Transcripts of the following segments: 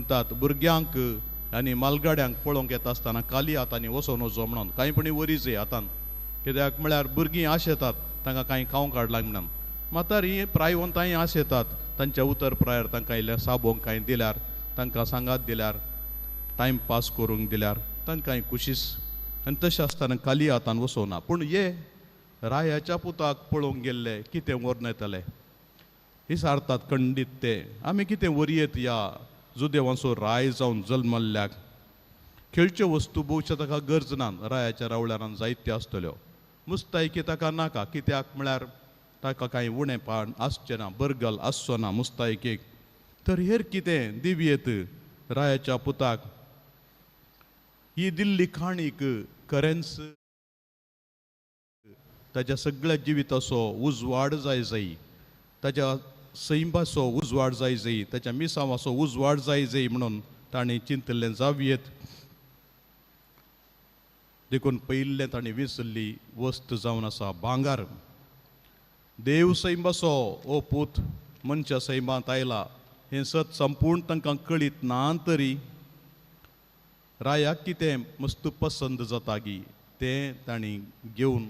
म्हणटात भुरग्यांक आनी मालगाड्यांक पळोवंक येता आसतना खाली हातांनी वचोन वचो म्हणून कांय पण वरीच हातान कित्याक म्हळ्यार भुरगीं आशेतात तांकां कांय खावंक हाडलां म्हणून मातार ही प्रायवंतांय आशेतात तांच्या उतर प्रायर तांकां इल्लें साबोंक कांय दिल्यार तांकां सांगात दिल्यार टायम पास करूंक दिल्यार तांकांय खुशीस आनी तशें आसतना खाली हातान वचोना पूण हे रायाच्या पुताक पळोवंक गेल्ले कितें व्हरून येतले विचारतात खंडीत ते आमी कितें वरयेत या जुदेवांचो राय जावन जल्मल्ल्याक खेळच्यो वस्तू भोवच्यो ताका गरज ना रायाच्या रावळ्यारान जायत्यो आसतल्यो मुस्तायकी ताका नाका कित्याक म्हळ्यार ताका कांय उणेंपण आसचें ना बरगल आसचो ना मुस्तायकेक तर हेर कितें दिव्येत रायाच्या पुताक ही दिल्ली खाणीक खरेंच ताच्या सगळ्या जिविताचो उजवाड जाय ताच्या सैमाचो उजवाड जाय ताच्या मिसावाचो उजवाड जाय म्हणून ताणें चिंतलें जावयेत देखून पयिल्लें ताणें विसरली वस्त जावन आसा भांगार देव सैमाचो ओ पूत मनशा सैमांत आयला हें सत संपूर्ण तांकां कळीत ना तरी रायाक कितें मस्त पसंद जाता गी तें तांणी घेवन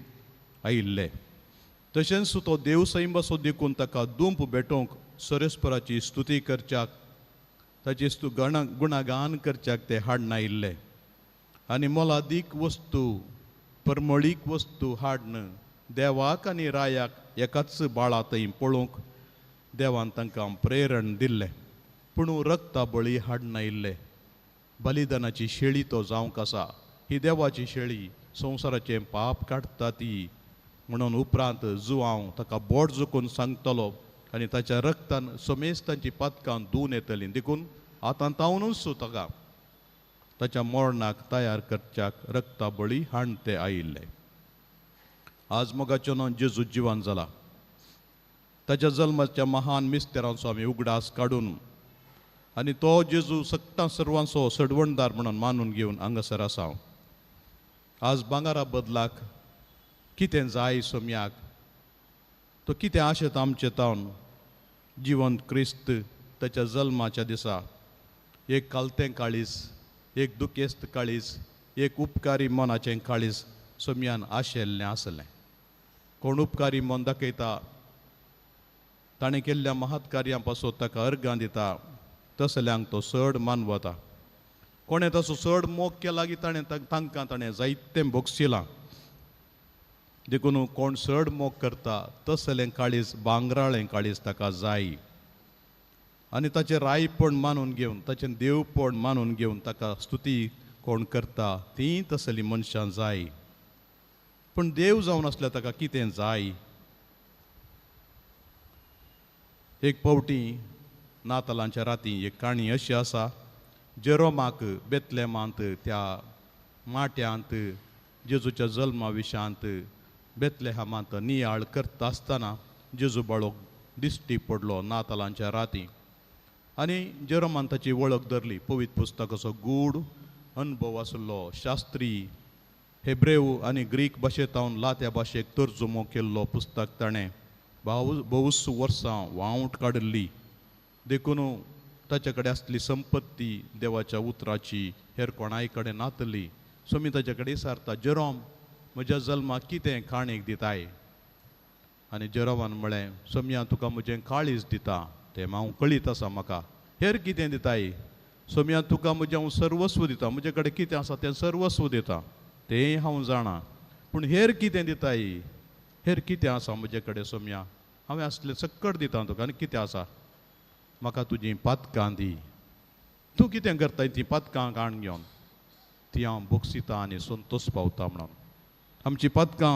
आयिल्लें तशेंच तो देव सैमाचो देखून ताका दूंप भेटोवंक सरेस्पराची स्तुती करच्याक ताची गुणागान करच्याक ते हाडून आयिल्ले आनी मोलादीक वस्तू परमळीक वस्तू हाडन देवाक आनी रायाक एकाच बाळा थंय पळोवंक देवान तांकां प्रेरण दिल्लें पूण रक्ता बळी हाडून आयिल्ले बलिदानाची शेळी तो जावंक आसा ही देवाची शेळी संवसाराचें पाप काडटा ती म्हणून उपरांत जुवांव ताका बोट झुकून सांगतलो आनी ताच्या रक्तान समेज तांची पातकां धुवन येतलीं देखून आतां तावनूच ताका ताच्या मरणाक तयार करच्याक रक्ता बळी हाडून ते आयिल्ले आज मोगाचो न्हू जेजू जिवान जाला ताच्या जल्माच्या महान मिस्तेरांचो आमी उगडास काडून आनी तो जेजू सक्ता सर्वांचो सडवणदार म्हणून मानून घेवन हांगासर आसा आज भांगारा बदलाक कितें जाय सोम्याक तो कितें आशेत आमचे तावन जिवंत क्रिस्त ताच्या जल्माच्या दिसा एक कालतें काळीज एक दुखेस्त काळीज एक उपकारी मनाचें काळीज सोम्यान आशेल्लें आसलें कोण उपकारी मन दाखयता ताणें केल्ल्या महत् कार्यां पासून ताका अर्गां दिता तसल्यांक तो चड मानवता कोणें ताचो चड मोग केला की तांकां ताणें जायतें भोगसिलां देखून कोण चड मोग करता तसलें काळीज भांगराळें काळीज ताका जाय आनी ताचें रायपण मानून घेवन ताचें देवपण मानून घेवन ताका स्तुती कोण करता तीं तसलीं मनशां जाय पूण देव जावन आसल्यार ताका कितें जाय एक फावटी नातालांच्या राती एक काणी अशी आसा जेरोमाक बेतलेमांत त्या माट्यांत जेजूच्या जल्मा विशांत बेतलेहमांत नियाळ करता आसतना जेजू बाळोक दिश्टी पडलो नातालांच्या राती आनी जेरोमान ताची वळख धरली पवित्र पुस्तकाचो गूढ अनुभव आसलो शास्त्री हेब्रेव आनी ग्रीक भाशेंतावन लात्या भाशेक तर्जुमो केल्लो पुस्तक ताणें भोवूस वर्सां वावूट काडिल्ली देखून ताचे कडेन आसली संपत्ती देवाच्या उतराची हेर कोणाय कडेन नातली सो मी ताचे कडेन विचारता जेरोम म्हज्या जल्माक कितें काणीक दिताय आनी जेरोमान म्हळें सोम्या तुका म्हजें काळीज दिता तें हांव कळीत आसा म्हाका हेर कितें दिताय सोम्या तुका म्हजें हांव सर्वस्व दिता म्हजे कडेन कितें आसा तें सर्वस्व दिता तें हांव जाणा पूण हेर कितें दिताय हेर कितें आसा म्हजे कडेन सोम्या हांवें आसलें सक्कट दिता तुका आनी कितें आसा म्हाका तुजीं पातकां दी तूं कितें करताय तीं पातकां काण घेवन ती हांव बोगसिता आनी संतोश पावता म्हणून आमचीं पातकां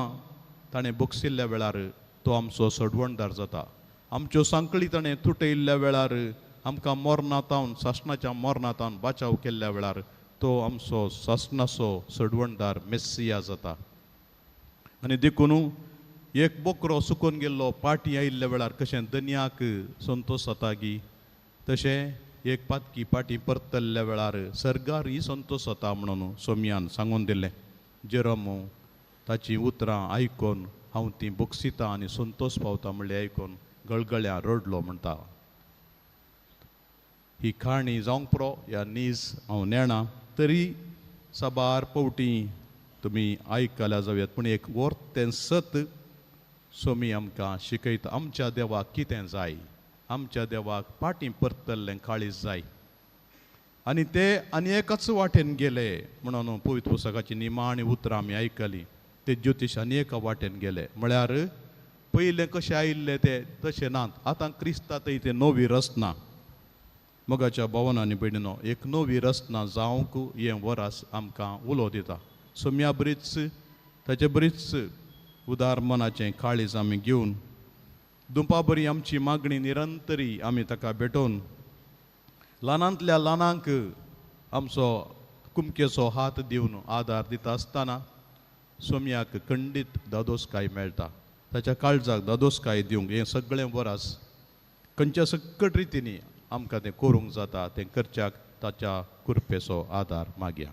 ताणें बोगसिल्ल्या वेळार तो आमचो सडवणदार जाता आमच्यो सांकळी ताणें तुटयल्ल्या वेळार आमकां मरणांतावन सासणाच्या मरणांतावन बाचाव केल्ल्या वेळार तो आमचो सासणाचो सडवणदार मेस्सिया जाता आनी देखून एक बोकरो सुकून गेल्लो पाटी आयिल्ल्या वेळार कशें दनयाक संतोश जाता गी तशें एक पातकी पाटी परतल्ल्या वेळार सर्गारय संतोश जाता म्हणून सोम्यान सांगून दिलें जेरोमो ताची उतरां आयकून हांव ती बोगसिता आनी संतोश पावता म्हणलें आयकून गळगळ्यां रडलो म्हणटा ही खाणी जावंक पुरो ह्या नीज हांव नेणा तरी साबार पवटी तुमी आयकल्या जावयात पूण एक वर्तें सत सोमी आमकां शिकयता आमच्या देवाक कितें जाय आमच्या देवाक फाटीं परतल्लें काळीज जाय आनी ते आनी एकाच वाटेन गेले म्हणून पवित्र पुस्तकाची निमाणी उतरां आमी आयकली ते ज्योतीश आनी एका वाटेन गेले म्हळ्यार पयलें कशें आयिल्ले ते तशें नात आतां क्रिस्तांतय ते नवी रचना मोगाच्या भवनांनी भयणीनो एक नवी रचना जावंक हें वरास आमकां उलो दिता सोम्या बरीच ताचे बरीच उदार मनाचें काळीज आमी घेवन दुंपा बरी आमची मागणी निरंतरी आमी ताका भेटोवन ल्हानांतल्या ल्हानांक आमचो कुमकेचो हात दिवन आदार दिता आसतना सोम्याक खंडीत दादोसकाय मेळटा ताच्या काळजाक दादोसकाय दिवंक हें सगळें वरास खंयच्या सकट रितीनी आमकां तें करूंक जाता तें करच्याक ताच्या कृपेचो आदार मागया.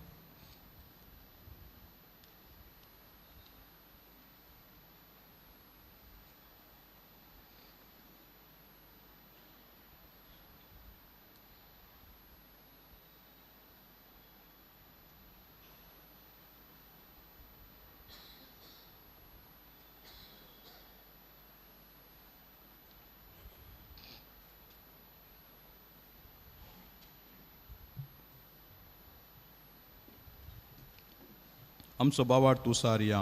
आमचो बावाड तुसारिया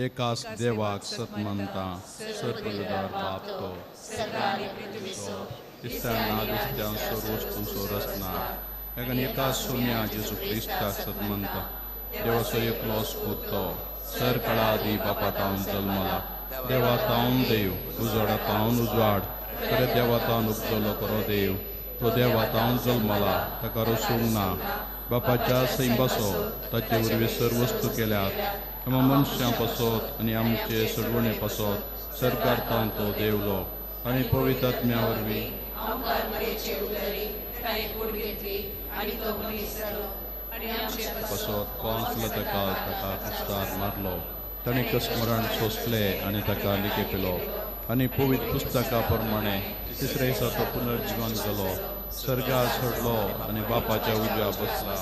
एकाच देवाक सत म्हणटा सर्वदार बाप तो तिसऱ्या दिसत्यां सर्वस्तूंचो रचना एकाच सोम्या जेजू क्रिस्ताक सत म्हणटा देवाचो एकलो स्पूत तो सर कळादी बापा तावन जल्मला देवा तावन देव उजवाडा तावन उजवाड खरे देवा तावन उपजलो करो देव तो देवा तावन जल्मला ताका रसूंक ना बापाच्या सैम बसो ताचे वरवीं सर्व वस्तू केल्यात मनशां पासत आनी आमचे सडवणे पासत सरकारतान तो देवलो आनी पवित्र आत्म्या वरवीं पासत कौंसलो ताका कुस्तार मारलो ताणें कसमरण सोंसले आनी ताका लिखेपिलो आनी पवित्र पुस्तका प्रमाणे तिसऱ्या दिसा तो पुनर्जीवन जालो सर्गार सोडलो आनी बापाच्या उजव्या बसला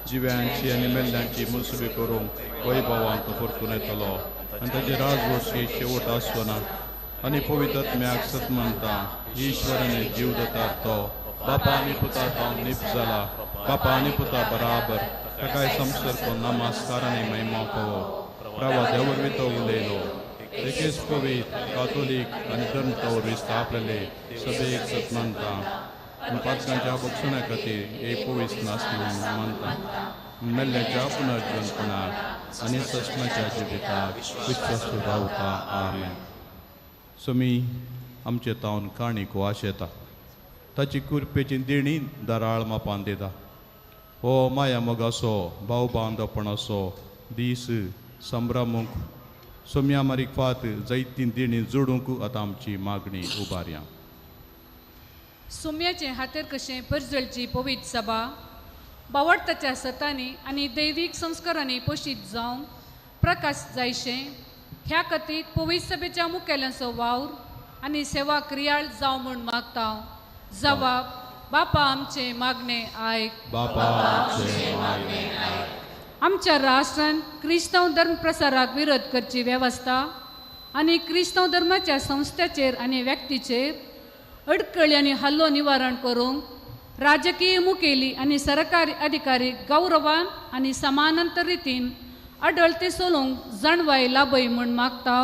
जिव्यांची आनी मेल्ल्यांची मुसबी करूंक वैभवांक परतून येतलो आनी ताचे राजवंशी शेवट आसना आनी पवित्र आत्म्याक सत म्हणटा ईश्वराने जीव दितात तो बापा आनी पुता तावन नीप जाला बापा आनी पुता बराबर ताकाय संसर्ग नमस्कार आनी महिमा कवो प्रवा देवरवीं तो उलयलो एकेच पवित्र कातोलीक आनी धर्म वरवीं स्थापलेले सभेक सत म्हणटा आनी पातकांच्या बक्षणा खातीर एक पवित्र नासली मानता मेल्ल्याच्या पुनर्जीवनपणाक आनी सस्माच्या जिविताक विश्वास रावता आमेन. सोमी आमचे तावन काणीक वास येता ताची कुरपेची देणी दाराळ मापान दिता हो माया मोगाचो भाव बांदपणाचो दीस संभ्रमूंक सोम्या मारीक फात जायतीं देणी जोडूंक आतां आमची मागणी उबारया. सोम्याचे हातेर कशें परजळची पवित्र सभा बावडताच्या सतांनी आनी दैवीक संस्कारांनी पोशीत जावंक प्रकाश जायशें ह्या खातीर पवित्र सभेच्या मुखेल्यांचो वावर आनी सेवा क्रियाळ जावं म्हूण मागता. जबाब बापा आमचे मागणे आयक आमच्या राष्ट्रांत क्रिस्तांव धर्म प्रसाराक विरोध करची वेवस्था आनी क्रिस्तांव धर्माच्या संस्थाचेर आनी व्यक्तीचेर अडकळी आनी हल्लो निवारण करूंक राजकीय मुखेली आनी सरकारी अधिकारी गौरवान आनी समानांतर रितीन आढळते सोलोवंक जाणवाय लाभय म्हूण मागता.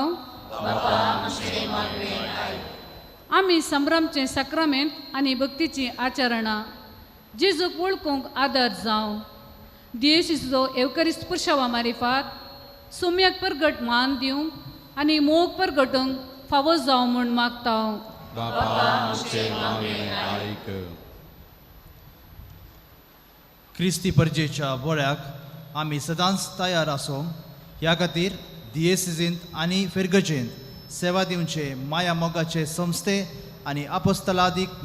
आमी संभ्रमचे सक्रामेंत आनी भक्तीची आचरणां जेजूक वळखूंक आदार जावं दियेशूचो एवकरिस्त पुरशावा मारिफात सोम्याक परगट मान दिवंक आनी मोग परगटूंक फावो जावं म्हूण मागता. क्रिस्ती परजेच्या बोळ्याक आमी सदांच तयार आसूं ह्या खातीर दियेसिजींत आनी फिरगजेंत सेवा दिवचे माया मोगाचे संस्थे आनी आपोस्तलादीक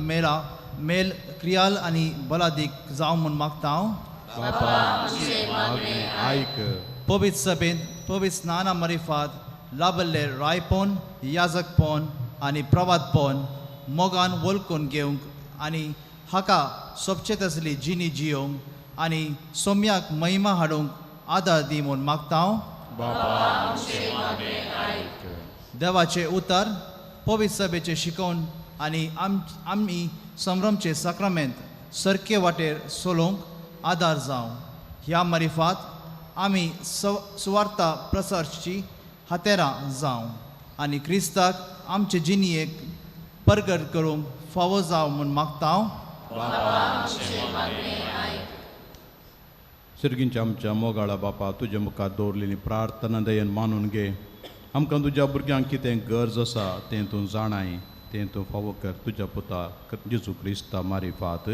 मेल क्रियाल आनी बलादीक जावं म्हूण मागता. पवित्र सभेंत पवित्र स्नाना मारिफात लाभल्ले रायपोन याजकपोन आनी प्रवादपोन मोगान वळखून घेवंक आनी हाका सोबचेत असली जिणी जियोंक आनी सोम्याक महिमा हाडूंक आदार दी म्हूण मागता हांव. देवाचे उतर पवित्र सभेचे शिकोवन आनी आमी संभ्रमचे साक्रामेंत सारके वाटेर चलोवंक आदार जावं. ह्या मारिफात आमी सुवार्ता प्रसारची हातेरां जावं आनी क्रिस्ताक आमचे जिणयेक परगट करूंक फावो जावं म्हूण मागता हांव. सर्गींच्या आमच्या मोगाळा बापा तुज्या मुखार दवरलेली प्रार्थना दयेन मानून घे. आमकां तुज्या भुरग्यांक कितें गरज आसा तें तूं जाणाय, तें तूं फावो कर तुज्या पुता जेजू क्रिस्ता मारिफात.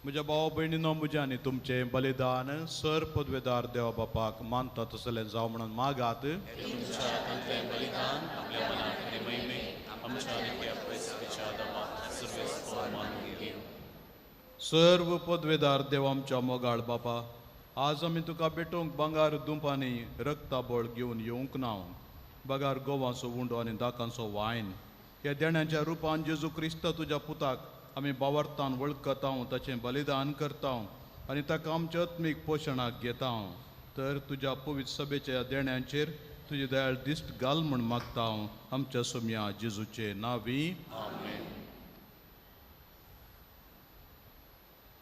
म्हज्या भाव भयणीनो, म्हजें आनी तुमचें बलिदान सर पदवेदार देवा बापाक मानता तसलें जावं म्हणून मागात. सर्व पदवेदार देव आमच्या मोगाळ बापा, आज आमी तुका भेटोवंक बंगार दुंपांनी रक्ताबळ घेवन येवंक ना. बगार गोवांचो उंडो आनी दाकांचो वायन ह्या देण्याच्या रुपान जेजू क्रिस्त तुज्या पुताक आमी बावर्तान वळखता, ताचें बलिदान करता आनी ताका आमच्या आत्मीक पोशणाक घेता. तर तुज्या पवित्र सभेच्या देण्यांचेर तुजी दयाळ दिश्ट घाल म्हूण मागता आमच्या सोम्या जेजूचे नांवी.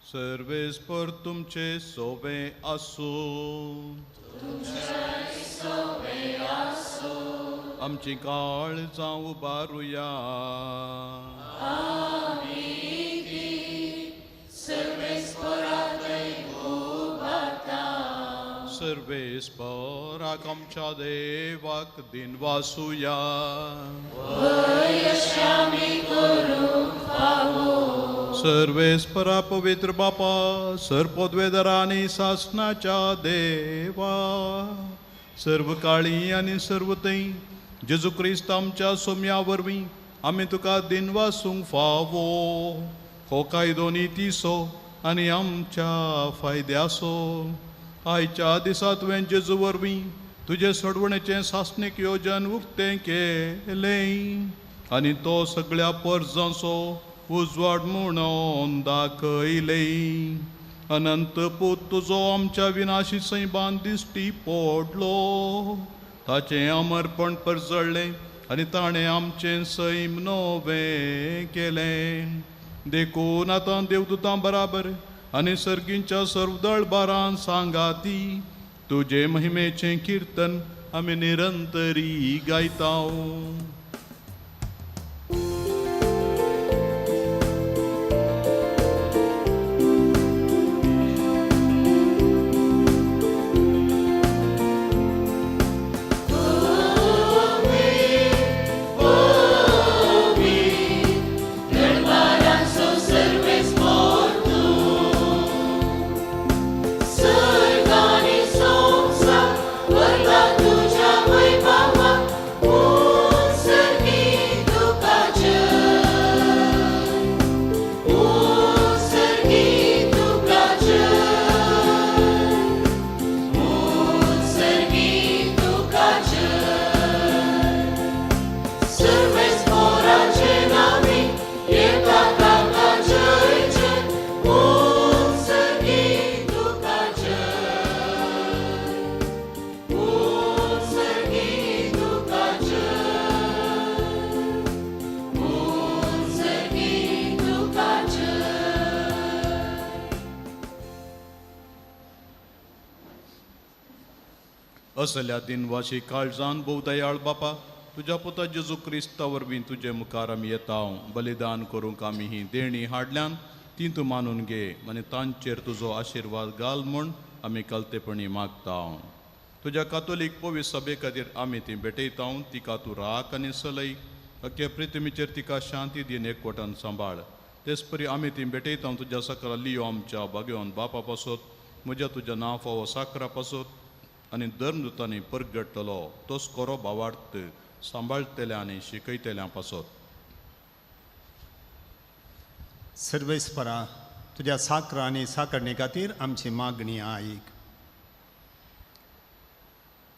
सर्वेस्पर तुमचे सोवे आसूं, आमची काळजां उबारुया. सर्वेस्पराक आमच्या देवाक दिन वासुया. सर्वेस्परा पवित्र बापा सरपदवेदरा आणि शासनाच्या देवा सर्व काळी आणि सर्व तई जेजू क्रिस्त आमच्या सोम्या वरवीं आमी तुका दिन वासूंक फावो. हो कायदो नितीसो आनी आमच्या फायद्यासो. आयच्या दिसा तुवें जेजू वरवीं तुजे सोडवणेचें शासनीक येवजन उक्तें केलें आनी तो सगळ्या परजांचो उजवाड म्हणून दाखयलें. अनंत पूत तुजो आमच्या विनाशी सैबान दिश्टी पडलो. ताचें अमरपण परजळ्ळें आनी ताणें आमचें सैम नवें केलें. देखून आतां देवदूतां बराबर आनी सर्गींच्या सर्व दळबारां सांगाती तुजे महिमेचें किर्तन आमी निरंतरी गायतां. असल्या दिनवाशी काळजान भोव दयाळ बापा तुज्या पुता जेजू क्रिस्ता वरवीं तुजे मुखार आमी येतां. बलिदान करूंक आमी ही देणी हाडल्यान ती तूं मानून घे आनी तांचेर तुजो आशिर्वाद घाल म्हूण आमी कलतेपणी मागतां. तुज्या कातोलीक पवित्र सभे खातीर आमी ती भेटयतां. तिका तूं राख आनी सलय. अख्खे प्रिथ्वीचेर तिका शांती दिन एकवटान सांबाळ. तेच परी आमी ती भेटयतां तुज्या सकरा लियो आमच्या भगवान बापा पासत म्हज्या तुज्या नांव फावो साकरा पासत आनी धर्मदुतांनी परगडटलो तोच कोरो भावार्थ सांबाळटल्या आनी शिकयतल्या पासत. सर्वेस्परा तुज्या साकरा आनी साकरणे खातीर आमची मागणी आयक.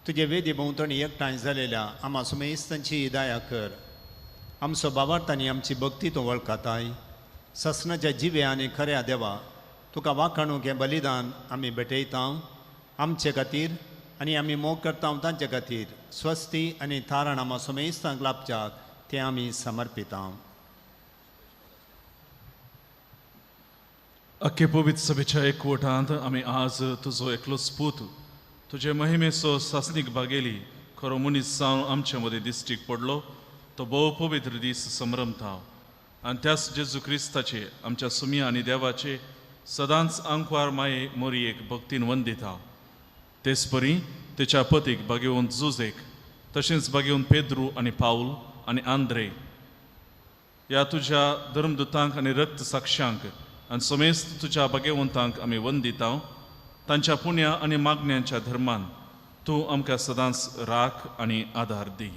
तुजे वेदी भोंवतणी एकठांय जालेल्या आम्हा सुमेस्तांची दया कर. आमचो भावार्थ आनी आमची भक्ती तूं वळखताय. ससनाच्या जिवे आनी खऱ्या देवा तुका वाखाणूक हें बलिदान आमी भेटयतां. आमचे खातीर आनी आमी मोग करता तांचे खातीर स्वस्ती आनी थारण आम्हा सुमेस्तांक लाभच्याक तें आमी समर्पितां. अख्खे पवित्र सभेच्या एकवटांत आमी आज तुजो एकलोच पूत तुजे महिमेचो सासनीक भागेली खरो मनीस जावन आमचे मदीं दिश्टीक पडलो. तो भोव पवित्र दीस संभ्रमता आनी त्याच जेजू क्रिस्ताचे आमच्या सुमिया आनी देवाचे सदांच आंकवार माये मोरयेक भक्तीन वंदिता. तेच परी तेच्या पतीक भाग्यवंत जुजेक तशेंच भाग्यवंत पेद्रू आनी पाऊल आनी आंद्रे ह्या तुज्या धर्मदुतांक आनी रक्त साक्षांक आनी समेस्त तुज्या भाग्यवंतांक आमी वंदिता. तांच्या पुण्या आनी मागण्यांच्या धर्मान तूं आमकां सदांच राख आनी आदार दी.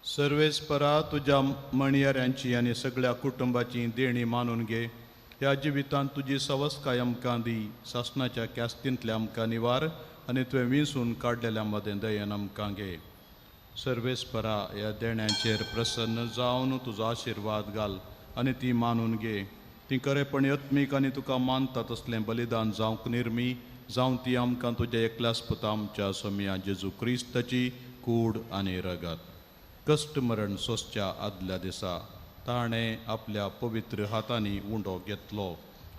सर्वेस्परा तुज्या मणयाऱ्यांची आनी सगळ्या कुटुंबाची देणी मानून घे. ह्या जिवितांत तुजी सवस्काय आमकां दी. शासनाच्या क्यास्तींतल्या आमकां निवार आनी तुवें विंसून काडलेल्या मदें दयेन आमकां घे. सर्वेस्परा ह्या देण्यांचेर प्रसन्न जावन तुजो आशिर्वाद घाल आनी ती मानून घे. ती खरेपणी आत्मीक आनी तुका मानता तसलें बलिदान जावंक निर्मी जावं ती आमकां तुज्या एकल्याच पुता आमच्या सोम्या जेजू क्रिस्ताची कूड आनी रगत. कश्ट मरण सोंसच्या आदल्या दिसा ताणें आपल्या पवित्र हातांनी उंडो घेतलो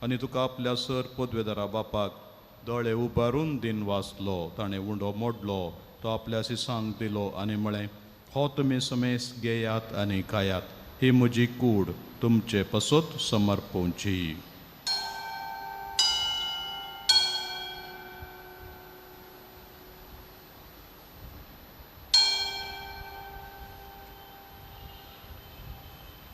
आनी तुका आपल्या सर पदवेदारा बापाक दोळे उबारून दिन वाचलो. ताणें उंडो मोडलो, तो आपल्या सिसांक दिलो आनी म्हळें, हो तुमी समेस घेयात आनी खायात. ही म्हजी कूड तुमचे पासत समर्पोवची.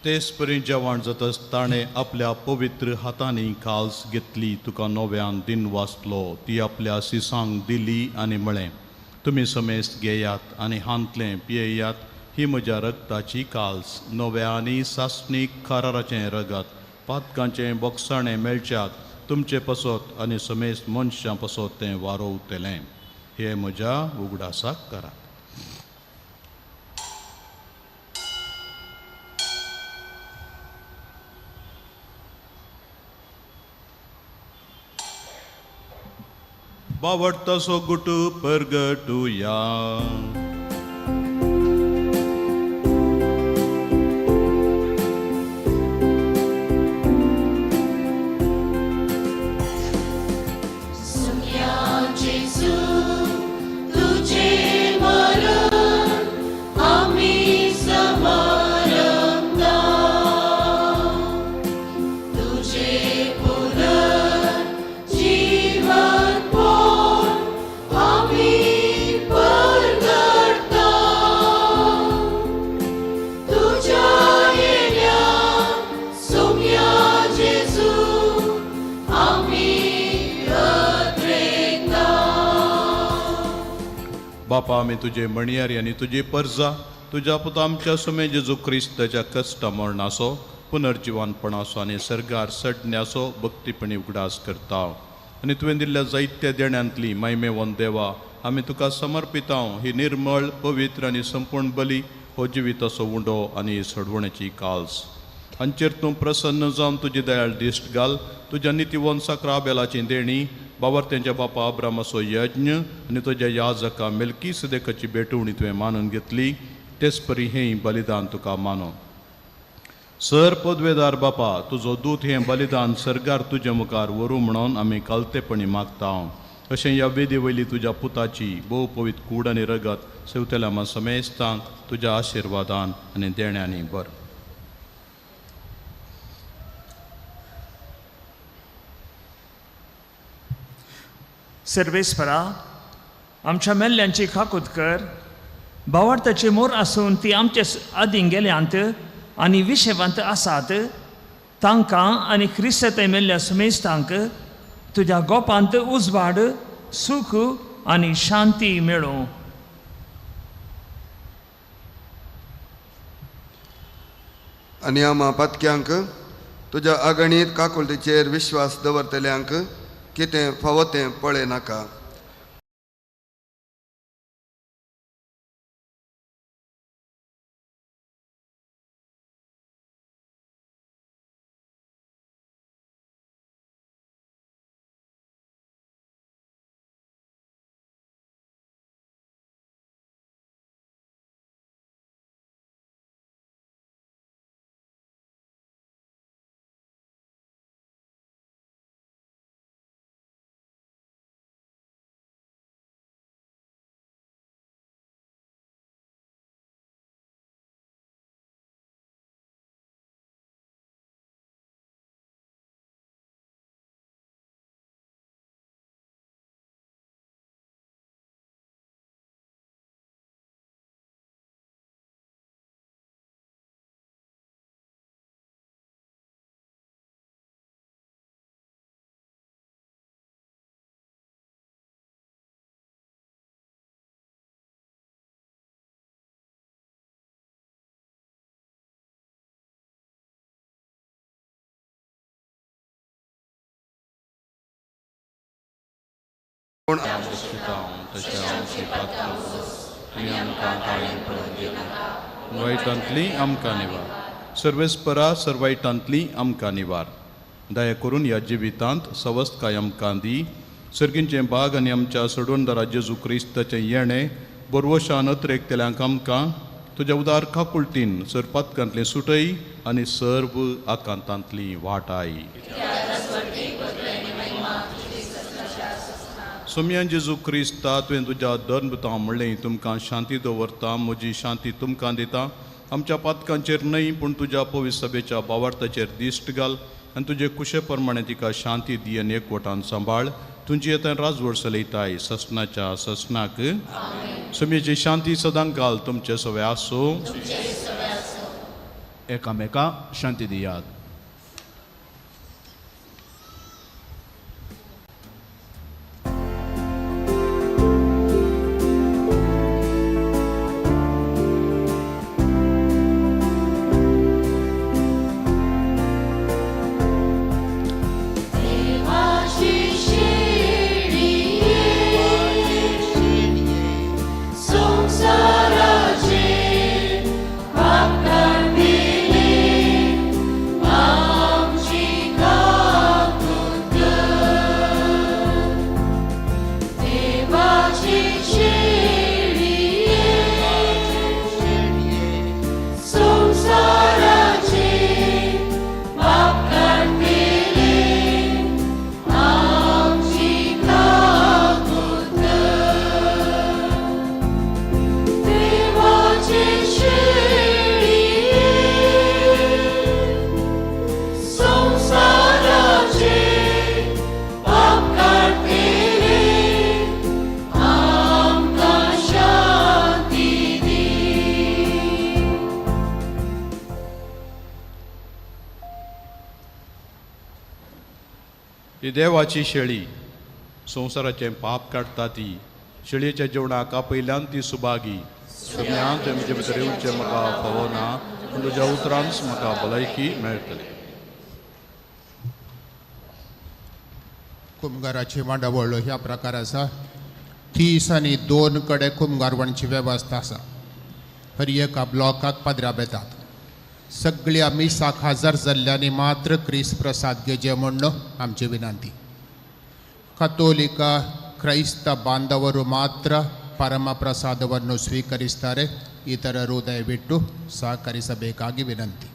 तेच परी जेवण जातस ताणें आपल्या पवित्र हातांनी काल्स घेतली, तुका नव्यान दिन वाचलो, ती आपल्या सिसांक दिली आनी म्हळें, तुमी समेस्त घेयात आनी हांतलें पियेयात, ही म्हज्या रगताची काल्स, नव्या आनी सासणीक काराराचें रगत, पातकांचें बोगसाणें मेळच्याक तुमचें पसत आनी समेस्त मनशां पसत तें वारोवतलें. हे म्हज्या उगडासाक करात. बावडतासो गुट परगटुया. बापा, आमी तुजे मणयारी आनी तुजी परजा तुज्या पुता आमच्या सुमे जेजू क्रिस्ताच्या कश्ट मरणाचो, पुनर्जिवानपणाचो आनी सर्गार सडण्याचो भक्तीपणी उगडास करता. आनी तुवें दिल्ल्या जायत्या देण्यांतली महिमेवन देवा आमी तुका समर्पिता. ही निर्मळ, पवित्र आनी संपूर्ण बली हो जिविताचो उंडो आनी सडवण्याची काल्स, हांचेर तूं प्रसन्न जावन तुजी दयाळ दिश्ट घाल. तुज्या नितीवन साकराबेलाची देणी, बावर्त्यांच्या बापा अब्रामाचो यज्ञ आनी तुज्या याजका मेल्की सदेकाची भेटवणी तुवें मानून घेतली, तेच परी हें बलिदान तुका मानो. सर पदवेदार बापा, तुजो दूत हें बलिदान सर्गार तुज्या मुखार व्हरूं म्हणून आमी कालतेपणी मागता. अशें ह्या वेदी वयली तुज्या पुताची भोव पवित्र कूड आनी रगत सेवतल्या मा समेस्तांक तुज्या आशिर्वादान आनी देण्यांनी बर. सर्वेस्परा, आमच्या मेल्ल्यांची खाकूत कर. भावार्थाचे मोर आसून ती आमचे आदीं गेल्यांत आनी विशेवंत आसात, तांकां आनी क्रिस्तांत मेल्ल्या समेस्तांक तुज्या गोपांत उजवाड, सूख आनी शांती मेळो. आनी आम्हा पातक्यांक तुज्या अगणीत काकुलतेचेर विश्वास दवरतल्यांक कितें फावो तें पळय नाका. कोण वायटांतली आमकां निवार. सर्वेस्परा, सर्वायटांतली आमकां निवार. दया करून ह्या जिवितांत सवस्थकाय आमकां दी. सर्गींचें बाग आनी आमच्या सोडवणदारा जेजू क्रिस्ताचें येणें बरवशान अत्रेकतल्यांक आमकां तुज्या उदार काकुळटीन सरपातकांतलें सुटय आनी सर्व आकांतांतली वाटाय. सोम्यान जेजू क्रिस्ता, तुवें तुज्या धर्मता म्हणलें तुमकां शांती दवरता, म्हजी शांती तुमकां दिता. आमच्या पातकांचेर न्हय पूण तुज्या पवित्र सभेच्या भावार्थाचेर दिश्ट घाल आनी तुजे कुशे प्रमाणे तिका शांती दी आनी एकवटान सांबाळ. तुमची येता राजवड चलयताय ससनाच्या ससनाक. सोम्याची शांती सदांच घाल तुमचे सवे आसूं. एकामेकांक शांती दियात. ही देवाची शेळी संवसाराचें पाप काडटा ती शेळयेच्या जेवणाक आपयल्यान ती सुभागी सगळ्यांत म्हजे भितर येवचें म्हाका फावो ना पूण तुज्या उतरांच म्हाका भलायकी मेळटली. कुमगाराची मांडावळ ह्या प्रकार आसा. 30 आनी 2 कडे कुमगारवणची वेवस्था आसा. हर एका ब्लॉकाक पाद्र्या बेतात. सगळ्या मिसाक हजर जाल्ल्यांनी मात्र क्रिस्त प्रसाद घेजे म्हणून आमची विनंती. ಕಥೋಲಿಕ ಕ್ರೈಸ್ತ ಬಾಂಧವರು ಮಾತ್ರ ಪರಮ ಪ್ರಸಾದವನ್ನು ಸ್ವೀಕರಿಸ್ತಾರೆ. ಇತರರು ದಯವಿಟ್ಟು ಸಹಕರಿಸಬೇಕಾಗಿ ವಿನಂತಿ.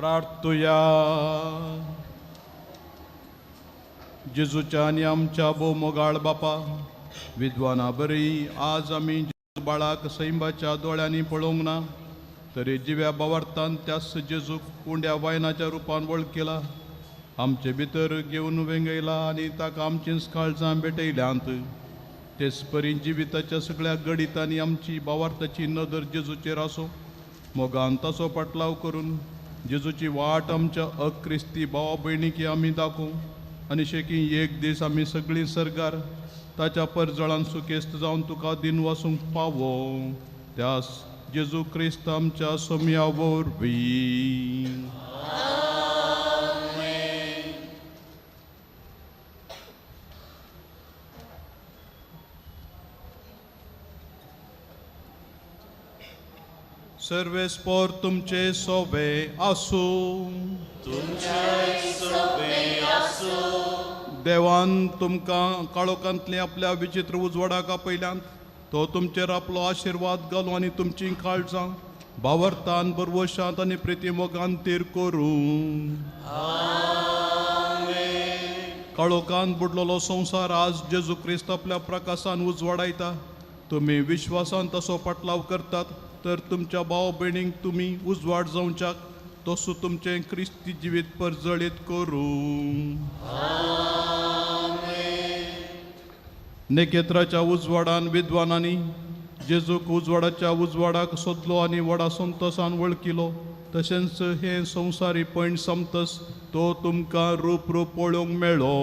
प्रार्थुया. जेजूच्या आनी आमच्या भोव मोगाळ बापा, विद्वाना बरी आज आमी जेजू बाळाक सैंबाच्या दोळ्यांनी पळोवंक ना, तरी जिव्या बावार्थान त्यास जेजूक कोंड्या वायनाच्या रुपान वळखिला, आमचे भितर घेवन वेंगयला आनी ताका आमचींच काळजां भेटयल्यांत. तेच परी जिविताच्या सगळ्या गणितांनी आमची बावार्थाची नदर जेजूचेर आसूं. मोगान ताचो पाटलाव करून जेजूची वाट आमच्या अक्रिस्ती भावा भयणीकी आमी दाखोवं आनी शेकी एक दीस आमी सगळीं सरगार ताच्या परजळान सुकेस्त जावन तुका दिन वासूंक पावो. त्यास जेजू क्रिस्त आमच्या सोम्या वरवीं. सर्वेस्पोर तुमचे सोबे आसूं. देवान तुमकां काळोखांतले आपल्या विचित्र उजवाडाक आपयल्यांत तो तुमचेर आपलो आशिर्वाद घालूं आनी तुमचीं काळजां बावरतान बरवशांत आनी प्रिती मोगान तीर करूं. काळोखांत बुडलेलो संवसार आज जेजू क्रिस्त आपल्या प्रकाशान उजवाडायता. तुमी विश्वासान तसो पाटलाव करतात तर तुमच्या भाव भयणींक तुमी उजवाड जावच्याक तसो तुमचें क्रिस्ती जिवीत परजळीत करूं. नेकेत्राच्या उजवाडान विद्वानांनी जेजूक उजवाडाच्या उजवाडाक सोदलो आनी व्हडा संतोशान वळखिलो, तशेंच हे संवसारी पैण समतस तो तुमकां रूप पळोवंक मेळ्ळो.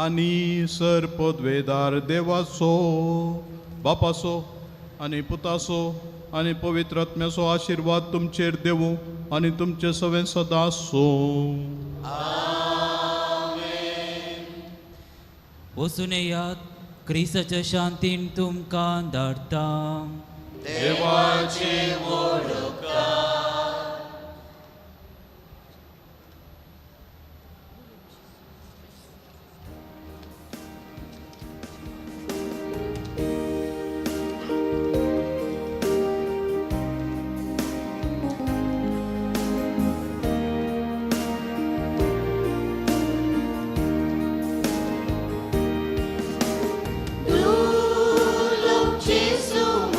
आनी सर पदवेदार देवाचो, बापाचो आनी पुताचो आनी पवित्र आत्म्याचो आशिर्वाद तुमचेर देवूं आनी तुमचे सवें सदां आसूं. वचून येयात, क्रिस्ताच्या शांतीन तुमकां धाडटा. देवाची Jesus,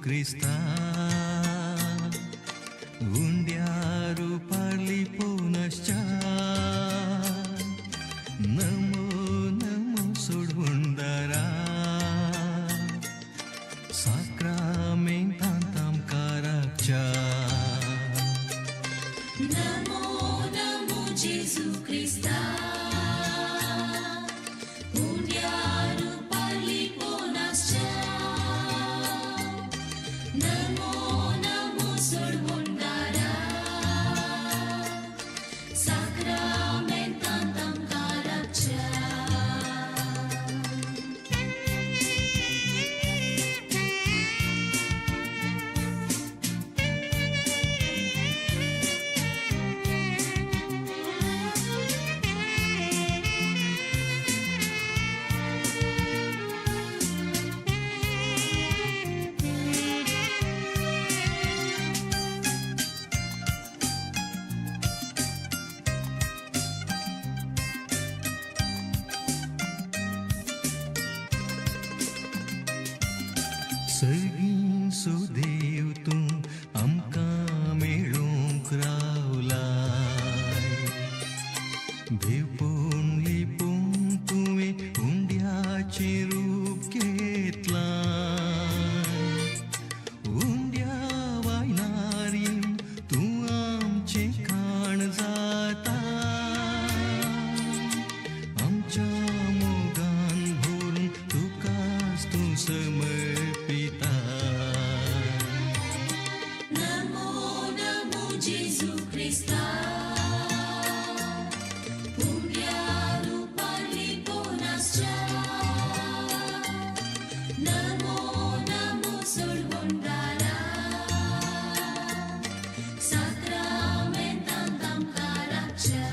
Krista Undiaru parli punascha Namo namo sudundara Sacramentantam karakcha Namo namo Jesu Krista Undiaru parli punascha Namo namo sudundara Sacramentantam karakcha Săgin sudev tu amca melung raulai Bipun lipun tume undiaचे रूप घेतलाय उंड्या वायनारी तू आमचे खाण जाता आमच्या मोगान भरून तुकाच तू समर्पिता Namo namo Jesu Krista Undiaru parli punascha Namo namo sudundara Sacramentantam karakcha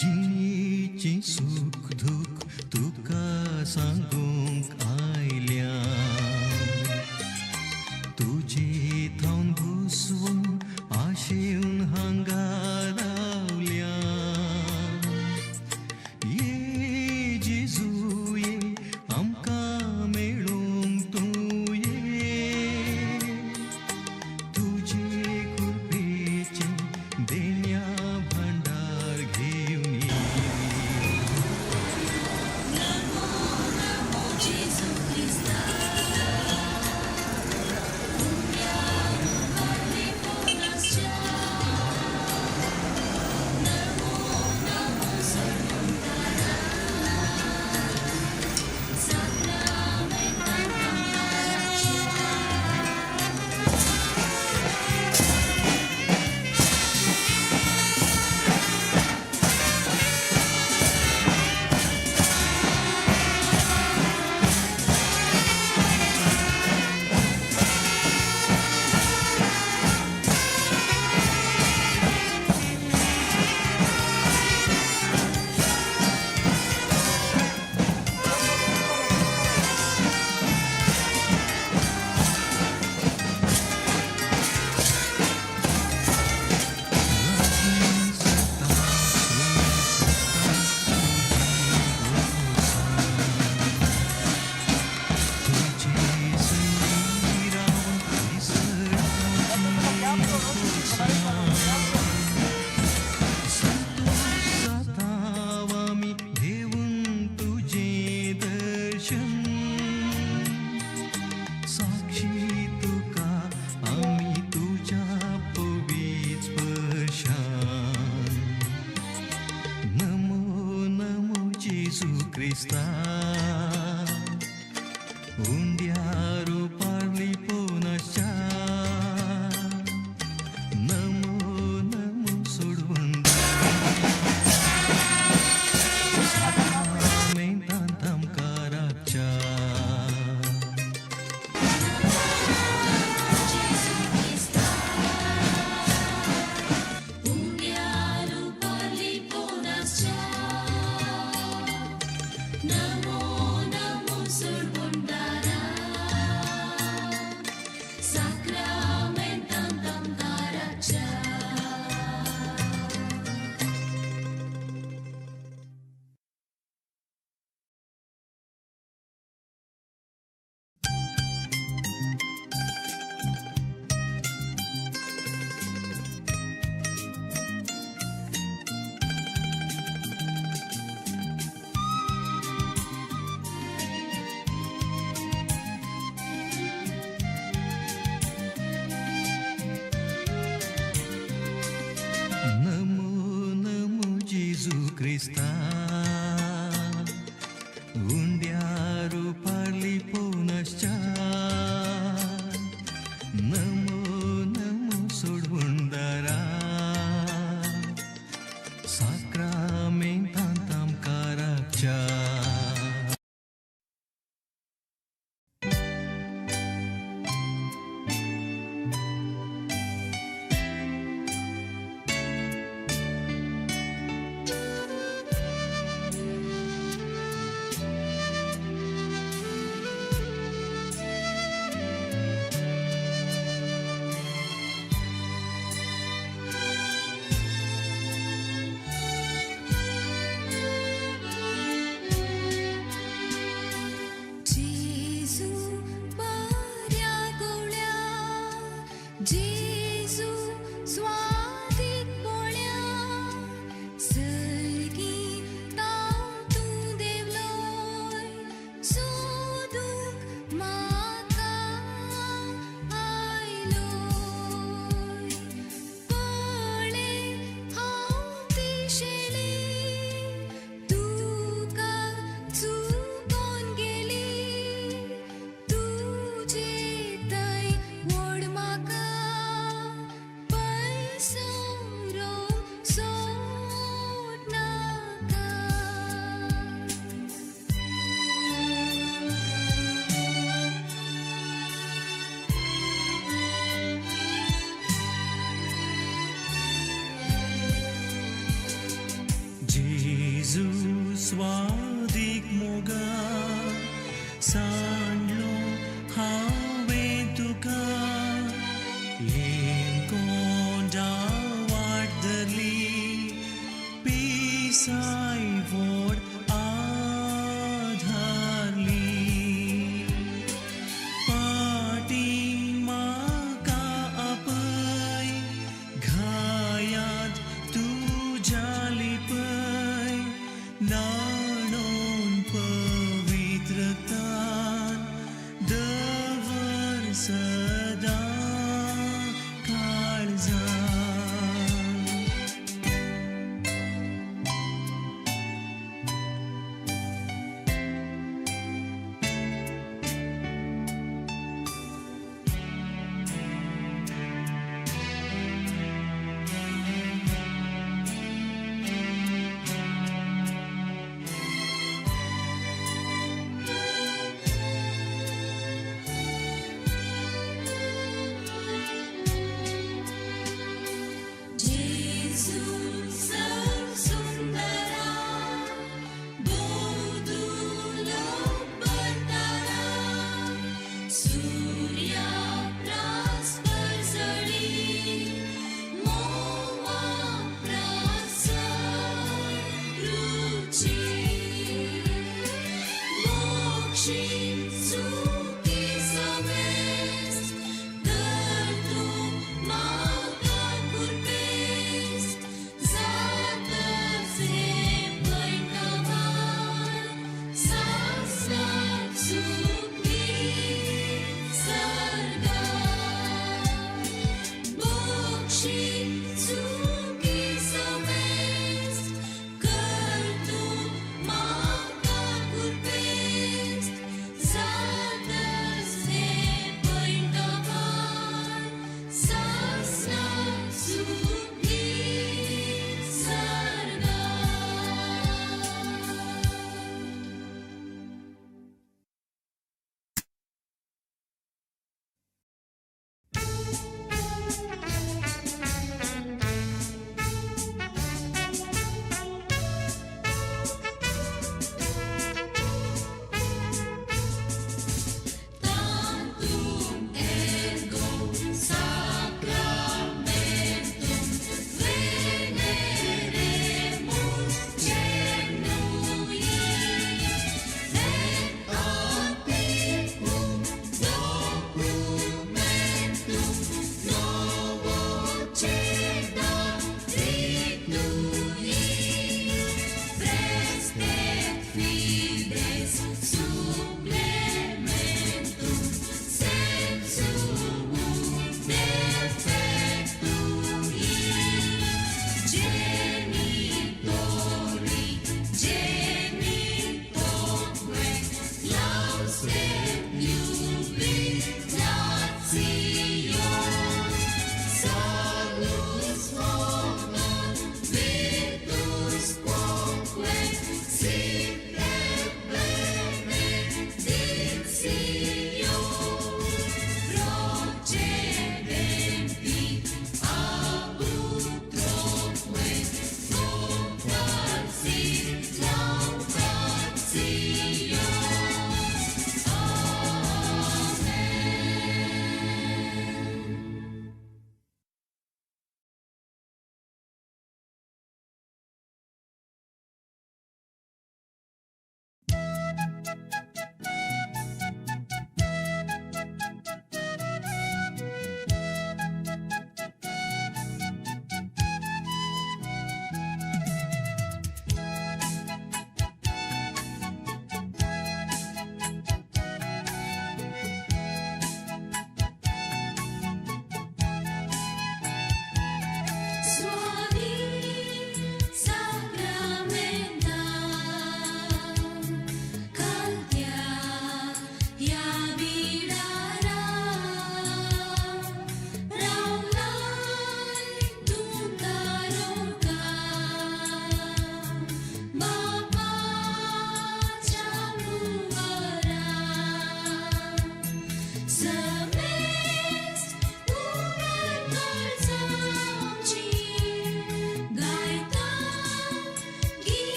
जिणेचे सुख दुःख तुका सांगूंक आयल्या तुजे थावन घुसवून आशेन हांगा रावल्या ये जेजू ये आमकां मेळूंक तूं ये तुजे कृपेचे देण्या भांडार घेवन ये Namo namo Jesu Krista Undiaru parli punascha Namo namo sudundara Sacramentantam karakcha संतोषातावामी घेऊन तुझे दर्शन साक्षी तुका आम्ही तुझ्या पवित्र स्पर्शान नमो नमो जेजू क्रिस्ता उंड्यारू पारली पोनाच्या नमो नमो सोडवंदा Sacramentantam karakcha Jesu Krista Undiaru parli punascha क्रिस्ता उंड्यारू पारली पुनश्चा नमो नमो सोडवुंडारा साक्रामेंतांताम काराच्या जेजू बऱ्या गोळ्या जेजू स्वादीक पोळ्या सर्गी ताव तूं देवलोय सोदूंक म्हाका आयलोय पळे हांव दिशेली तुका चुकोन गेली तुजे थंय व्हड म्हाका पयसोरो सोड नाका जेजू स्वादीक मोगा सांडलो हांवें तुका कोंडा वाट धरली पिसाय व्हड आधारली पाटी म्हाका आपय घायांत तुज्या लिपय नाणोन पवित्रतान दवर सदा काळजान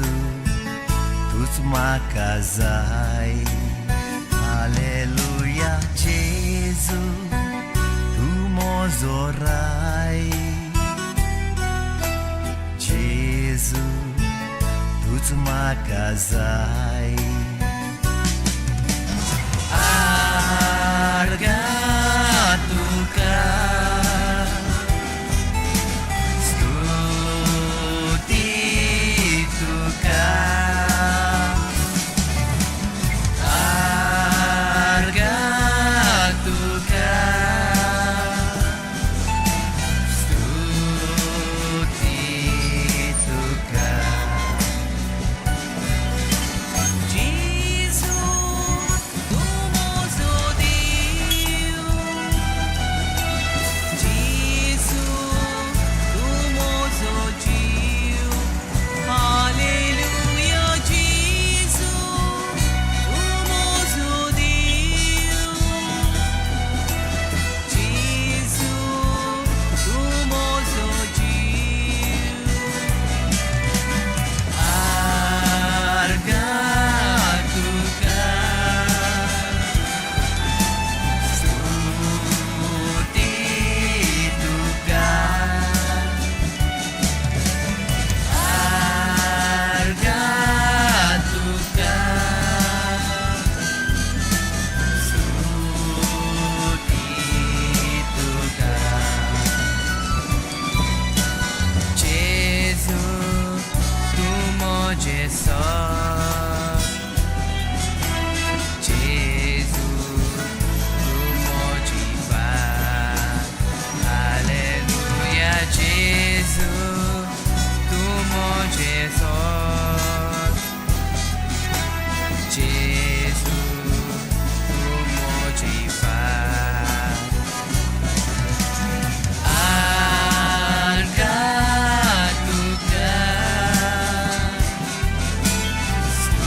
जेजू तूच म्हाका जाय हालेलुया जेजू तूं म्हजो राय जेजू तूच म्हाका जाय आर्गा तुका स्तुती तुका आर्गा तुका स्तुती तुका जेजू तूं म्हजो देव जेजू तूं म्हजो जीव हालेलुया जेजू तूं म्हजो देव जेजू तूं म्हजो जीव आर्गा तुका स्तुती तुका आर्गा तुका स्तुती तुका जेजू तूं म्हजें सोब जेजू तूं म्हजी बात हालेलुया जेजू तूं म्हजें सोब जेजू तूं म्हजी बात आर्गा तुका स्तुती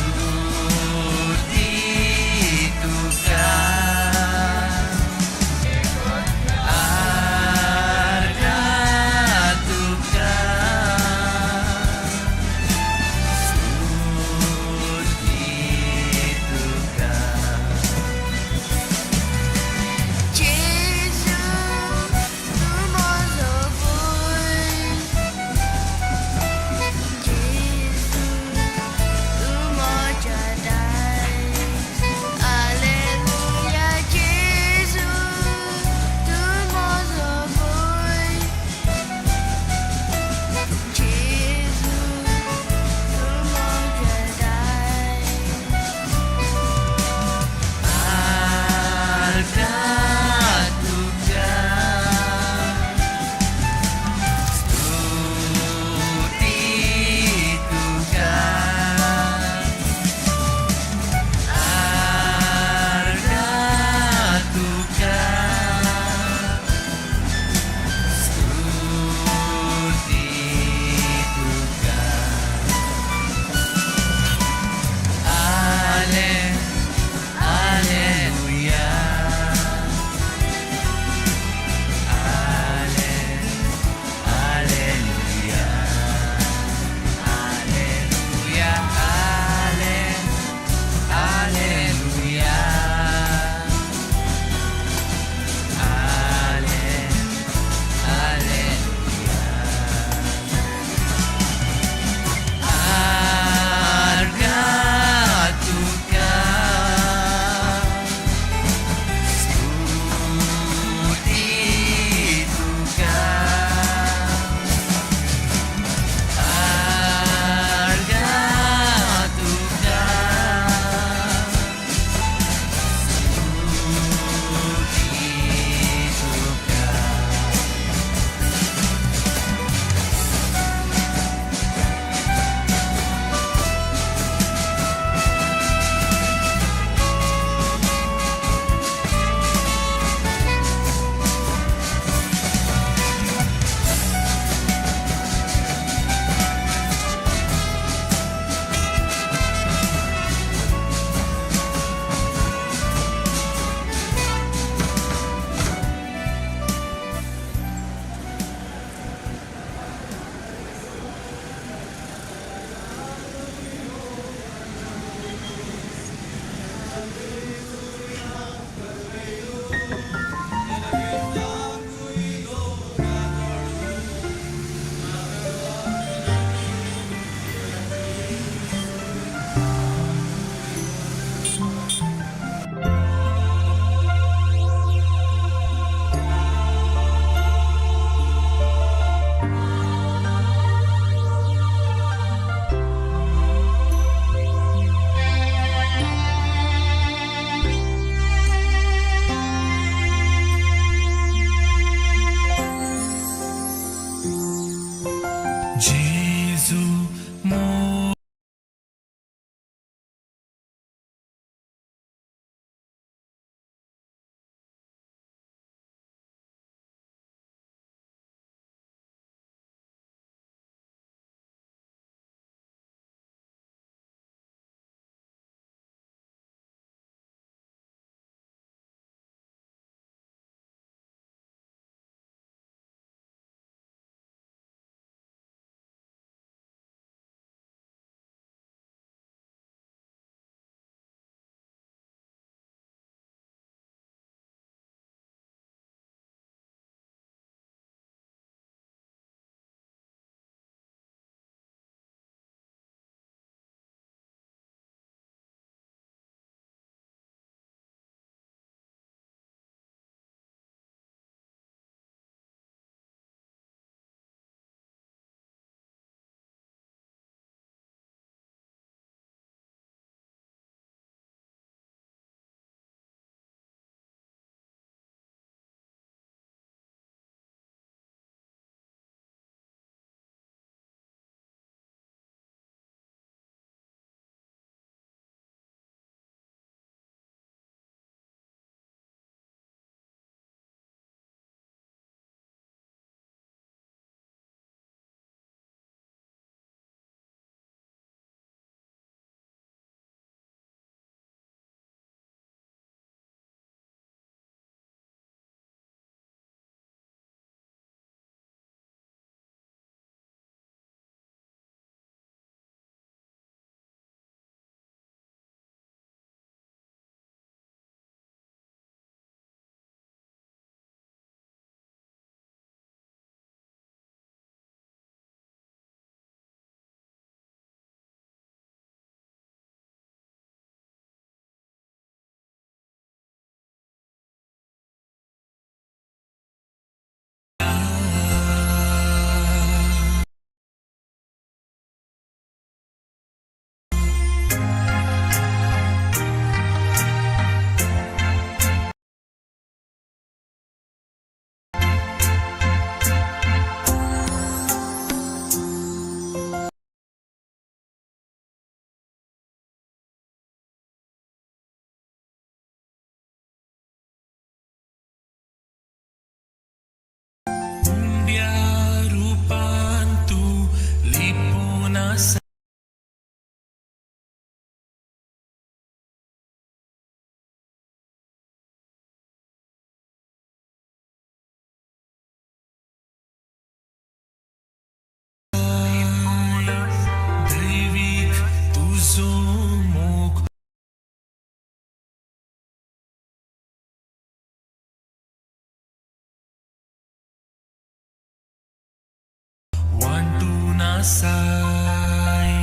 साय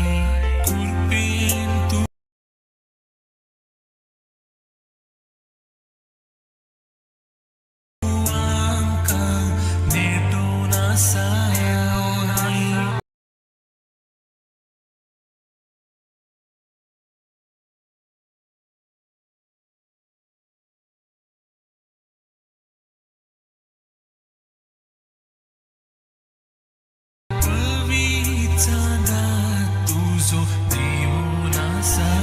कृपेन तू आमकां नेटून आसाय पवित्र तुझो देऊन आसा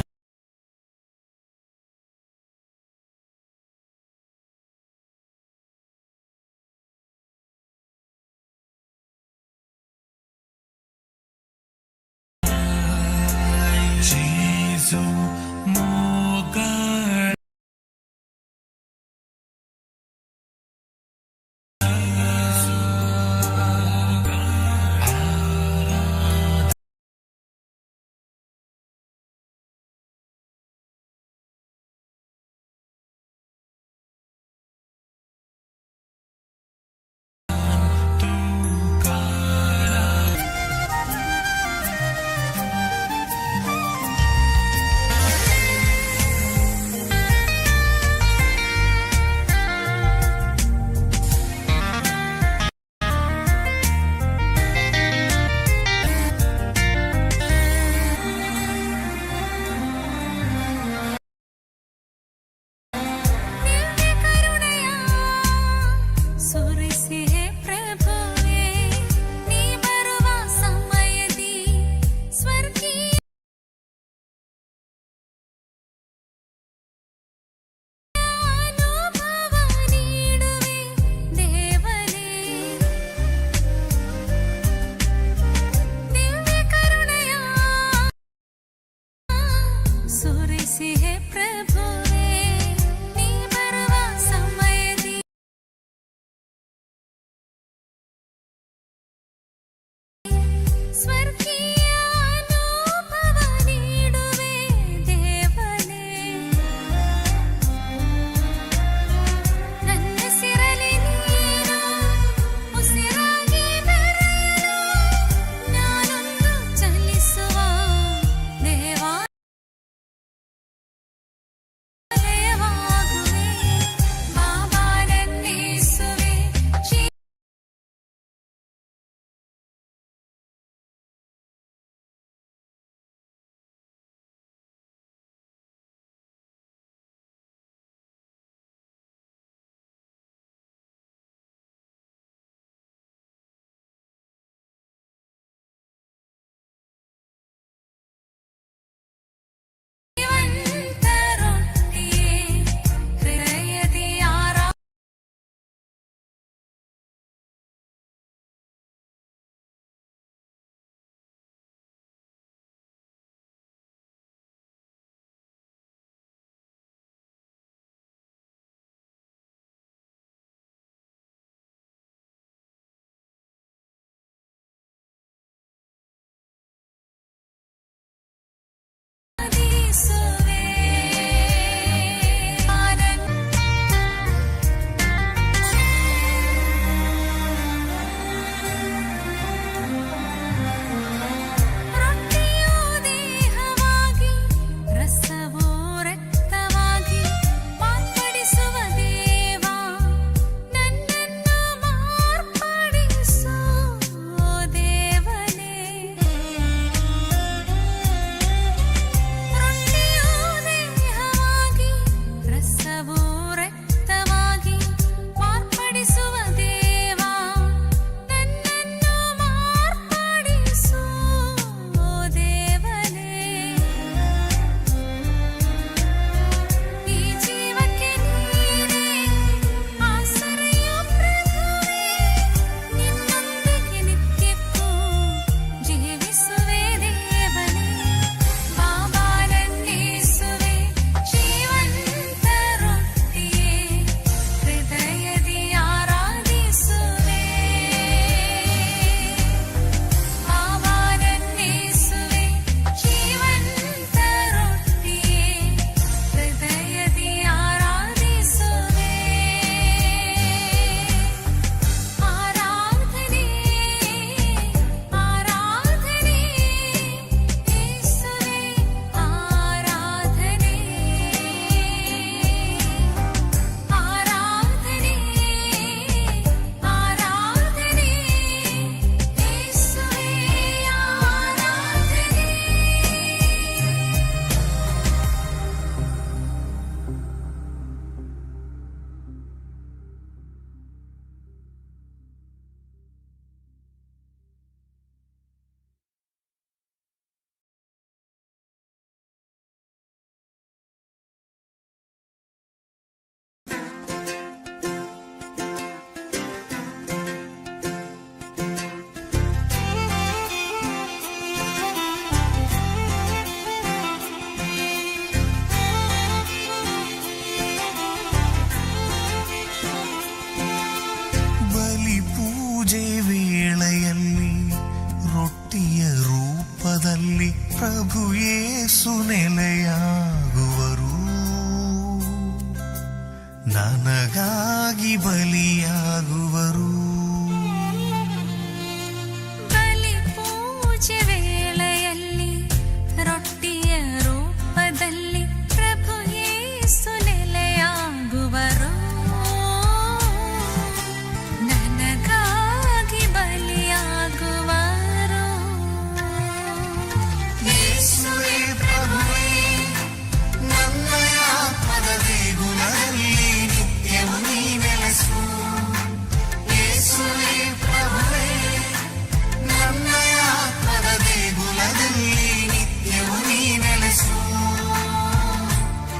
जेजू मोगाळ ಯೇಸು ನೆಲೆಯಾಗುವರು, ನನಗಾಗಿ ಬಲಿಯಾಗುವರು. ಬಲಿ ಪೂಜೆ ವೇಳೆಯಲ್ಲಿ ರೊಟ್ಟಿಯ ರೂಪದಲ್ಲಿ ಪ್ರಭು ಯೇಸು ನೆಲೆಯಾಗುವರು, ನನಗಾಗಿ ಬಲಿಯಾಗುವರು. ಯೇಸುವೇ ಪ್ರಭುವೇ, ನನ್ನ ಆತ್ಮದ ದೇಗುಲದಲ್ಲಿ ನಿತ್ಯವೂ ನೀ ನೆಲೆಸು. ಯೇಸುವೇ ಪ್ರಭುವೇ, ನನ್ನ ಆತ್ಮದ ದೇಗುಲದಲ್ಲಿ ನಿತ್ಯವೂ ನೀ ನೆಲೆಸು.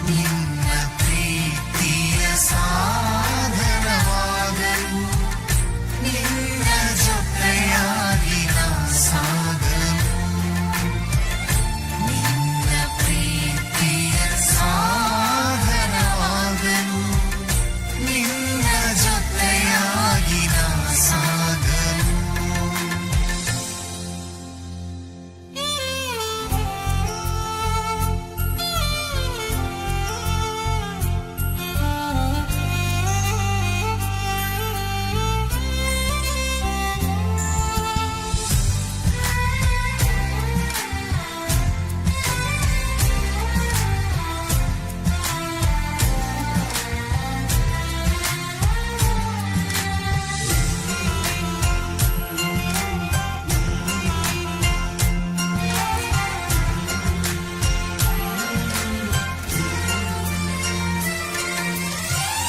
ನಿನ್ನ ಪ್ರೀತಿಯ ಸಾಧನವಾಗಲು, ನಿನ್ನ ಜೊತೆಯಾಗಿ ನಾ ಸಾಗಲು. ನಿನ್ನ ಪ್ರೀತಿಯ ಸಾಧನವಾಗಲು, ನಿನ್ನ ಜೊತೆಯಾಗಿ ನಾ ಸಾಗಲು.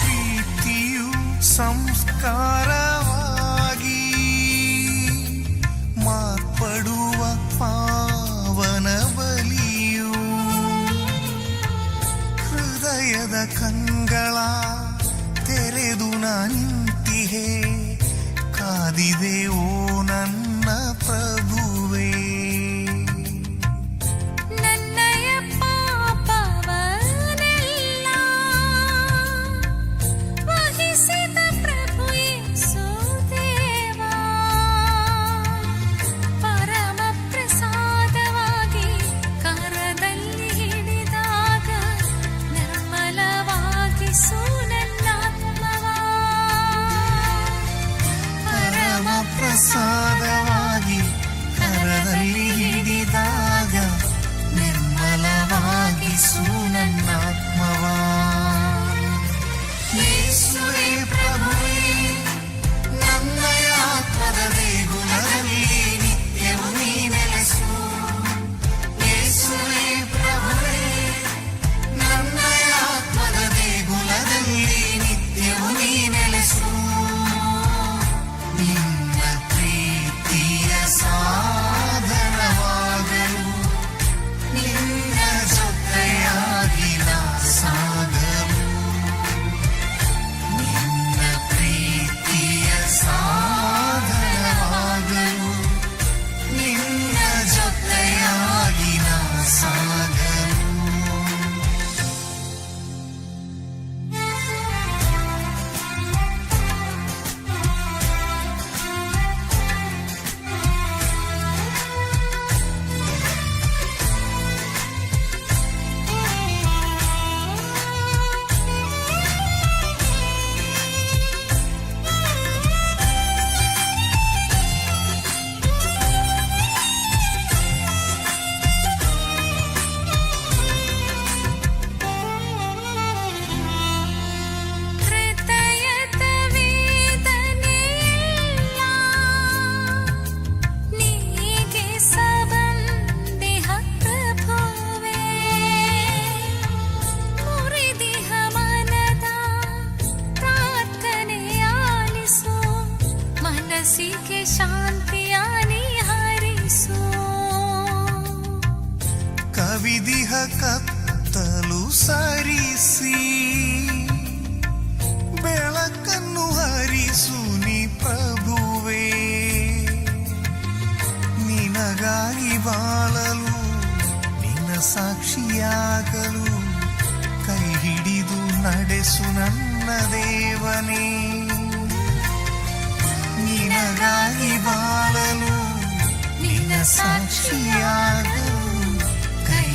ಪ್ರೀತಿಯು ಸಂಸ್ಕಾರವಾಗಿ ಮಾರ್ಪಡುವ ಪಾವನ ಬಲಿಯು, ಹೃದಯದ ಕಂಗಳ ತೆರೆದು ನಾ ನಿಂತಿಹೆ, ಕಾದಿದೆ ಓ ನನ್ನ ಪ್ರಭುವೇ. ನನ್ನಯ ಪಾಪವನ್ನೆಲ್ಲ ವಹಿಸಿದ ಪ್ರಭು ಯೇಸು ದೇವಾ, ಪರಮ ಪ್ರಸಾದವಾಗಿ ಕರದಲ್ಲಿ ಹಿಡಿದಾಗ ನಿರ್ಮಲವಾಗಿಸು ನನ್ನಾತ್ಮವ. ಪರಮ ಪ್ರಸಾದವಾಗಿ ಕರದಲ್ಲಿ ಹಿಡಿದಾಗ ನಿರ್ಮಲವಾಗಿಸು ನನ್ನಾತ್ಮವ. ಯೇಸುವೇ ಪ್ರಭುವೇ, ನನ್ನ ಆತ್ಮದ ದೇಗುಲದಲ್ಲಿ ನಿತ್ಯವೂ ನೀ ನೆಲೆಸು. ಯೇಸುವೇ ಪ್ರಭುವೇ, ನನ್ನ ಆತ್ಮದ ದೇಗುಲದಲ್ಲಿ ನಿತ್ಯವೂ ನೀ ನೆಲೆಸು. ನಿನ್ನ ಪ್ರೀತಿಯ ಸಾಧನವಾಗಲು, ನಿನ್ನ ಜೊತೆಯಾಗಿ ನಾ ಸಾಗಲು. ನಿನ್ನ ಪ್ರೀತಿಯ ಸಾಧನವಾಗಲು, ನಿನ್ನ ಜೊತೆಯಾಗಿ ನಾ ಸಾಗಲು. ಹೃದಯದ ವೇದನೆಯೆಲ್ಲ ನೀಗೆ ಸಂಬಂಧಿಹ ಪ್ರಭುವೇ, ಮುರಿದಿಹ ಮನದ ಪ್ರಾರ್ಥನೆಯಾಲಿಸು, ಮನಸ್ಸಿಗೆ ಶಾಂತಿಯ ನೀ ಹರಿಸು. ಕವಿದಿಹ ಕತ್ತಲು ಸರಿಸಿ, ಬೆಳಕನ್ನು ಹರಿಸು ನೀ ಪ್ರಭುವೇ. ನಿನಗಾಗಿ ಬಾಳಲು, ನಿನ್ನ ಸಾಕ್ಷಿಯಾಗಲು, ಕೈ ಹಿಡಿದು ನಡೆಸು ನನ್ನ ದೇವನೇ. ನಿನಗಾಗಿ ಬಾಳಲು, ನಿನ್ನ ಸಾಕ್ಷಿಯಾಗಲು, ಕೈ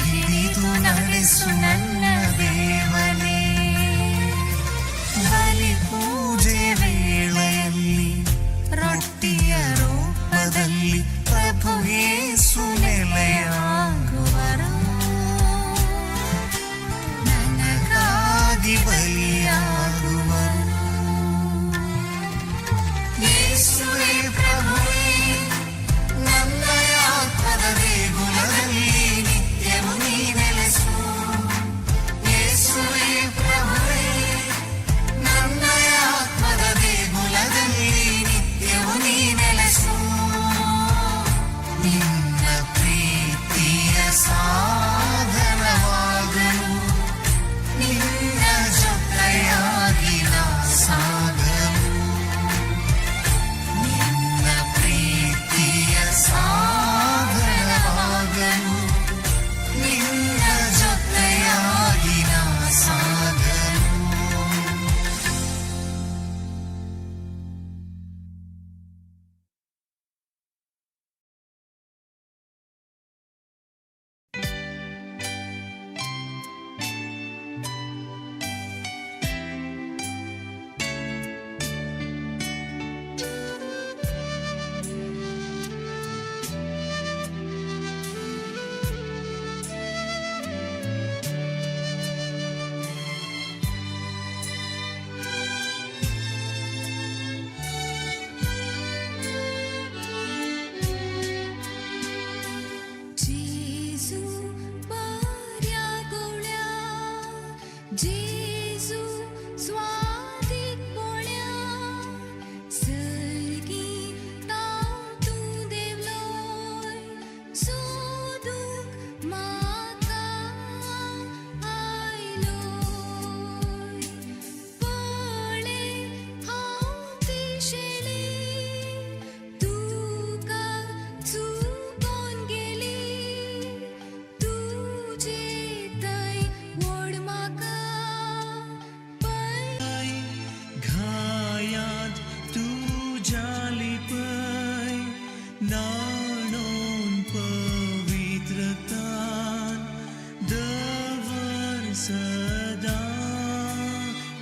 सदा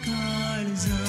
काळजा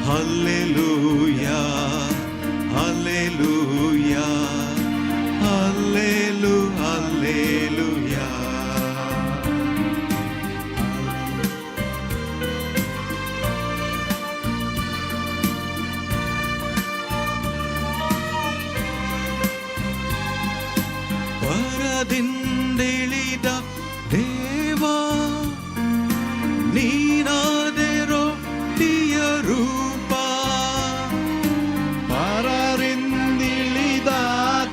Hallelujah, hallelujah, hallelujah, hallelujah. ಪರದಿಂದಿಳಿದ ದೇವಾ ನೀನಾದೆ ರೊಟ್ಟಿಯ ರೂಪ ಪರರಿಂದಿಳಿದ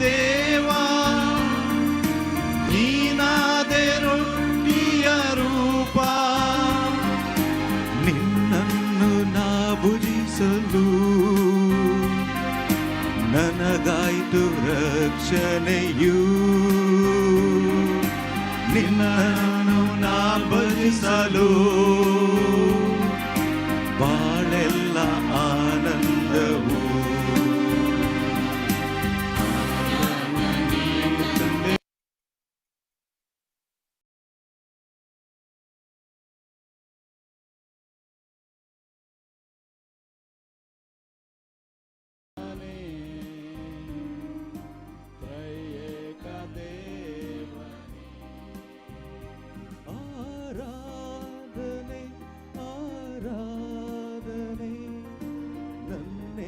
ದೇವಾ ನೀನಾದೆ ರೊಟ್ಟಿಯ ರೂಪ ನಿನ್ನನ್ನು ನಾ ಭುಜಿಸಲು ನನಗಾಯ್ತು ರಕ್ಷಣೆಯು ನಿನ್ನನ್ನು ನಾ ಭಜಿಸಲು ಬಾಳೆಲ್ಲ ಆನಂದವು ಆರಾಧನೆ ಆರಾಧನೆ ನನ್ನೇಸುರಾಜನಿಗೆ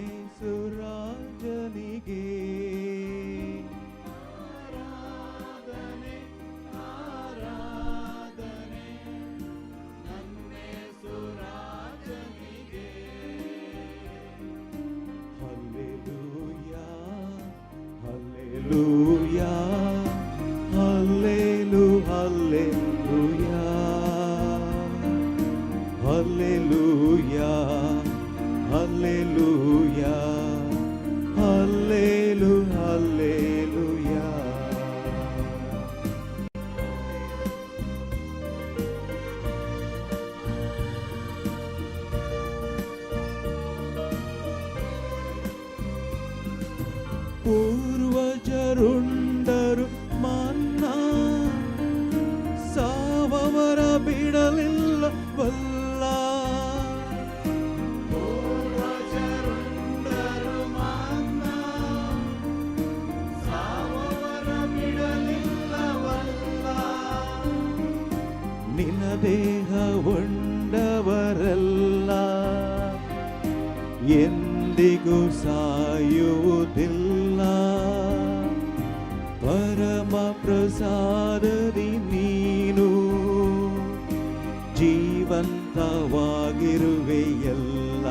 ಆರಾಧನೆ ಆರಾಧನೆ ನನ್ನೇಸುರಾಜನಿಗೆ ಹಲ್ಲೆಲೂಯಾ ಹಲ್ಲೆಲೂಯಾ ಹಲ್ಲೆಲೂಯಾ Hallelujah, hallelujah, hallelujah, hallelujah. ಪೂರ್ವಜರುಂಡರು ಮನ್ನ ಸಾವವರ ಬಿಡಲಿಲ್ಲವಲ್ಲ ನಿನ್ನ ದೇಹ ಉಂಡವರಲ್ಲ ಎಂದಿಗೂ ಸಾಯುವುದಿಲ್ಲ ಪರಮ ಪ್ರಸಾದದಿ ನೀನು ಜೀವಂತವಾಗಿರುವೆಯಲ್ಲ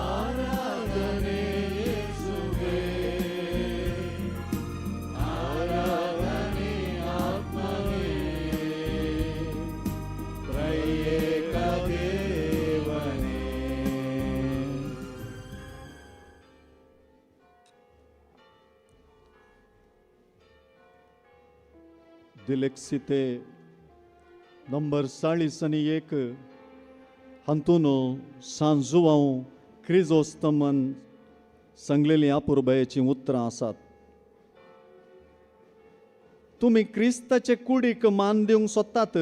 ಆರಾಧನೆ ಯೇಸುವೇ ಆರಾಧನೆ ಆತ್ಮವೇ ತ್ರೈಯೇಕ ದೇವನೇ. दिलेक्सिते नंबर 41 हातून सांजुवांव क्रिजोस्तमन सांगलेली आपुरबायेची उतरां आसात. तुम्ही क्रिस्ताचे कुडीक मान दिवंक सोदतात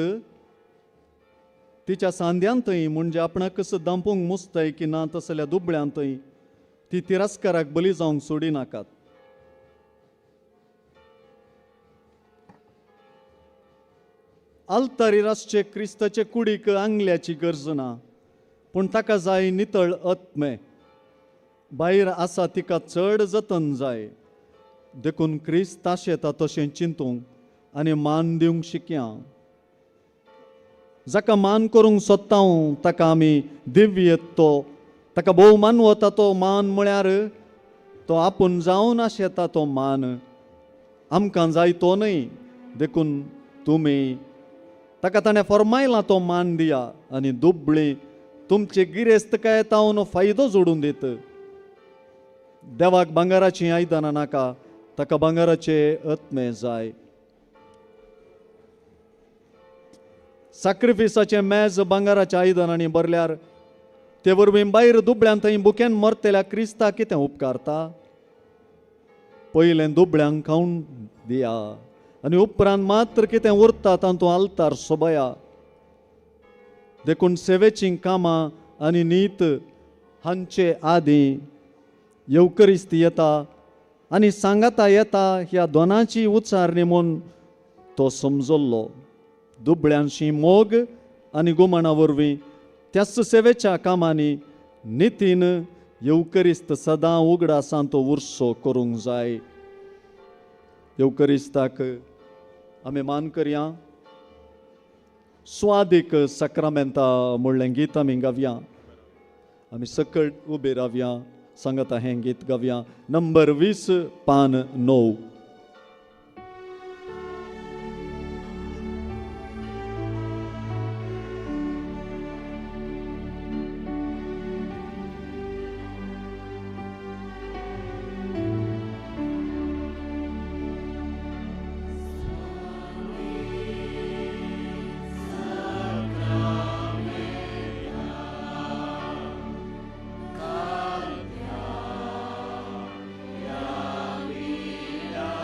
तिच्या सांद्यांतय म्हणजे आपणाक कसं दांपोवंक मुस्तय की ना तसल्या दुबळ्यांतय ती तिरस्काराक बली जावंक सोडिनाकात. अल्तारिरासचे क्रिस्ताचे कुडीक आंगल्याची गरज ना पूण ताका जाय नितळ आत्मे भायर आसा तिका चड जतन जाय देखून क्रिस्त ताशेता तशें चिंतूंक आनी मान दिवंक शिकया. जाका मान करूंक सोदता ताका आमी दिव्य तो ताका भोवमान वता तो मान म्हळ्यार तो आपूण जावन आशेता तो मान आमकां जाय तो न्हय देखून तुमी ताका ताणें फरमायला तो मान दिया आनी दुबळी तुमचे गिरेस्तकाय तावन फायदो जोडून दित. देवाक भांगाराची आयदनां नाका ताका भांगाराचे आत्मे जाय. सॅक्रिफिसाचे मेज भांगाराच्या आयदनांनी भरल्यार ते वरवीं भायर दुबळ्यां थंय बुक्यान मरतेल्या क्रिस्ता कितें उपकारता? पयलें दुबळ्यांक खावन दिया आनी उपरांत मात्र कितें उरता तातूंत आल्तार सोबया. देखून सेवेचीं कामां आनी नीत हांचे आदीं येवकरिस्त येता आनी सांगाता येता ह्या दोनांची उचारणी म्हूण तो समजल्लो. दुबळ्यांशी मोग आनी गुमाणा वरवीं त्याच सेवेच्या कामांनी नितीन येवकरिस्त सदां उगडासां तो उर्सो करूंक जाय. येवकरिस्ताक आमी मान करया. स्वादीक सक्रामेंता म्हणलें गीत आमी गावया. आमी सकट उबे रावया. सांगता हें गीत गावया. नंबर 20 पान 9. या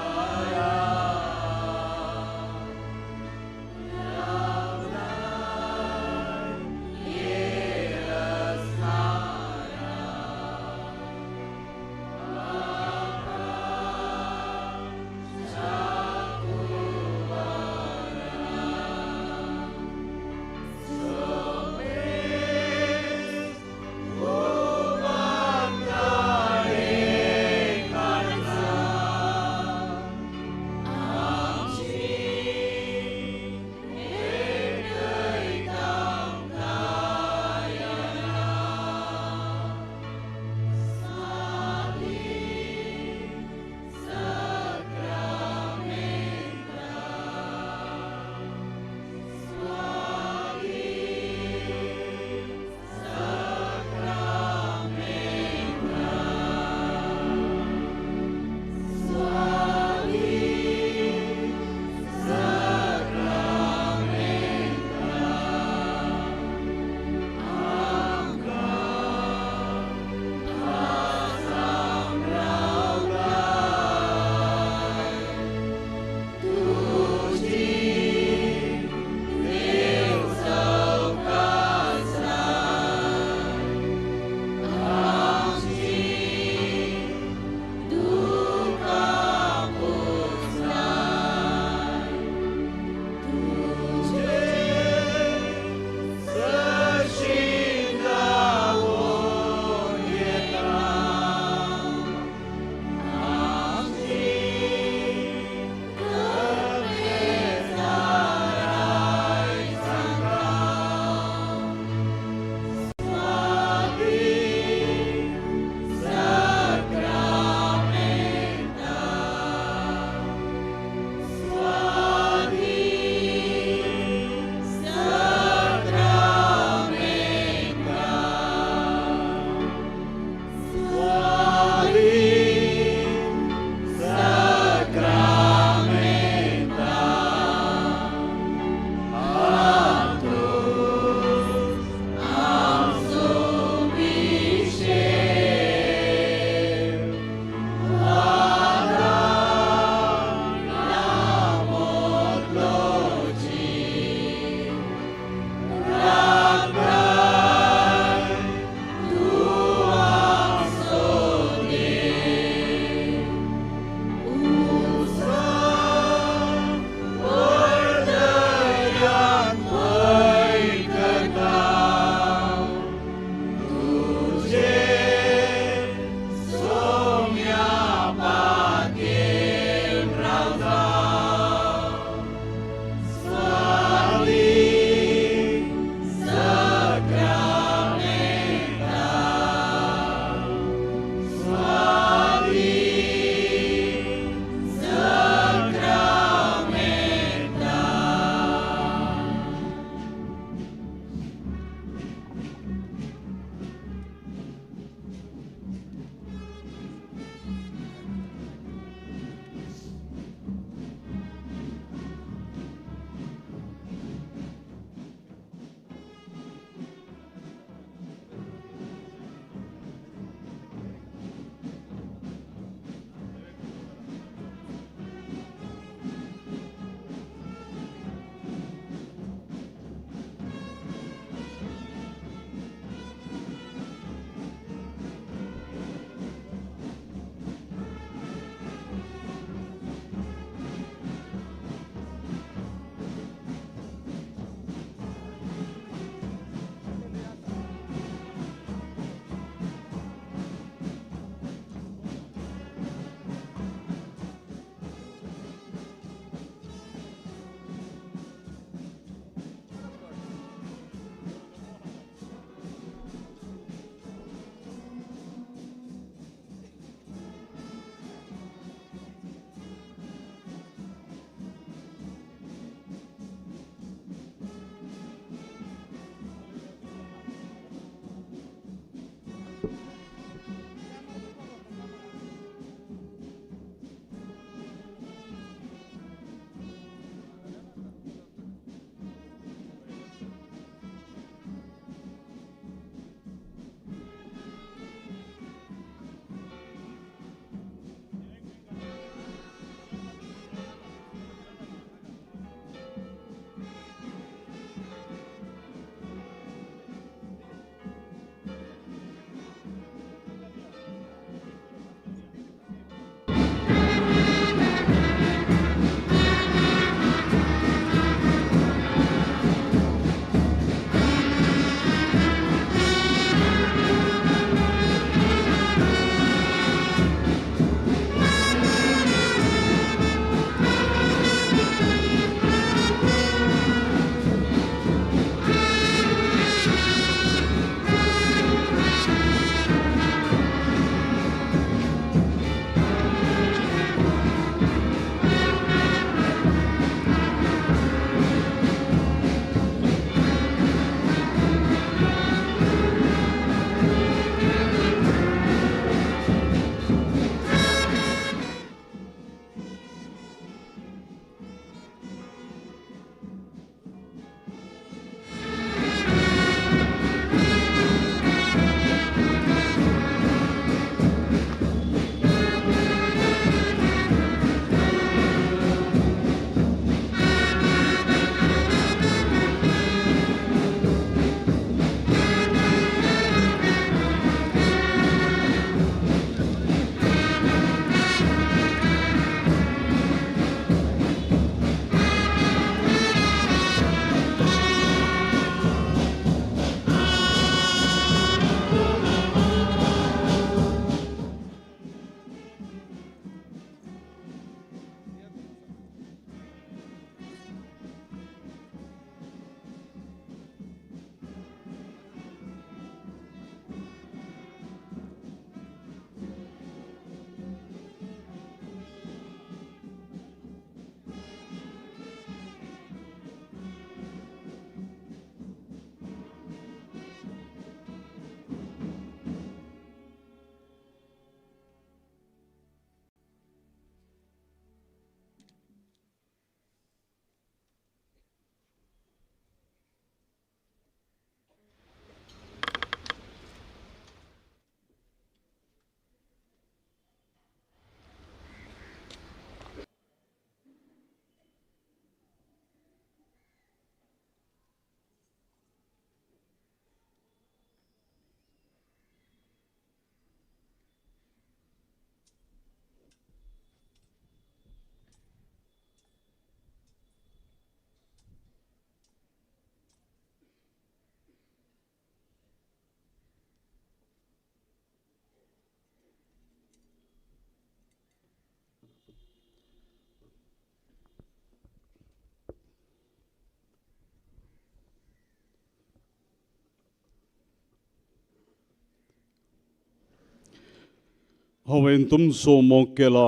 हांवें तुमचो मोग केला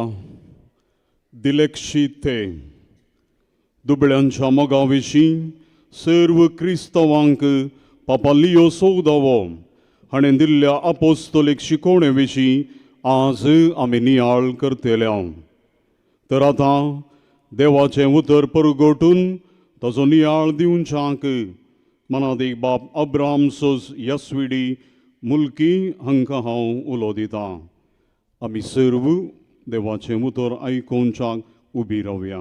दिलेक्षी ते दुबळ्यांच्या मोगा विशीं सर्व क्रिस्तवांक पापा लियो चौदावो हाणें दिल्ल्या आपोस्तोलीक शिकोवणे विशीं आज आमी नियाळ करतल्या. तर आतां देवाचें उतर परगटून ताचो नियाळ दिवच्याक मनादीक बाब अब्राम सोज यस्विडी मुल्की हांकां हांव उलो दितां. आमी सर्व देवाचें उतर आयकोवच्याक उबी रावया.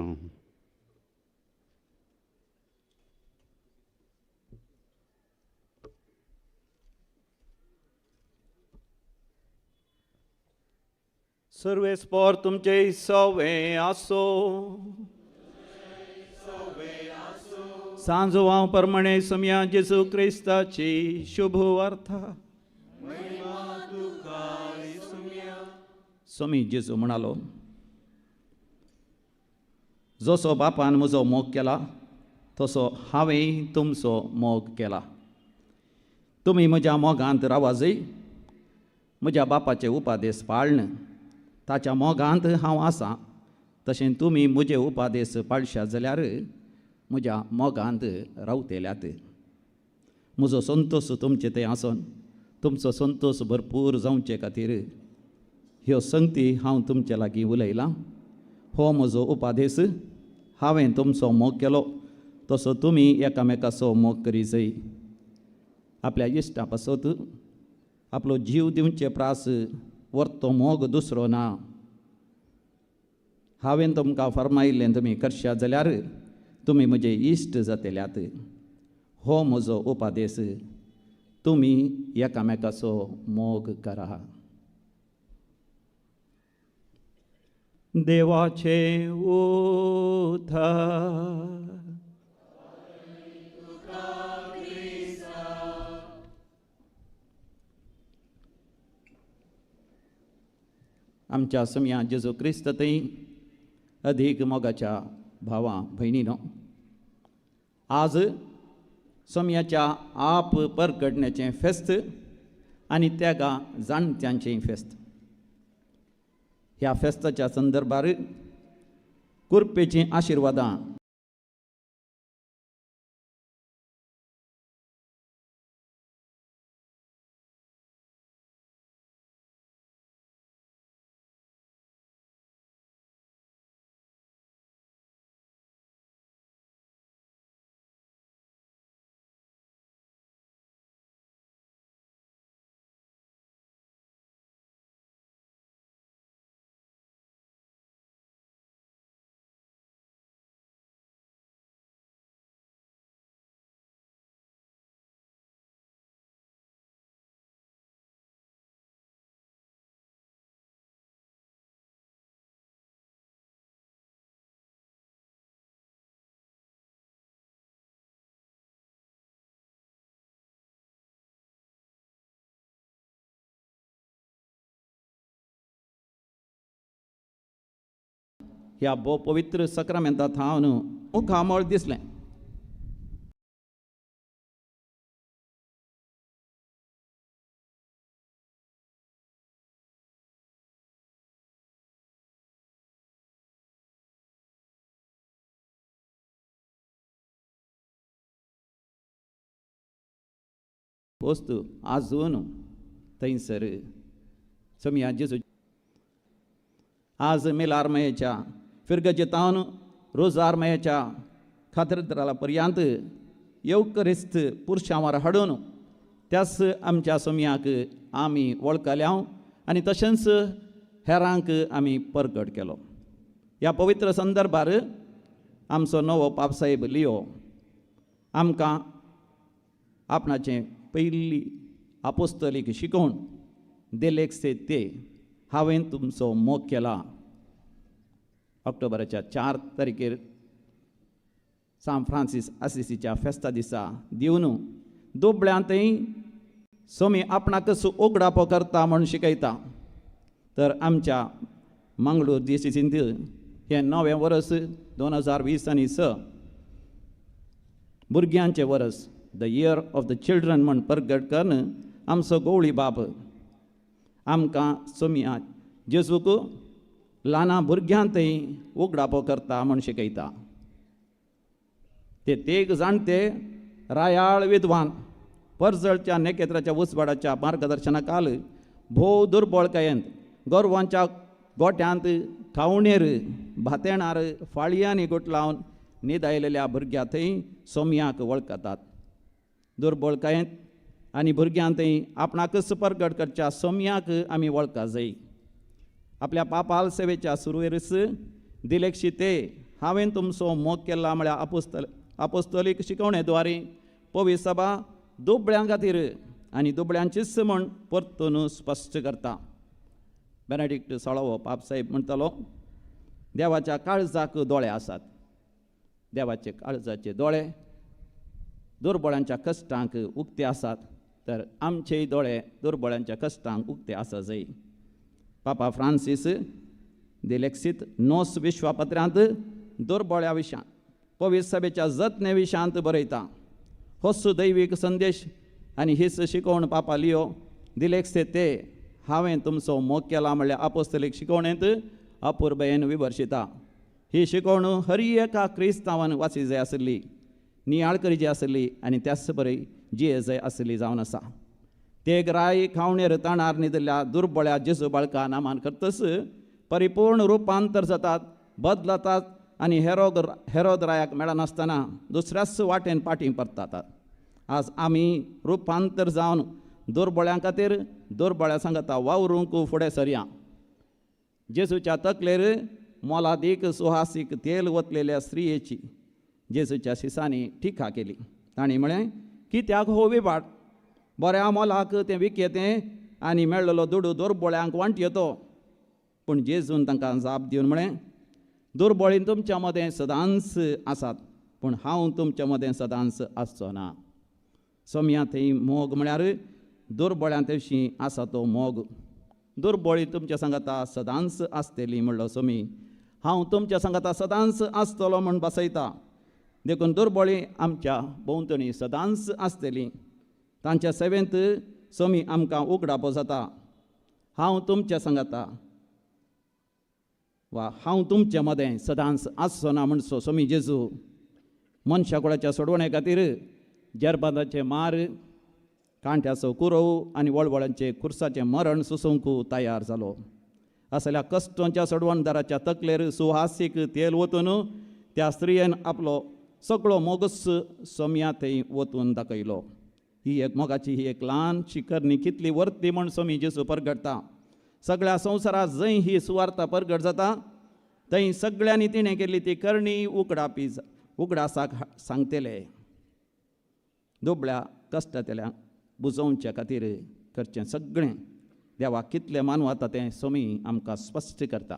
सर्वेस्पर तुमचे सवे आसो. सांजो हांव परमणे समया जेजू क्रिस्ताची शुभ वार्ता. समी जेजू म्हणालो, जसो बापान म्हजो मोग केला तसो हांवें तुमचो मोग केला. तुमी म्हज्या मोगांत रावाजय. म्हज्या बापाचे उपादेश पाळन ताच्या मोगांत हांव आसां तशें तुमी म्हजे उपादेश पाळश्या जाल्यार म्हज्या मोगांत रावतल्यात. म्हजो संतोश तुमचे थंय आसन तुमचो संतोश भरपूर जावचे खातीर ह्यो संगती हांव तुमचे लागीं उलयलां. हो म्हजो उपादेश. हांवें तुमचो मोग केलो तसो तुमी एकामेकाचो मोग करी जाय. आपल्या इश्टा पासत आपलो जीव दिवचे प्रास वर्तो मोग दुसरो ना. हांवें तुमकां फरमायिल्लें तुमी करश्या जाल्यार तुमी म्हजे इश्ट जातल्यात. हो म्हजो उपादेश. तुमी एकामेकाचो मोग करा. देवाचे उतर. आमच्या समया जेजू क्रिस्त थंय अधीक मोगाच्या भावां भयणीनो, आज समयाच्या आप परगटण्याचें फेस्त आनी त्यागा जाणट्यांचें फेस्त. ह्या फेस्ताच्या संदर्भार कुरपेचीं आशिर्वादां ह्या भोव पवित्र सक्रामेंतांत हांव न्हू मुखामळ दिसलें. वस्तू आजून थंयसर समया जेजू आज मेलारमयाच्या फिरगजेतावन रोजारमयाच्या खात्रीदारा पर्यंत येवकरिस्त पुरुशांवर हाडून त्याच आमच्या समयाक आमी वळखल्या आनी तशेंच हेरांक आमी परगट केलो. ह्या पवित्र संदर्भार आमचो नवो पापसाहेब लियो आमकां आपणाचें पयली आपोस्तलीक शिकोवन देलेक से ते हांवें तुमचो मोग केला ऑक्टोबराच्या 4 तारखेर सान फ्रांसीस आसिसीच्या फेस्ता दिसा दिवन दोबळ्यांतय सोमी आपणाकच ओगडापो करता म्हूण शिकयता. तर आमच्या मंगळूर डिसिसींत हें नवें वर्स 2020 भुरग्यांचें वर्स the year of the children म्हूण परगट करून आमचो गवळी बाब आमकां सोमया जेजूक ल्हाना भुरग्यांतय उगडापो करता म्हूण शिकयता. ते तेग जाणटे रायाळ विद्वान परजळच्या नेकेत्राच्या उसबाडाच्या मार्गदर्शनाखाल भोव दुर्बळकायेंत गोरवांच्या गोट्यांत खावणेर भातेणार फाळयांनी गुट लावन न्हिदायलेल्या भुरग्यांतय सोमयाक वळखतात. दुर्बळकायेंत आनी भुरग्यांतय आपणाकच परगट करच्या सोमयाक आमी वळखा जाय. आपल्या पापाल सेवेच्या सुरवेरस दिलेक्षी ते हांवें तुमचो मोग केला म्हळ्यार अपोस्तोलीक शिकवणेद्वारे पवित्र सभा दुबळ्यां खातीर आनी दुबळ्यांचीच म्हण परतून स्पश्ट करता. बेनेडिक्ट सोळावो पापसाहेब म्हणटालो, देवाच्या काळजाक दोळे आसात. देवाचे काळजाचे दोळे दुर्बळांच्या कश्टांक उक्ते आसात, तर आमचेय दोळे दुर्बळांच्या कश्टांक उक्ते आसा जाय. पापा फ्रांसीस दिलेक्सीत नोस विश्वापत्रांत दुर्बळ्या विशयांत पवित्र सभेच्या जतने विशयांत बरयता. होच दैवीक संदेश आनी हीच शिकवण पापा लियो दिलेक्से ते हांवें तुमचो मोग केला म्हणल्यार अपोस्तलीक शिकवणेंत अपुर्बेन विभरशिता. ही शिकवण हर एका क्रिस्तांवान वाची जाय आसली, नियाळ करी जाय आसली आनी त्याच बरी जिये जाय आसली जावन आसा. ते ग्राय खावणेर ताणार न्हिदल्या दुर्बळ्या जेजू बाळका नामान करतस परिपूर्ण रुपांतर जातात, बदलतात आनी हेरोद रायाक मेळनासतना दुसऱ्याच वाटेन फाटीं परतात. आज आमी रुपांतर जावन दुर्बळ्यां खातीर दुर्बळ्या सांगता वावरूंक फुडें सरया. जेजूच्या तकलेर मोलादीक सुहासीक तेल वतलेल्या स्त्रियेची जेजूच्या शिसांनी टिका केली. तांणी म्हळें, कित्याक हो विबाट? बऱ्या मोलाक तें विकेतें आनी मेळ्ळलो दुडू दुर्बळ्यांक वांट येतो. पूण जेजून तांकां जाप दिवन म्हळें, दुर्बळीं तुमच्या मदें सदांच आसात, पूण हांव तुमच्या मदें सदांच आसचो ना. सोमयांतय मोग म्हळ्यार दुर्बळ्यां तवशीं आसा तो मोग. दुर्बळीं तुमच्या सांगाता सदांच आसतली म्हणलो सोमी. हांव तुमच्या सांगाता सदांच आसतलो म्हूण बसयता. देखून दुर्बळीं आमच्या भोंवतणी सदांच आसतली. तांच्या सेवेंत सोमी आमकां उगडापो जाता. हांव तुमच्या सांगाता वा हांव तुमच्या मदें सदांच आसचो ना म्हणसो सोमी जेजू मनशा कुळाच्या सोडवणे खातीर जरबादाचे मार, कांट्याचो कुरव आनी वळवळांचे खुर्साचें मरण सुसोवंक तयार जालो. असल्या कश्टांच्या सोडवणदाराच्या तकलेर सुहासीक तेल वतून त्या स्त्रियेन आपलो सगळो मोगस सोमया थंय वतून दाखयलो. ही एक मोगाची ही एक ल्हानशी करणी कितली वर्ती म्हूण सोमी जेजू परगडटा. सगळ्या संवसारांत जंय ही सुवार्ता परगट जाता थंय सगळ्यांनी तिणें केल्ली ती करणी उगडासाक सांगतले. दुबळ्या कश्टांतल्यांक बुजोवच्या खातीर करचें सगळें देवाक कितलें मानू आतां तें सोमी आमकां स्पश्ट करता.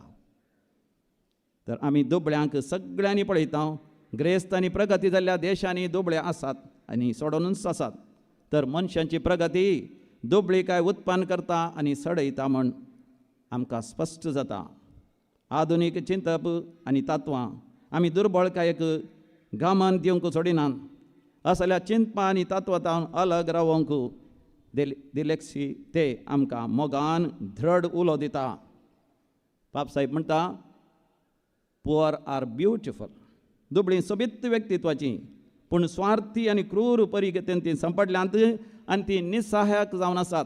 तर आमी दुबळ्यांक सगळ्यांनी पळयता. ग्रेस्त आनी प्रगती जाल्ल्या देशांनी दुबळे आसात आनी सोडूनच आसात. तर मनशांची प्रगती दुबळी काय उत्पन्न करता आनी सडयता म्हूण आमकां स्पश्ट जाता. आधुनीक चिंतप आनी तात्वां आमी दुर्बळकायेक गामान दिवंक सोडिनात. असल्या चिंतपां आनी तात्वांतावन अलग रावंक दिलेक्सी ते आमकां मोगान दृढ उलो दिता. पापसाहेब म्हणटा, पुअर आर ब्युटिफूल. दुबळीं सोबीत व्यक्तित्वाची पूण स्वार्थी आनी क्रूर परिगतीन ती संपडल्यांत आनी ती निसहायक जावन आसात.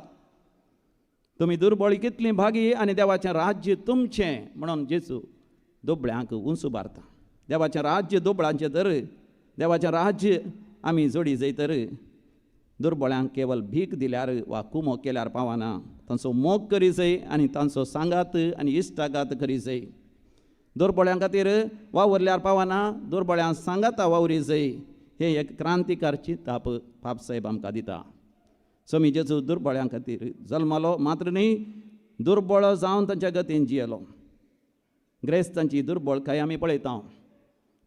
तुमी दुर्बळी कितलीं भागी आनी देवाचें राज्य तुमचें म्हणून जेजू दुबळ्यांक उंच उबारता. देवाचें राज्य दुबळांचें तर देवाचें राज्य आमी जोडी जैतर दुर्बळ्यांक केवळ भीक दिल्यार वा कुमो केल्यार पावना. तांचो मोग करी जाय आनी तांचो सांगात आनी इश्टागात करी जाय. दुर्बळ्यां खातीर वावरल्यार पावना, दुर्बळ्यां सांगाता वावरी जाय. हे एक क्रांतिकारची ताप पापसाहेब आमकां दिता. सोमी जेजू दुर्बळ्यां खातीर जल्मलो, मात्र न्ही दुर्बळ जावन तांच्या गतीन जियेलो. ग्रेस्तांची दुर्बळकाय आमी पळयता.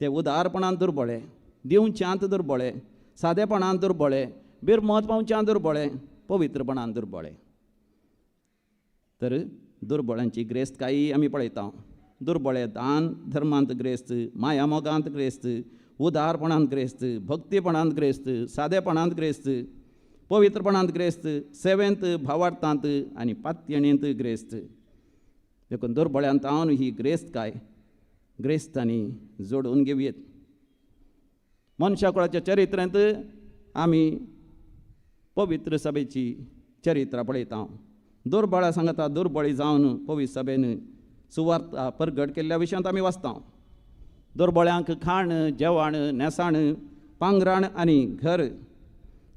ते उदारपणान दुर्बळे, दिवच्यांत दुर्बळे, सादेपणान दुर्बळे, बिरमत पावच्यान दुर्बळे, पवित्रपणान दुर्बळे. तर दुर्बळांची ग्रेस्तकायी आमी पळयता. दुर्बळे दान धर्मांत ग्रेस्त, माया मोगांत ग्रेस्त, उदारपणांत ग्रेस्त, भक्तीपणांत ग्रेस्त, सादेपणांत ग्रेस्त, पवित्रपणांत ग्रेस्त, सेवेंत, भावार्थांत आनी पातयणेंत ग्रेस्त. देखून दुर्बळ्यांत हांव ही ग्रेस्त काय ग्रेस्तांनी जोडून घेवयेत. मनशाकुळाच्या चरित्रांत आमी पवित्र सभेची चरित्रां पळयता. दुर्बळां सांगता दुर्बळी जावन पवित्र सभेन सुवार्थ परगट केल्ल्या विशयांत आमी वाचता. दुर्बळ्यांक खाण जेवण नेसाण पांगराण आनी घर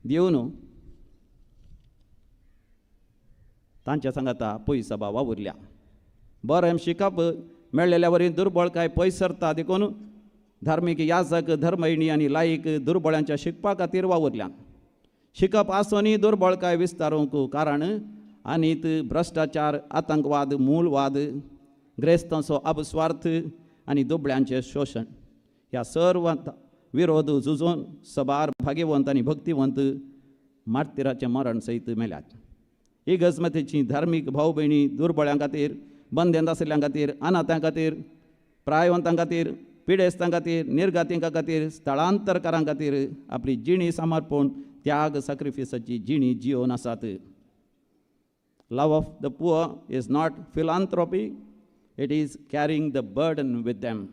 दिवन तांच्या सांगता पयस सभा वावुरल्या. बरें शिकप मेळ्ळेल्या वरी दुर्बळ काय पयस सरता देखून धार्मीक याजक धर्मयणी आनी लायक दुर्बळांच्या शिकपा खातीर वावुरल्या. शिकप आसुनी दुर्बळ काय विस्तारूंक कारण आनीत भ्रश्टाचार आतंकवाद मूळवाद ग्रेस्तांचो अपस्वार्थ आनी दुबळ्यांचें शोशण ह्या सर्वांत विरोध झुजोवन सबार भाग्यवंत आनी भक्तिवंत मार्तिराचें मरण सयत मेल्यात. इगर्जमतेची धार्मीक भाव भयणी दुर्बळ्यां खातीर बंदेंत आशिल्ल्यां खातीर अनाथां खातीर प्रायवंतां खातीर पिडेस्तां खातीर निर्गातींकां खातीर स्थळांतरकारां खातीर आपली जिणी समर्पण त्याग सॅक्रिफिसाची जिणी जियोवन आसात. Love of the poor is not philanthropy, it is carrying the burden with them.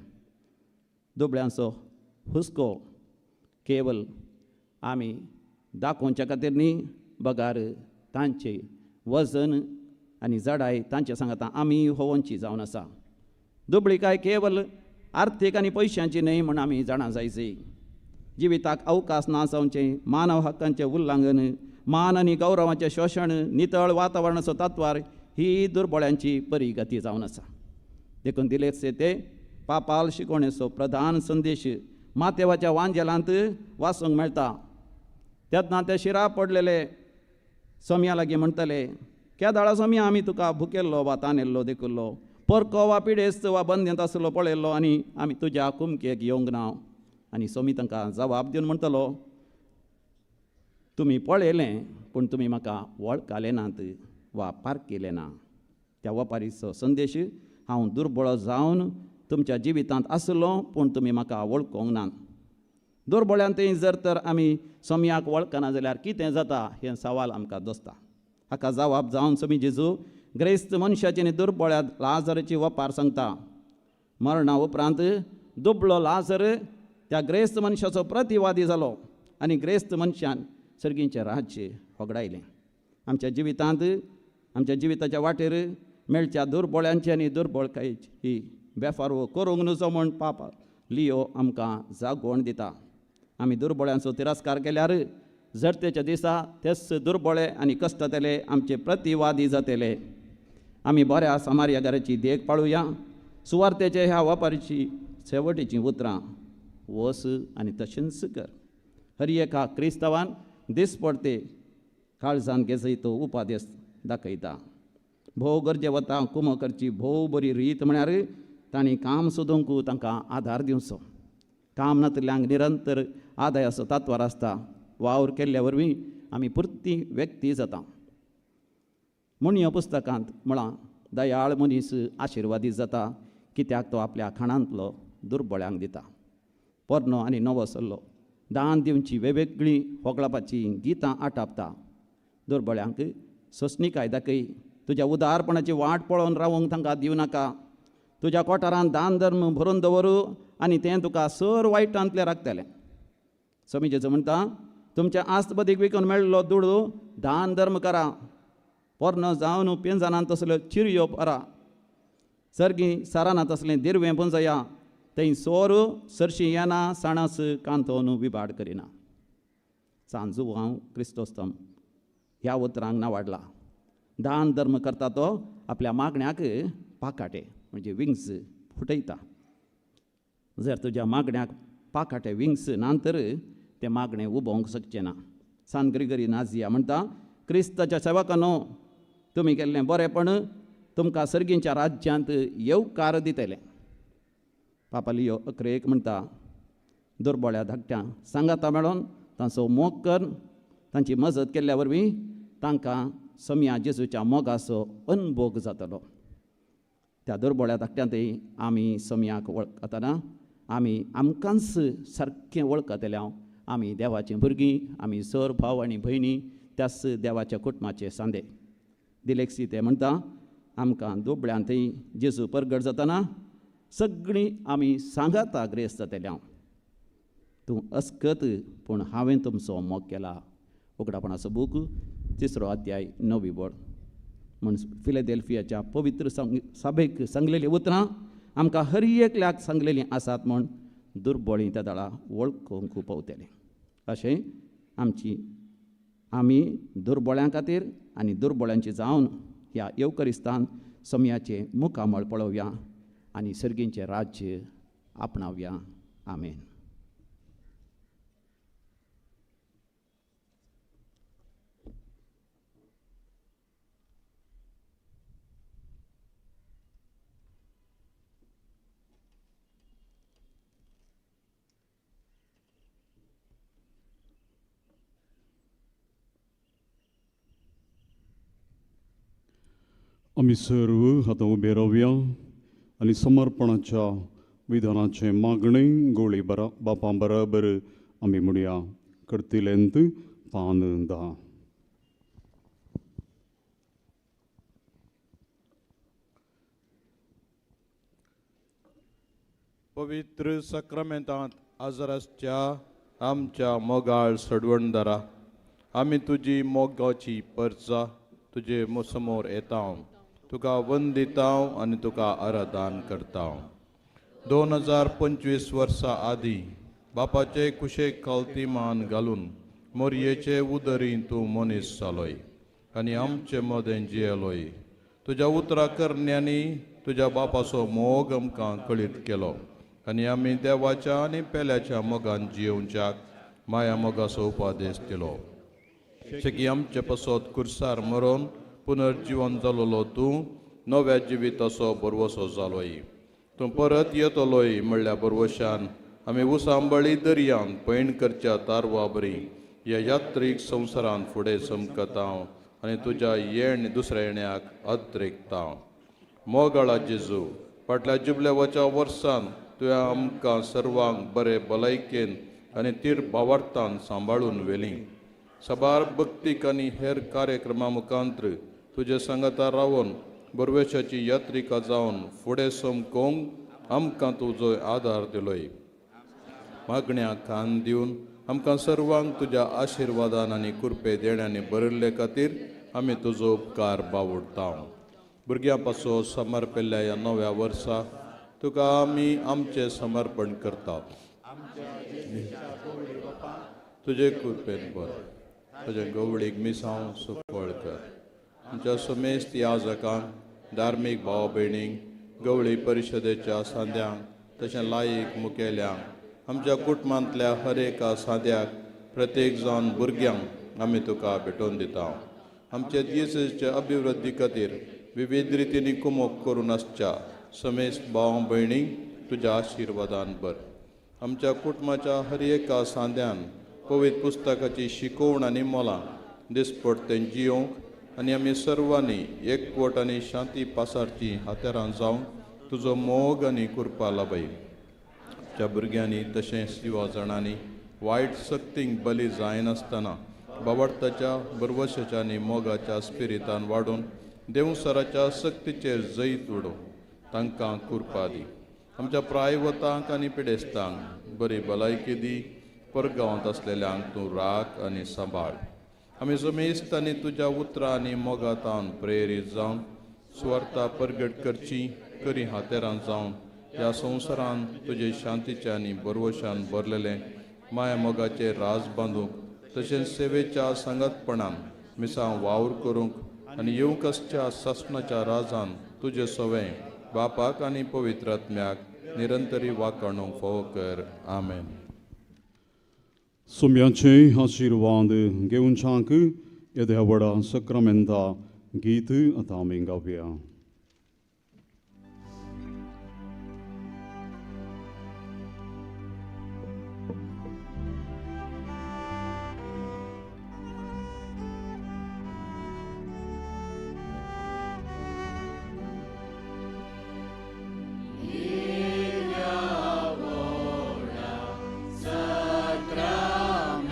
दुबळ्यांचो हुस्को केवल आमी दाखोवच्या खातीर न्ही, बगार तांचे वजन आनी जडाय तांचे सांगता आमी होवनची जावन आसा. दुबळीकाय केवल आर्थीक आनी पयशांची न्हय म्हण आमी जाणा जायची. जिविताक अवकाश ना जावचें, मानव हक्कांचें उल्लंघन, मान आनी गौरवाचें शोशण, नितळ वातावरणाचो तत्वार ही दुर्बळ्यांची बरी गती जावन आसा. देखून दिलेसे ते पापाल शिकवणेचो प्रधान संदेश मातेवाच्या वांजेलांत वाचूंक मेळटा. तेन्ना ते शिरा पडलेले सोम्या लागीं म्हणटले, केदाळा सोम्या आमी तुका भुकेल्लो वा तानेल्लो देखुल्लो, परको वा पिडेस्त वा बंदेंत आसलो पळयल्लो आनी आमी तुज्या कुमकेक येवंक ना. आनी सोमी तांकां जवाब दिवन म्हणटलो, तुमी पळयलें पूण तुमी म्हाका वळखले नात वा पारकिले ना. त्या वपारीचो संदेश, हांव दुर्बळो जावन तुमच्या जिवितांत आसलो पूण तुमी म्हाका वळखोंक ना. दुर्बळ्यांतय जर तर आमी सोम्याक वळखना जाल्यार कितें जाता हें सवाल आमकां दोसता. हाका जवाब जावन सोमी जेजू ग्रेस्त मनशाची आनी दुर्बळ्या लाजराची वपार सांगता. मरणा उपरांत दुबळो लाजर त्या ग्रेस्त मनशाचो प्रतिवादी जालो आनी ग्रेस्त मनशान सर्गींचें राज्य होगडायलें. आमच्या जिवितांत आमच्या जिविताच्या वाटेर मेळच्या दुर्बळ्यांची आनी दुर्बळकायेची ही बेफारवो करूंक नजो म्हण पाप लियो आमकां जागोवण दिता. आमी दुर्बळ्यांचो तिरस्कार केल्यार जडतेच्या दिसा तेच दुर्बळे आनी कश्टतले आमचे प्रतिवादी जातले. आमी बऱ्या समार्यागाराची देख पाळुया. सुवार्थेचे ह्या वापारीची शेवटीची उतरां वस आनी तशेंच कर. हर एका क्रिस्तावान दिसपडते काळजान घेजय तो उपादेश दाखयता. भोव गरजे वता कुमो करची भोव बरी रीत म्हळ्यार तांणी काम सोदूंक तांकां आदार दिवचो. काम नातल्यांक निरंतर आदायाचो तत्वार आसता. वावर केल्ल्या वरवीं आमी पुर्ती व्यक्ती जाता. मुण्य पुस्तकांत म्हळां दयाळ मनीस आशिर्वादीत जाता कित्याक तो आपल्या खाणांतलो दुर्बळ्यांक दिता. पोरनो आनी नवो सल्लो दान दिवची वेगवेगळी होगळापाची गितां आटापता. दुर्बळ्यांक सोंसणीकाय दाखय. तुज्या उदारपणाची वाट पळोवन रावूंक तांकां दिवं नाका. तुज्या कोठारांत दान धर्म भरून दवरू आनी तें तुका सर वायटांतलें राखतलें. स्वामी जेजू म्हणटा, तुमच्या आस्तबदीक विकून मेळिल्लो दुडू दान धर्म करा. पोरनो जावन पेंजानांत तसल्यो चिरयो परा. सर्गी सारानांत तसलें दिरवें पुंजया. थंय सोर सरशी येना साणास कांतोन विभाड करिना. सांजू हांव क्रिस्तोस्तम ह्या उतरांक नावाडला. दान धर्म करता तो आपल्या मागण्याक पाकाटे म्हणजे विंग्स फुटयता. जर तुज्या मागण्याक पाकाटे विंग्स नांतर तें मागणें उबोवंक शकचें ना. सान ग्रिगरी नाजिया म्हणटा, क्रिस्ताच्या सेवकांनो, तुमी केल्लें बरेपण तुमकां सर्गींच्या राज्यांत येवकार दितलें. पापा लियो 11 म्हणटा, दुर्बळ्या धाकट्यांक सांगाता मेळोन तांचो मोग कर. तांची मजत केल्ल्या वरवीं तांकां सोम्या जेजूच्या मोगाचो अनुभव जातलो. त्या दुर्बळ्या धाकट्यांतय आमी सोम्याक वळखतना आमी आमकांच सारकें वळखतल्या. आमी देवाचीं भुरगीं, आमी सर भाव आनी भयणी, त्याच देवाच्या कुटुंबाचे सांदे. दिलेक्सी ते म्हणटा, आमकां दुबळ्यांतय जेजू परगट जातना सगळीं आमी सांगात ग्रेस्त जातले हांव तूं अस्कत पूण हांवें तुमचो मोग केला उगडापणाचो बूक 3रो अध्याय 9वी वड म्हण फिलेडेल्फियाच्या पवित्र सभेक सांगलेलीं उतरां आमकां हर एकल्याक सांगलेलीं आसात म्हण दुर्बळीं त्या दळा वळखूंक पावतलें अशें आमी दुर्बळ्यां खातीर आनी दुर्बळ्यांची जावन ह्या येवकरिस्तान समयाचें मुखामळ पळोवया आनी सर्गींचें राज्य आपणावया आमेन. आमी सर्व आतां उबे रावया आनी समर्पणाच्या विधानाचे मागणे गोळी बापा बराबर आमी म्हणया. करतिलेंत पान 10. पवित्र सक्रामेंतांत आजाराच्या आमच्या मोगाळ सडवणदारा आमी तुजी मोगाची परजा तुजे समोर येता तुका वंदिता आनी तुका आराधन करता. 2025 वर्सां आदीं बापाचे कुशेक खालतीमान घालून मोरयेचे उदरी तूं मनीस जालोय आनी आमचे मदें जियेलोय. तुज्या उतरां करण्यांनी तुज्या बापाचो मोग आमकां कळीत केलो आनी आमी देवाच्या आनी पेल्याच्या मोगान जियोवच्याक माया मोगाचो उपादेश दिलो. की आमचे पासत कुर्सार मरोन पुनर्जीवन जालोलो तूं नव्या जिविताचो बरवसो जालोय. तूं परत येतलोय म्हणल्या बरवशान आमी उसांबळी दर्यांत पैण करच्या तारवा बरी ह्या यात्रीक संवसारांत फुडें चमकता आनी तुज्या दुसऱ्या येण्याक अद्रेकता. मोगाळा जेजू फाटल्या जुबल्या वर्सांत तुवें आमकां सर्वांक बरे भलायकेन आनी तीर भावार्थान सांबाळून व्हेलीं. सबार भक्तीक आनी हेर कार्यक्रमां मुखांत्र तुजे सांगाता रावन बरवेशाची यात्रिका जावन फुडें समकोवंक आमकां तुजो आदार दिलोय. मागण्या कान दिवन आमकां सर्वांक तुज्या आशिर्वादान आनी कृपे देण्यांनी भरिल्ले खातीर आमी तुजो उपकार बावडटा. भुरग्यां पासो समर्पिल्ल्या ह्या नव्या वर्सा तुका आमी आमचें समर्पण करता. तुजे कृपेन बर तुजे गवळीक मिसांव सुफळ कर. आमच्या समेस्त याजकांक धार्मीक भाव भयणींक गवळी परिशदेच्या सांद्यांक तशें लायक मुखेल्यांक आमच्या कुटुंबांतल्या हर एका सांद्याक प्रत्येक जावन भुरग्यांक आमी तुका भेटोवन दिता. आमचे दिसाचे अभिवृद्धी खातीर विविध रितींनी कुमोक करून आसच्या समेस्त भाव भयणींक तुज्या आशिर्वादान बर. आमच्या कुटुंबाच्या हर एका सांद्यान पवित्र पुस्तकाची शिकवण आनी मोलां दिसपडतें जियोवंक आनी आमी सर्वांनी एकवट आनी शांती पासारची हातेरां जावन तुजो मोग आनी कृपा लाभय. आमच्या भुरग्यांनी तशेंच युवा जाणांनी वायट सक्तींक बली जायनासतना बावडताच्या बरवशाच्या आनी मोगाच्या स्पिरितान वाडून देवसराच्या सक्तीचेर जैत उडोव तांकां कृपा दी. आमच्या प्रायवतांक आनी पिडेस्तांक बरी भलायकी दी. परगांवांत आसलेल्यांक तूं राख आनी सांबाळ. आमी समेस्त आनी तुज्या उतरां आनी मोगातान प्रेरीत जावन सुवार्ता परगट करची करी हातेरां जावन ह्या संवसारांत तुजे शांतीचे आनी बरवशान भरलेले माया मोगाचे राज बांदूंक तशेंच सेवेच्या सांगतपणान मिसां वावर करूंक आनी येवंक आसच्या सासणाच्या राजान तुजे सवें बापाक आनी पवित्र आत्म्याक निरंतरी वाकणूंक फोव कर. आमेन. सोम्याचे आशिर्वाद घेवच्याक येद्या व्हडा सक्रामेंता गीत आतां आमी गावया. Sacramenta,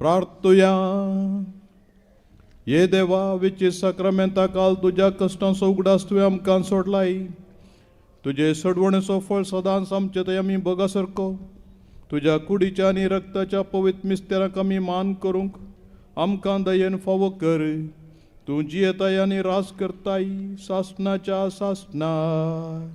प्रार्थुया. ये देवा विचे सक्रामेंता काल तुज्या कश्टांचो उगडास तुवें आमकां सोडलाय. तुजे सडवणेचो फळ सदांच आमचे थंय आमी बगा सारको. तुज्या कुडीच्या आनी रक्ताच्या पवित्र मिस्तेराक आमी मान करूंक आमकां दयेन फावो कर. तूं जियेताय आनी रास करताय सासणाच्या सासणाय.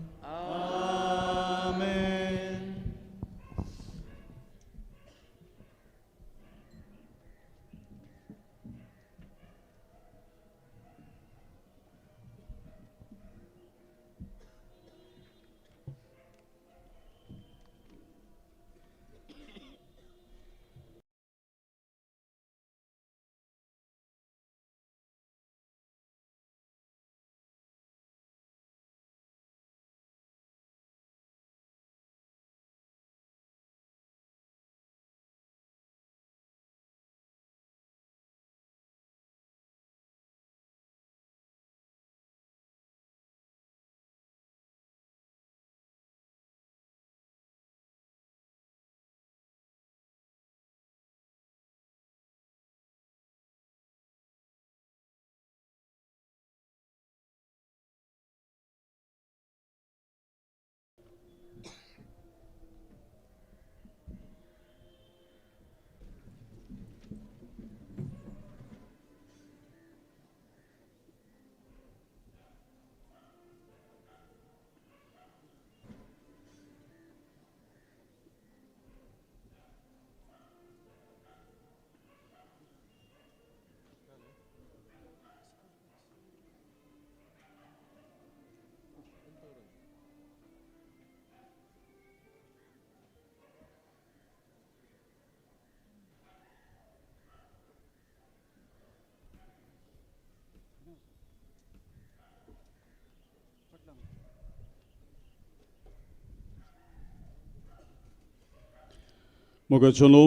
मोगाचलो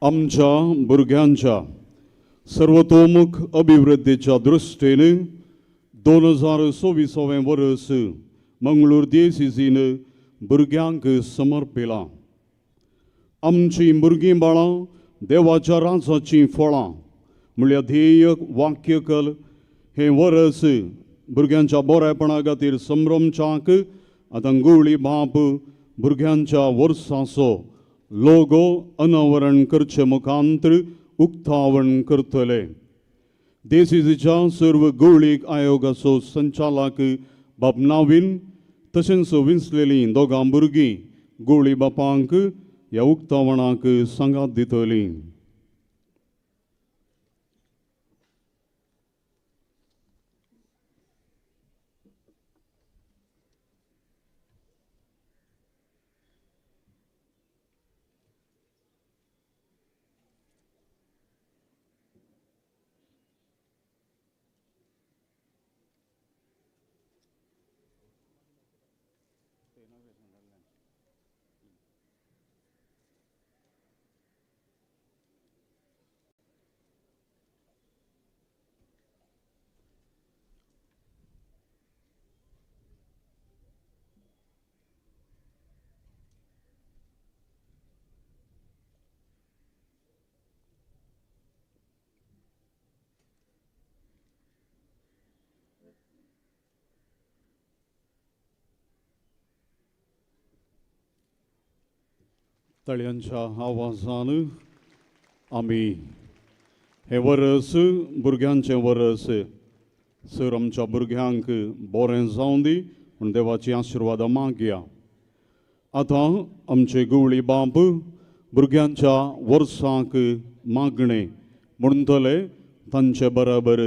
आमच्या भुरग्यांच्या सर्वतोमुख अभिवृद्धीच्या दृश्टेन 2026 वर्स मंगळूर दियेसीसीन भुरग्यांक समर्पिलां. आमचीं भुरगीं बाळां देवाच्या राजाचीं फळां म्हळ्यार ध्येय वाक्यकल हें वर्स भुरग्यांच्या बरेपणा खातीर संभ्रमच्याक आतां गवळी बाप भुरग्यांच्या वर्साचो लोगो अनावरण करचे मुखांतर उक्तावण करतले. देसीसीच्या सर्व गवळीक आयोगाचो संचालक बाब नावीन तशेंच विंचलेलीं दोगां भुरगीं गवळी बापांक ह्या उक्तावणाक सांगात दितलीं. तळयांच्या आवाजान आमी हे वर्स भुरग्यांचें वर्स सर आमच्या भुरग्यांक बरें जावं दी म्हूण देवाची आशिर्वाद मागया. आतां आमचे गवळी बाप भुरग्यांच्या वर्साक मागणें म्हणटले तांचे बरोबर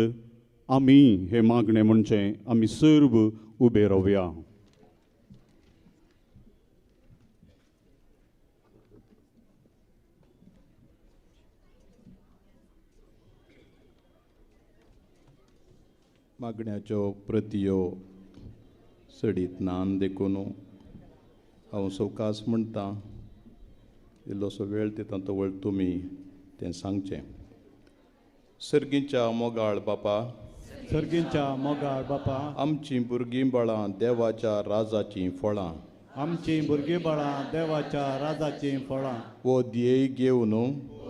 आमी हे मागणें म्हणचें आमी सर्व उबे रावया. मागण्याच्यो प्रतियो सडीत नान देखून हांव सवकास म्हणटा इल्लोसो वेळ दिता तो वळ तुमी तें सांगचें. सर्गीच्या मोगाळ बापा, सर्गीच्या मोगाळ बापा, आमचीं भुरगीं बाळां देवाच्या राजाचीं फळां आमची भुरगीं बाळां देवाच्या राजाची फळां वो ध्येय घेवन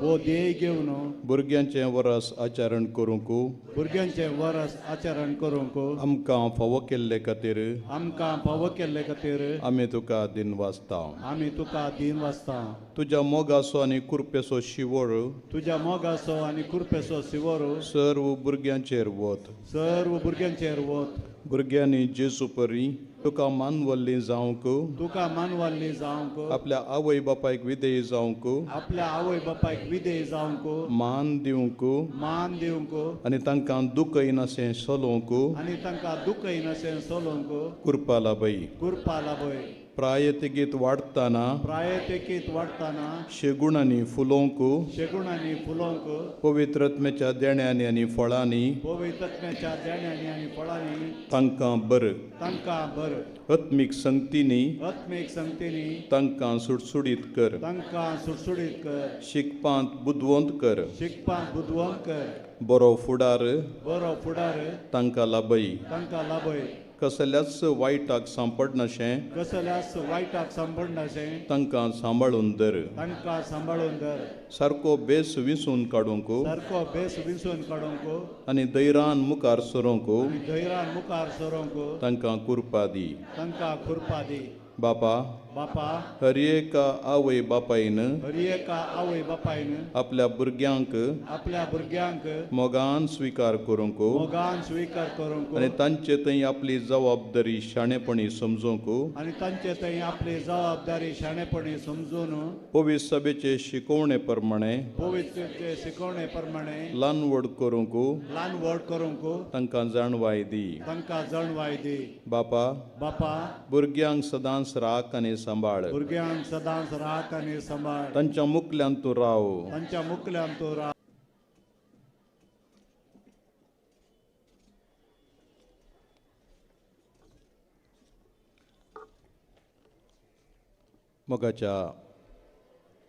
वो ध्येय घेवन भुरग्यांचें वरस आचरण करूंक भुरग्यांचें वरस आचरण करूंक आमकां फावो केल्ले खातीर आमकां फावो केल्ले खातीर आमी तुका दिन वाजता. आमी तुका दिन वाजता. तुज्या मोगाचो आनी कुरपेचो शिवोर तुज्या मोगाचो आनी कुरपेचो शिवोर सर्व भुरग्यांचेर वत. सर्व भुरग्यांचेर वत. भुरग्यांनी जेजू परी तुका मानवल्ली जावंक तुका मानवाल्ली जावंक आपल्या आवय बापायक विधेय जावंक आपल्या आवय बापायक विधेय जावंक मान दिवंक मान दिवंक आनी तांकां दुख येनाशें चलोवंक आनी तांकां दुख येनाशें चलोवंक कुरपा लाभय. कुरपा लाभय. प्रायतेगीत वाडटाना प्रायतेकीत वाडटाना शेगुणांनी फुलोवंक शेगुणांनी फुलोवंक पवित्रत्म्याच्या देण्यांनी आनी फळांनी पवित्रत्म्याच्या देण्यांनी आनी फळांनी तांकां बर. तांकां बर. आत्मीक संगतींनी आत्मीक संगतींनी तांकां सुटसुडीत कर. तांकां सुटसुडीत कर. शिकपांत बुदवंत कर. शिकपांत बुदवंत कर. बरो फुडार बरो फुडार तांकां लाभय. तांकां लाभय. कसल्याच वायटाक सांपडनाशें कसल्याच वायटाक सांपडनाशें तांकां सांबाळून दर. तांकां सांबाळून दर. सारको बेस विंसून काडूंक सारको बेस विंसून काडूंक आनी दैरान मुखार सरोंक आनी धैर्यान मुखार सरोंक तांकां कुरपा दी. तांकां कुरपा दी. बापा बापा हर एका आवय बापायन हर एका आवय बापायन आपल्या भुरग्यांक आपल्या भुरग्यांक मोगान स्विकार करूंक मोगान स्विकार करूंक आनी तांचे थंय आपली जबाबदारी शाणेपणी समजूंक आनी तांचे थंय आपली जबाबदारी शाणेपणी समजून पवित्र सभेचे शिकवणे प्रमाणे पवित्रचे शिकवणे प्रमाणे ल्हान व्हड करूंक ल्हान व्हड करूंक तांकां जाणवाय दी. तांकां जाणवाय दी. बापा बापा भुरग्यांक सदांच राख आनी सांबाळ. भुरग्यांक सदांच राख आनी सांबाळ. तांच्या मुखल्यान तूं राव. तांच्या मुखल्यान तूं राव. मोगाच्या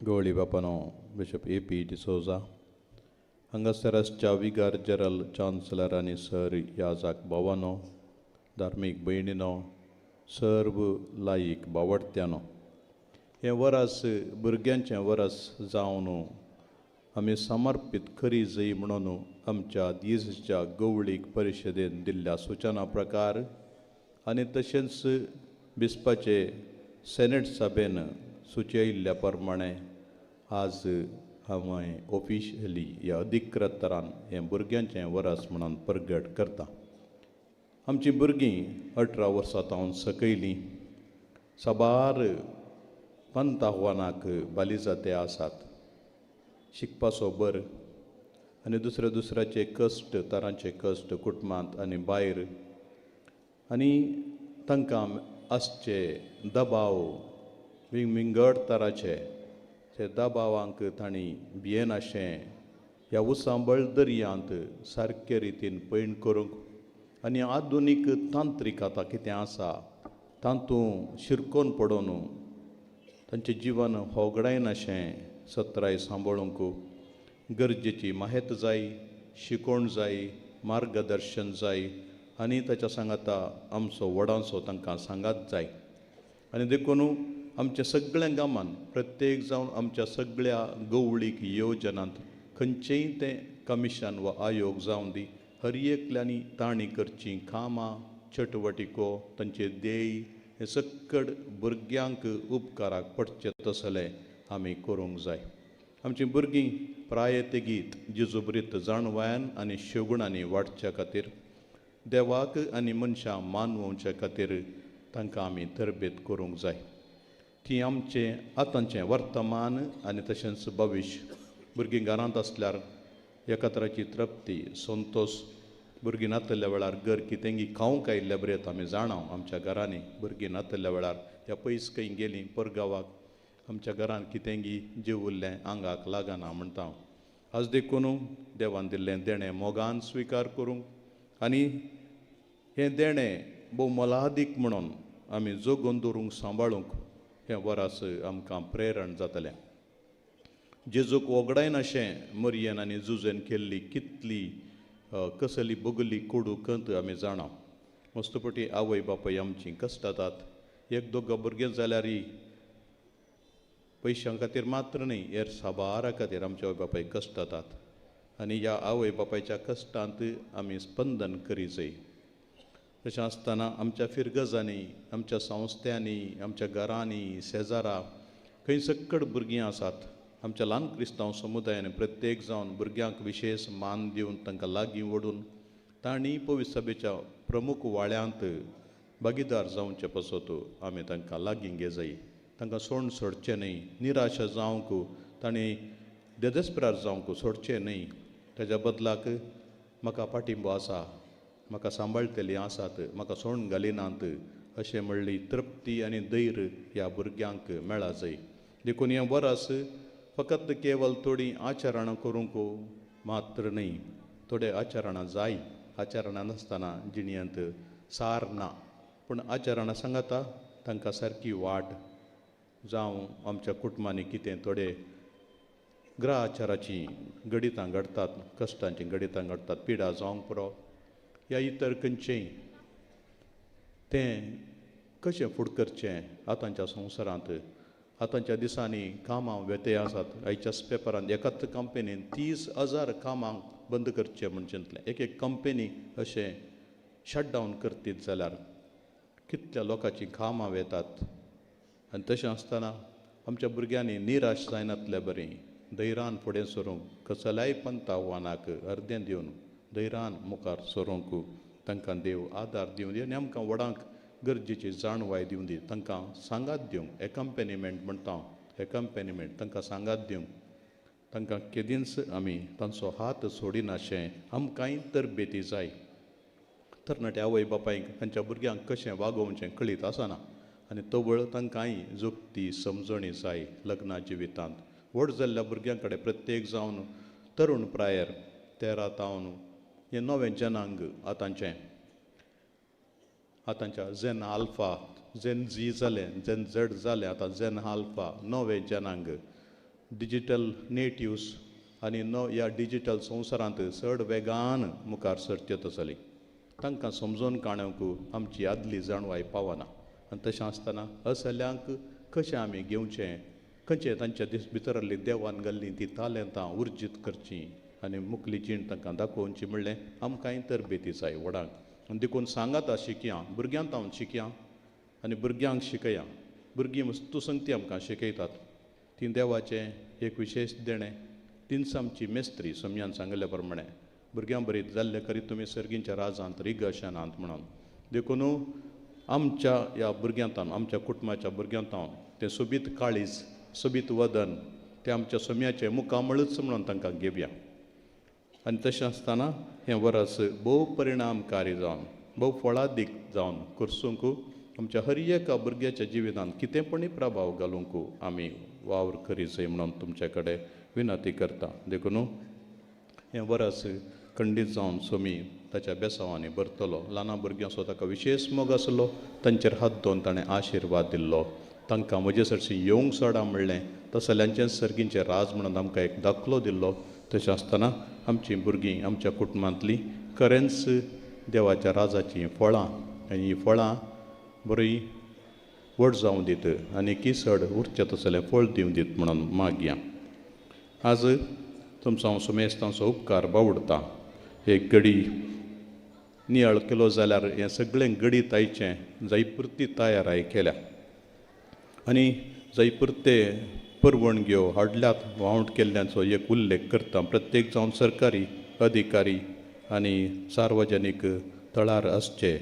गवळी बापानो बिशप A.P. डिसोजा हांगासरच्या विगार जनरल चान्सलर आनी सर याजाक भावानो धार्मीक भयणीनो सर्व लायीक बावडत्यानो हें वरस भुरग्यांचें वरस जावन आमी समर्पीत करी जई म्हणून आमच्या दिसच्या गवळीक परिशदेन दिल्ल्या सुचना प्रकार आनी तशेंच बिस्पाचे सेनेट सभेन सुचयिल्ल्या प्रमाणे आज हांवें ऑफिशियली ह्या अधिकृत तरान हें भुरग्यांचें वरस म्हणून प्रगट करता. आमची भुरगीं 18 वर्सां तावन सकयलीं साबार पंत आव्हानाक बालिजाते आसात. शिकपाचो बर आनी दुसऱ्याचे कश्ट तरांचे कश्ट कुटुंबांत आनी भायर आनी तांकां आसचे दबाव विंगड तराचे ते दबावांक तांणी भियेनाशें ह्या उसांबळ दर्यांत सारके रितीन पैण करूंक आनी आधुनीक तांत्रीक आतां कितें आसा तातूंत शिरकोन पडून तांचें जिवन होगडायनाशें सत्राय सांबाळूंक गरजेची माहिती जाय, शिकोवण जाय, मार्गदर्शन जाय आनी ताच्या सांगाता आमचो वडांचो तांकां सांगात जाय. आनी देखून आमच्या सगळ्या गांवांत प्रत्येक जावन आमच्या सगळ्या गवळीक येवजनांत खंयचेंय तें कमिशन वा आयोग जावं दी हर एकल्यांनी तांणी करचीं कामां चटवटिको तांचे ध्येय हे सकड भुरग्यांक उपकाराक पडचे तसले आमी करूंक जाय. आमचीं भुरगीं प्रायतेगीत जेजुबरीत जाणवान आनी शेगुणांनी वाडच्या खातीर देवाक आनी मनशां मानवच्या खातीर तांकां आमी तरबेत करूंक जाय. ती आमचें आतांचें वर्तमान आनी तशेंच भविश्य. भुरगीं घरांत आसल्यार एका तराची तृप्ती संतोश भुरगीं नातल्या वेळार घर कितेंगी खावंक आयिल्ल्या बरें आमी जाणां. आमच्या घरांनी भुरगीं नातल्या वेळार ह्या पयस खंय गेलीं परगांवाक आमच्या घरांत कितेंगी जीव उरलें आंगाक लागना म्हणटा. आज देखून देवान दिल्लें देणें मोगान स्विकार करूंक आनी हें देणें भोव मोलादीक म्हणून आमी जगोवन दवरूंक सांबाळूंक हें वरस आमकां प्रेरण जातलें. जेजूक वगडायनाशें मरियेन आनी जुजेन केल्ली कितली कसली बगली कोडू कंत आमी जाणा. मस्तपटी आवय बापाय आमचीं कश्ट जातात एक दोग भुरगें जाल्यार पयशां खातीर मात्र न्ही, हेर साबारा खातीर आमच्या आवय बापायक कश्ट जातात आनी ह्या आवय बापायच्या कश्टांत आमी स्पंदन करी जाय. तशें आसतना आमच्या फिरगजांनी, आमच्या संस्थांनी, आमच्या घरांनी, शेजारा खंय सक्कड भुरगीं आसात. आमच्या ल्हान क्रिस्तांव समुदायान प्रत्येक जावन भुरग्यांक विशेश मान दिवन तांकां लागीं ओडून तांणी पवित्र सभेच्या प्रमुख वाड्यांत भागीदार जावचे पासत आमी तांकां लागीं घे जाय. तांकां सोडून सोडचें न्ही, निराश जावंक तांणी देदेस्परार जावंक सोडचें न्ही. ताच्या बदलाक म्हाका पाठिंबो आसा, म्हाका सांबाळटलीं आसात, म्हाका सोडून घालिनात अशें म्हणली तृप्ती आनी धैर्य ह्या भुरग्यांक मेळा जाय. देखून हें वर्स फकत केवल थोडीं आचरणां करूंक मात्र न्ही, थोडे आचरणां जाय. आचरणां नासतना जिणेंत सार ना, पूण आचरणां सांगता तांकां सारकी वाट जावं आमच्या कुटुंबांनी कितें थोडे ग्रहाचाराची गणितां घडटात, कश्टांची गणितां घडटात, पिडा जावंक पुरो ह्या इतर खंयचेंय तें कशें फुडें करचें. आतांच्या संवसारांत आतांच्या दिसांनी कामां व्यतय आसात. आयच्याच पेपरांत एकाच कंपनीन 30,000 कामांक बंद करचें म्हण चिंतलें. एक कंपनी अशें शटडावन करतीत जाल्यार कितल्या लोकांची कामां वेतात. आनी तशें आसतना आमच्या भुरग्यांनी निराश जायनातलें बरें, धैर्यान फुडें सरूंक, कसल्याय पंथ आव्हानाक अर्दें दिवन धैर्यान मुखार सरूंक तांकां देव आदार दिवं दी आनी आमकां वडांक गरजेची जाणवाय दिवं दी. तांकां सांगात दिवंक, एकम्पॅनिमेंट म्हणटा एकम्पॅनिमेंट तांकां सांगात दिवंक, तांकां केदींच आमी तांचो हात सोडिनाशें आमकांय तरबेती जाय. तरणाट्या आवय बापायक तांच्या भुरग्यांक कशें वागोवचें कळीत आसना आनी तवळ तांकांय जोगती समजणी जाय. लग्ना जिवितांत व्हड जाल्ल्या भुरग्यां कडेन प्रत्येक जावन तरूण प्रायर 13 तावन हें नवें जनांग आतांच्या झेन आल्फा, झेन झी जालें, झेन झेड जालें, आतां झेन आल्फा नवें जनांग डिजिटल नेटिव्स आनी ह्या डिजिटल संवसारांत चड वेगान मुखार सरचेत आसली. तांकां समजून काणूंक आमची आदली जाणवाय पावना. आनी तशें आसतना असल्यांक कशें आमी घेवचें, खंयचें तांच्या भितरली देवान घाल्लीं ती तालेंतां उर्जीत करचीं आनी मुखली जीण तांकां दाखोवची म्हणलें आमकांय तरबेती जाय वडांक. आनी देखून सांगाता शिकया, भुरग्यांक हांव शिकया आनी भुरग्यांक शिकया. भुरगीं वस्तू संगती आमकां शिकयतात. ती देवाचें एक विशेश देणें. तिनस आमची मेस्त्री सम्यान सांगले प्रमाणे भुरग्यां बरी जाल्ले करी तुमी सर्गींच्या राजांत रिगशनांत म्हणून. देखून आमच्या ह्या भुरग्यांतान, आमच्या कुटुंबाच्या भुरग्यांतान तें सोबीत काळीज, सोबीत वदन तें आमच्या सम्याचें मुखामळच म्हणून तांकां घेवया. आनी तशें आसतना हें वर्स भोव परिणामकारी जावन, भोव फळादीक जावन करसूंक आमच्या हर एका भुरग्याच्या जिवितांत कितेंपणी प्रभाव घालूंक आमी वावर करी जाय म्हणून तुमचे कडेन विनंती करता. देखून हें वर्स खंडीत जावन सोमी ताच्या बेसांवांनी भरतलो. ल्हान भुरग्यांचो ताका विशेश मोग आसलो, तांचेर हात दवरून ताणें आशिर्वाद दिल्लो. तांकां म्हजे सरशी येवंक सोडा म्हणलें, तसल्यांचें सर्गींचें राज म्हणून आमकां एक दाखलो दिल्लो. तशें आसतना आमचीं भुरगीं आमच्या कुटुंबांतलीं खरेंच देवाच्या राजाचीं फळां आनी हीं फळां बरीं व्हड जावं दीत आनी किसड उरचें तसलें फळ दिवं दीत म्हणून मागया. आज तुमचो हांव सुमेस्तांचो उपकार बावडटा. एक घडी नियाळ केलो जाल्यार हें सगळें घडीत आयचें जायपुरती तयाराय केल्या आनी जायपुरते परवणग्यो हाडल्यात वावंट केल्ल्याचो एक उल्लेख करता. प्रत्येक जावन सरकारी अधिकारी आनी सार्वजनीक थळार आसचे.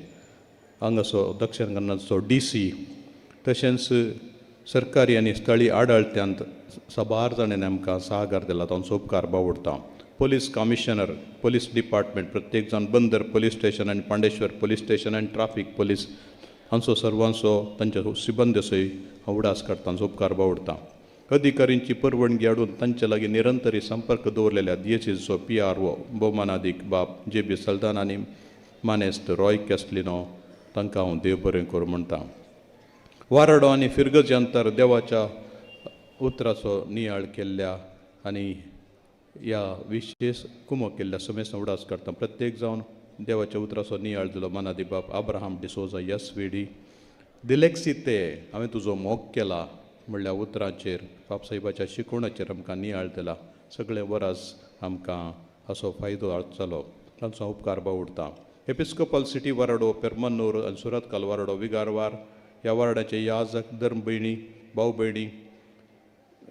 हांगासो दक्षिण कन्नडचो DC तशेंच सरकारी आनी स्थळी आडाळत्यांत साबार जाणांनी आमकां सहकार दिला. तांचो उपकार बावडटा. पोलीस कमिशनर, पोलीस डिपार्टमेंट, प्रत्येक जावन बंदर पोलीस स्टेशन आनी पांडेश्वर पोलीस स्टेशन आनी ट्राफीक पोलीस हांचो सर्वांचो तांच्या सिबंदसय हांव उडास काडटा. तांचो उपकार बावडटा. अधिकाऱ्यांची परवणगी हाडून तांचे लागीं निरंतरी संपर्क दवरलेल्या DSCचो PRO भोवमानादीक बाब JB सल्दान आनी मानेस्त रॉय कॅस्लिनो तांकां हांव देव बरें करूं म्हणटा. वाराडो आनी फिरगज अंतर देवाच्या उतराचो नियाळ केल्ल्या आनी ह्या विशेश कुमो केल्ल्या समेस्त उडास काडटा. प्रत्येक जावन देवाच्या उतराचो नियाळ दिलो. मानादी बाब आब्राहाम डिसोजा SVD, दिलेक्सिते हांवें तुजो मोग केला म्हणल्यार उतरांचेर बापसाहेबाच्या शिकवणाचेर आमकां नियाळ दिला. सगळे वरास आमकां हाचो फायदो जालो. तांचो उपकार बावडटा. एपिस्कोपल सिटी वाराडो, पेरमन्नूर आनी सुरतकाल वाराडो, विगारवार ह्या वार्डाचे याजक, धर्म भयणी, भाव भयणी,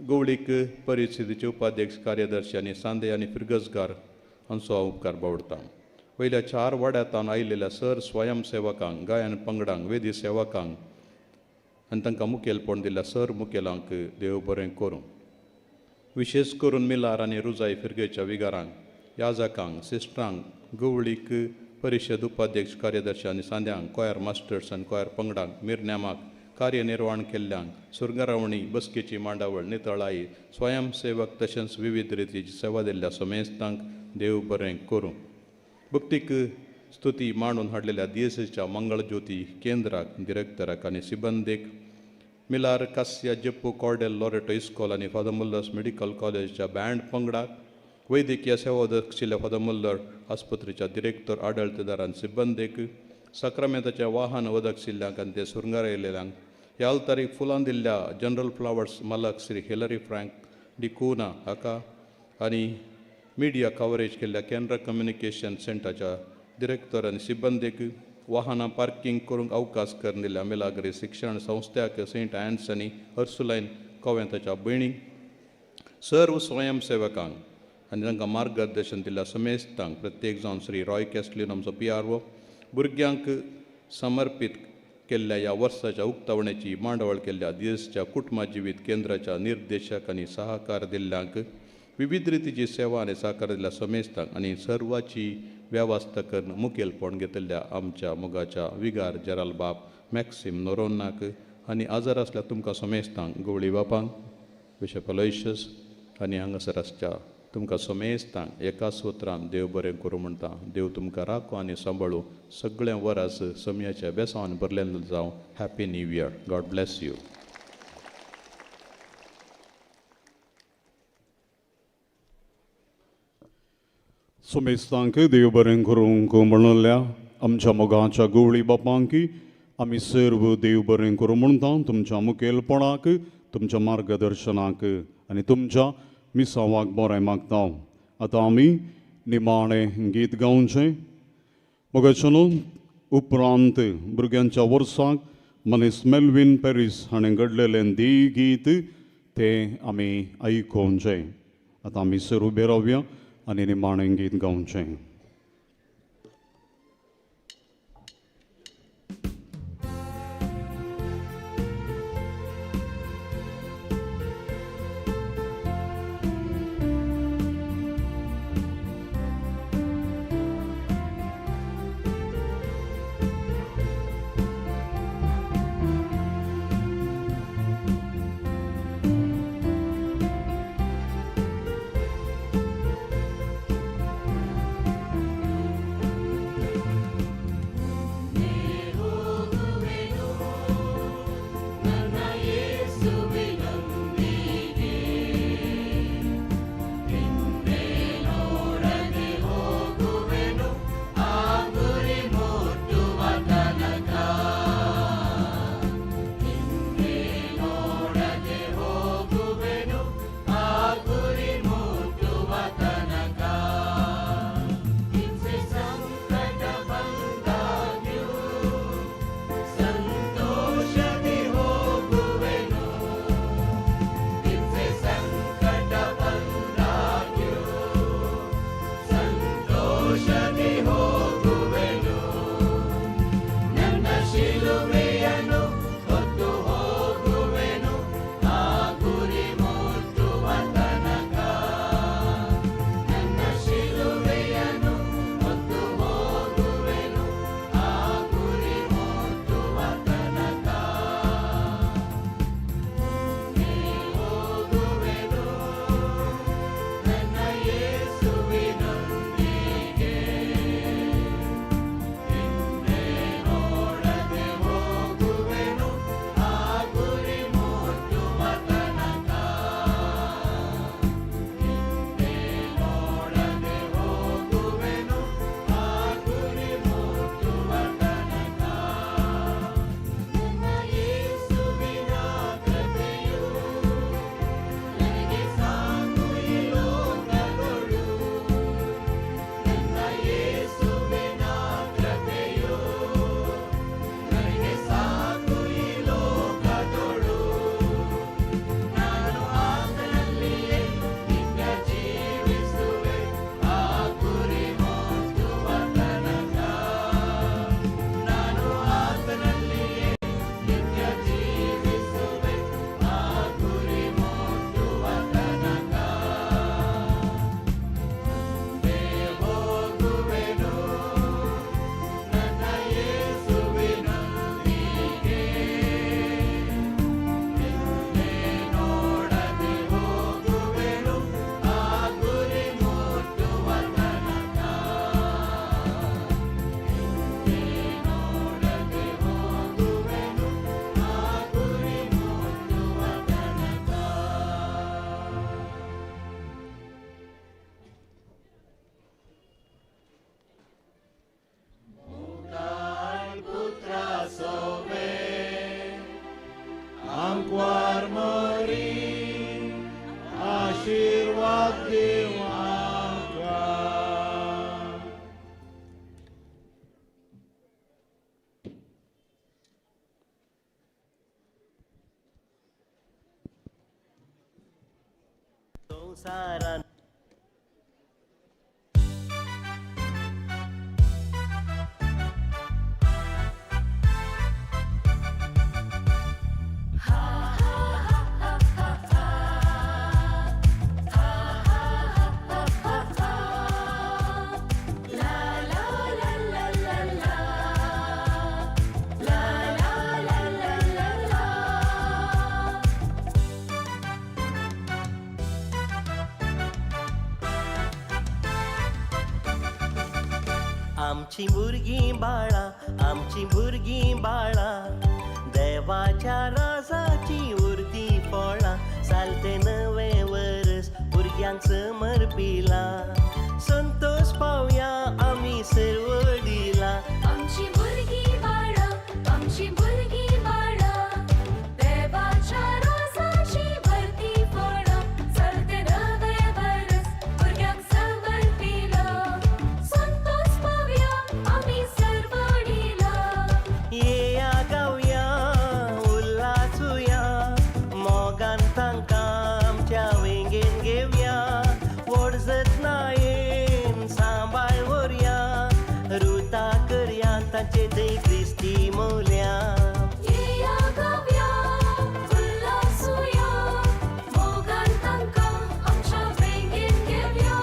गवळीक परिस्थितीचे उपाध्यक्ष, कार्यदर्शी आनी सांदे आनी फिरगजगार हांचो हांव उपकार बावडटां. वयल्या 4 वाड्यांतल्यान आयिल्ल्या सर स्वयंसेवकांक, गायन पंगडांक, वेदी सेवकांक आनी तांकां मुखेलपण दिल्ल्या सर मुखेलांक देव बरें करूं. विशेश करून मिलार आनी रुजाई फिरगेच्या विगारांक, याजकांक, सिस्टरांक, गवळीक परिशद उपाध्यक्ष, कार्यदर्शी आनी सांद्यांक, कॉयर मास्टर्स आनी कॉयर पंगडांक, मिरनेमाक कार्यनिर्वहण केल्ल्यांक, सुरंगरावणी, बसकेची मांडावळ, नितळाई, स्वयंसेवक तशेंच विविध रितीची सेवा दिल्ल्या समेस्तांक देव बरें करूं. भक्तीक स्तुती मांडून हाडलेल्या DSSच्या मंगळज्योती केंद्राक, डिरेक्टराक आनी सिबंदेक, मिलार कासिया जेप्पू कॉर्डेल लॉरेटो इस्कॉल आनी फादर मुल्लर्स मेडिकल कॉलेजच्या बँड पंगडाक, वैद्यकीय सेवा आशिल्ल्या फादर मुल्लर आस्पत्रेच्या डिरेक्टर, आडळतेदार आनी सिबंदेक, सक्रामेंताच्या वाहन आशिल्ल्यांक आनी ते सुरंगार येयलेल्यांक, ह्या अल्तारीक फुलां दिल्ल्या जनरल फ्लावर्स मालक श्री हिलरी फ्रँक डिकुना हाका आनी मिडिया कवरेज केल्ल्या कॅनरा कम्युनिकेशन सेंटरच्या डिरेक्टर आनी सिबंदेक, वाहनां पार्किंग करूंक अवकाश करून दिल्ल्या मिलाग्री शिक्षण संस्थ्याक, सेंट एन्स आनी हर्सुलायन कॉवेंताच्या भयणींक, सर्व स्वयंसेवकांक आनी तांकां मार्गदर्शन दिल्ल्या समेस्तांक, प्रत्येक जावन श्री रॉय कॅस्टलीन आमचो PRO, भुरग्यांक समर्पीत केल्ल्या ह्या वर्साच्या उक्तावण्याची मांडवळ केल्ल्या DSSच्या कुटुंबा जिवीत केंद्राच्या निर्देशक आनी सहकार दिल्ल्यांक, विविध रितीची सेवा आनी सहकार दिल्ल्या समेस्तांक आनी सर्वाची वेवस्था करून मुखेलपण घेतिल्ल्या आमच्या मोगाच्या विगार जराल बाब मॅक्सिम नोरोनाक आनी आजार आसल्या तुमकां समेस्तांक, गवळी बापांक, बिशप अलोयशियस आनी हांगासर आसच्या तुमकां समेस्तांक एका सुत्रान देव बरें करूं म्हणटा. देव तुमकां राखो आनी सांबाळूं. सगळें वरास समयाच्या बेसांवान भरलें जावं. Happy new year. God bless you. समेस्तांक देव बरें करूंक म्हणल्या आमच्या मोगाच्या गवळी बापांक आमी सर्व देव बरें करूं म्हणटा. तुमच्या मुखेलपणाक, तुमच्या मार्गदर्शनाक आनी तुमच्या मिसावाक बरें मागता. आतां आमी निमाणें गीत गावचें. मोगाच्या उपरांत भुरग्यांच्या वर्साक मनीस मेल्विन पॅरीस हाणें घडलेलें दी गीत तें आमी आयकोवचें. आतां आमी सर्व उबे रावया आनी निमाणें गीत गावचें. संसारान आमची भुरगीं बाळा आमची भुरगीं बाळा देवाच्या राजाची उरती फळां सालते नवे वरस भुरग्यांक समर्पिला संतोष पावया आमी सर्वडीला आमची भुरगीं बाळा आमची भुरगीं बाळा देवाच्या रोजाची भरती फळां चलते नवे वरस भुरग्यांक समर्पिला संतोष पावया आमी सर्वडीला येया गावया उल्हासूया मोगान तांकां आमच्या वेंगेन घेवया व्हड जतनायेन सांबाळ व्हरया रुता करया तांचे दय क्रिस्ती मौल्या येया गावया उल्हासूया मोगान तांकां आमच्या वेंगेन घेवया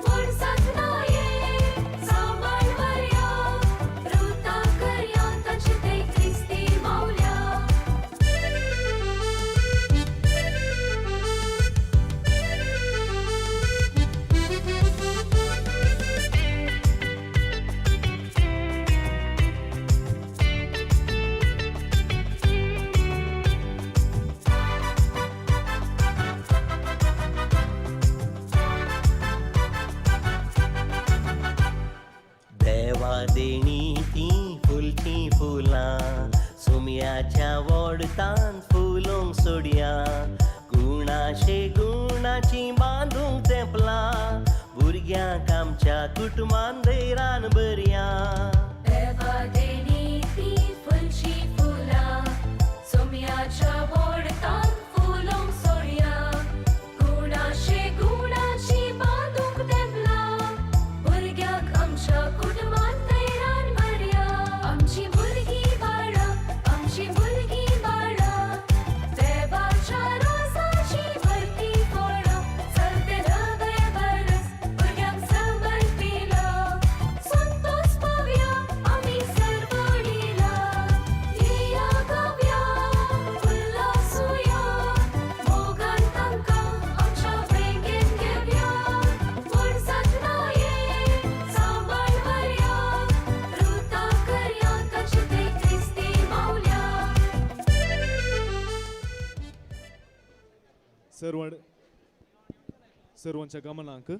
व्हड जतनायेन सांबाळ व्हरया रुता करया तांचे दय क्रिस्ती मौल्या देवा देणी ती फुलची फुलां सुम्याच्या वोडतान फुलोंक सोडया गुणाशे गुणाची बांदूंक तेंपलां भुरग्यांक आमच्या कुटुंबान धैरान बरया देवा देणी ती फुलची फुलां सोम्याच्या वोडतान फुलोंक सोडया गुणाशे गुणाची बांदूंक तेंपलां भुरग्यांक आमच्या कुटुंबान धैर्यान भरया आमची भुरगीं बाळा आमची भुरगीं बाळा देवाच्या रोजाची भरती फळां चलते नवे वरस भुरग्यांक समर्पिला संतोष पावया आमी सर्वडीला येया गावया उल्हासूया मोगान तांकां आमच्या वेंगेन घेवया व्हड जतनायेन सांबाळ व्हरया रुता करया ताची दय क्रिस्ती मौल्या सर्वांच्या गमनांक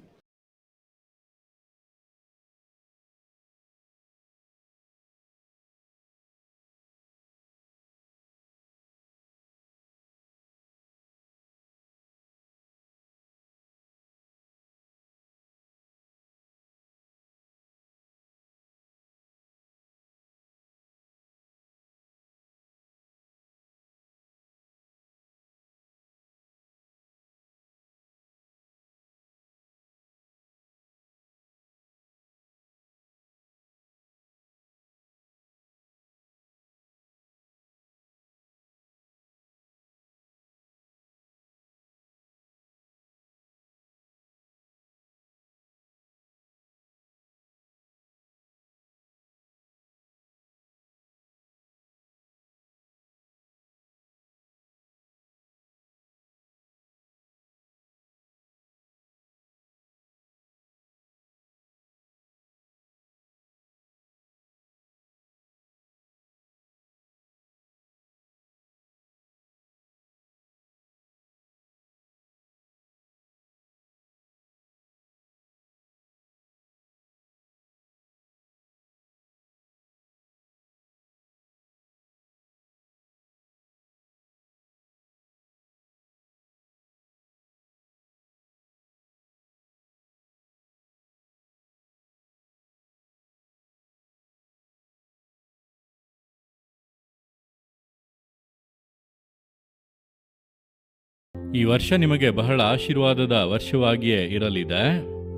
ಈ ವರ್ಷ ನಿಮಗೆ ಬಹಳ ಆಶೀರ್ವಾದದ ವರ್ಷವಾಗಿಯೇ ಇರಲಿದೆ.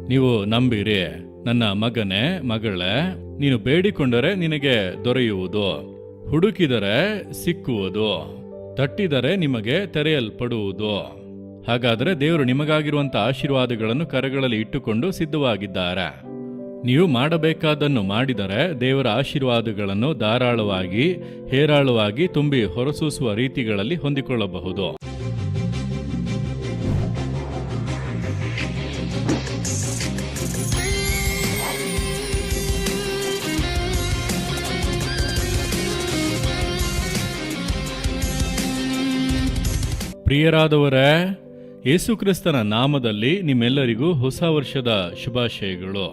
ನೀವು ನಂಬಿರಿ, ನನ್ನ ಮಗನೇ ಮಗಳೇ, ನೀನು ಬೇಡಿಕೊಂಡರೆ ನಿನಗೆ ದೊರೆಯುವುದು, ಹುಡುಕಿದರೆ ಸಿಕ್ಕುವುದು, ತಟ್ಟಿದರೆ ನಿಮಗೆ ತೆರೆಯಲ್ಪಡುವುದು. ಹಾಗಾದರೆ ದೇವರು ನಿಮಗಾಗಿರುವಂಥ ಆಶೀರ್ವಾದಗಳನ್ನು ಕರಗಳಲ್ಲಿ ಇಟ್ಟುಕೊಂಡು ಸಿದ್ಧವಾಗಿದ್ದಾರೆ. ನೀವು ಮಾಡಬೇಕಾದನ್ನು ಮಾಡಿದರೆ ದೇವರ ಆಶೀರ್ವಾದಗಳನ್ನು ಧಾರಾಳವಾಗಿ ಹೇರಾಳವಾಗಿ ತುಂಬಿ ಹೊರಸೂಸುವ ರೀತಿಗಳಲ್ಲಿ ಹೊಂದಿಕೊಳ್ಳಬಹುದು. ಪ್ರಿಯರಾದವರೇ, ಯೇಸುಕ್ರಿಸ್ತನ ನಾಮದಲ್ಲಿ ನಿಮ್ಮೆಲ್ಲರಿಗೂ ಹೊಸ ವರ್ಷದ ಶುಭಾಶಯಗಳು.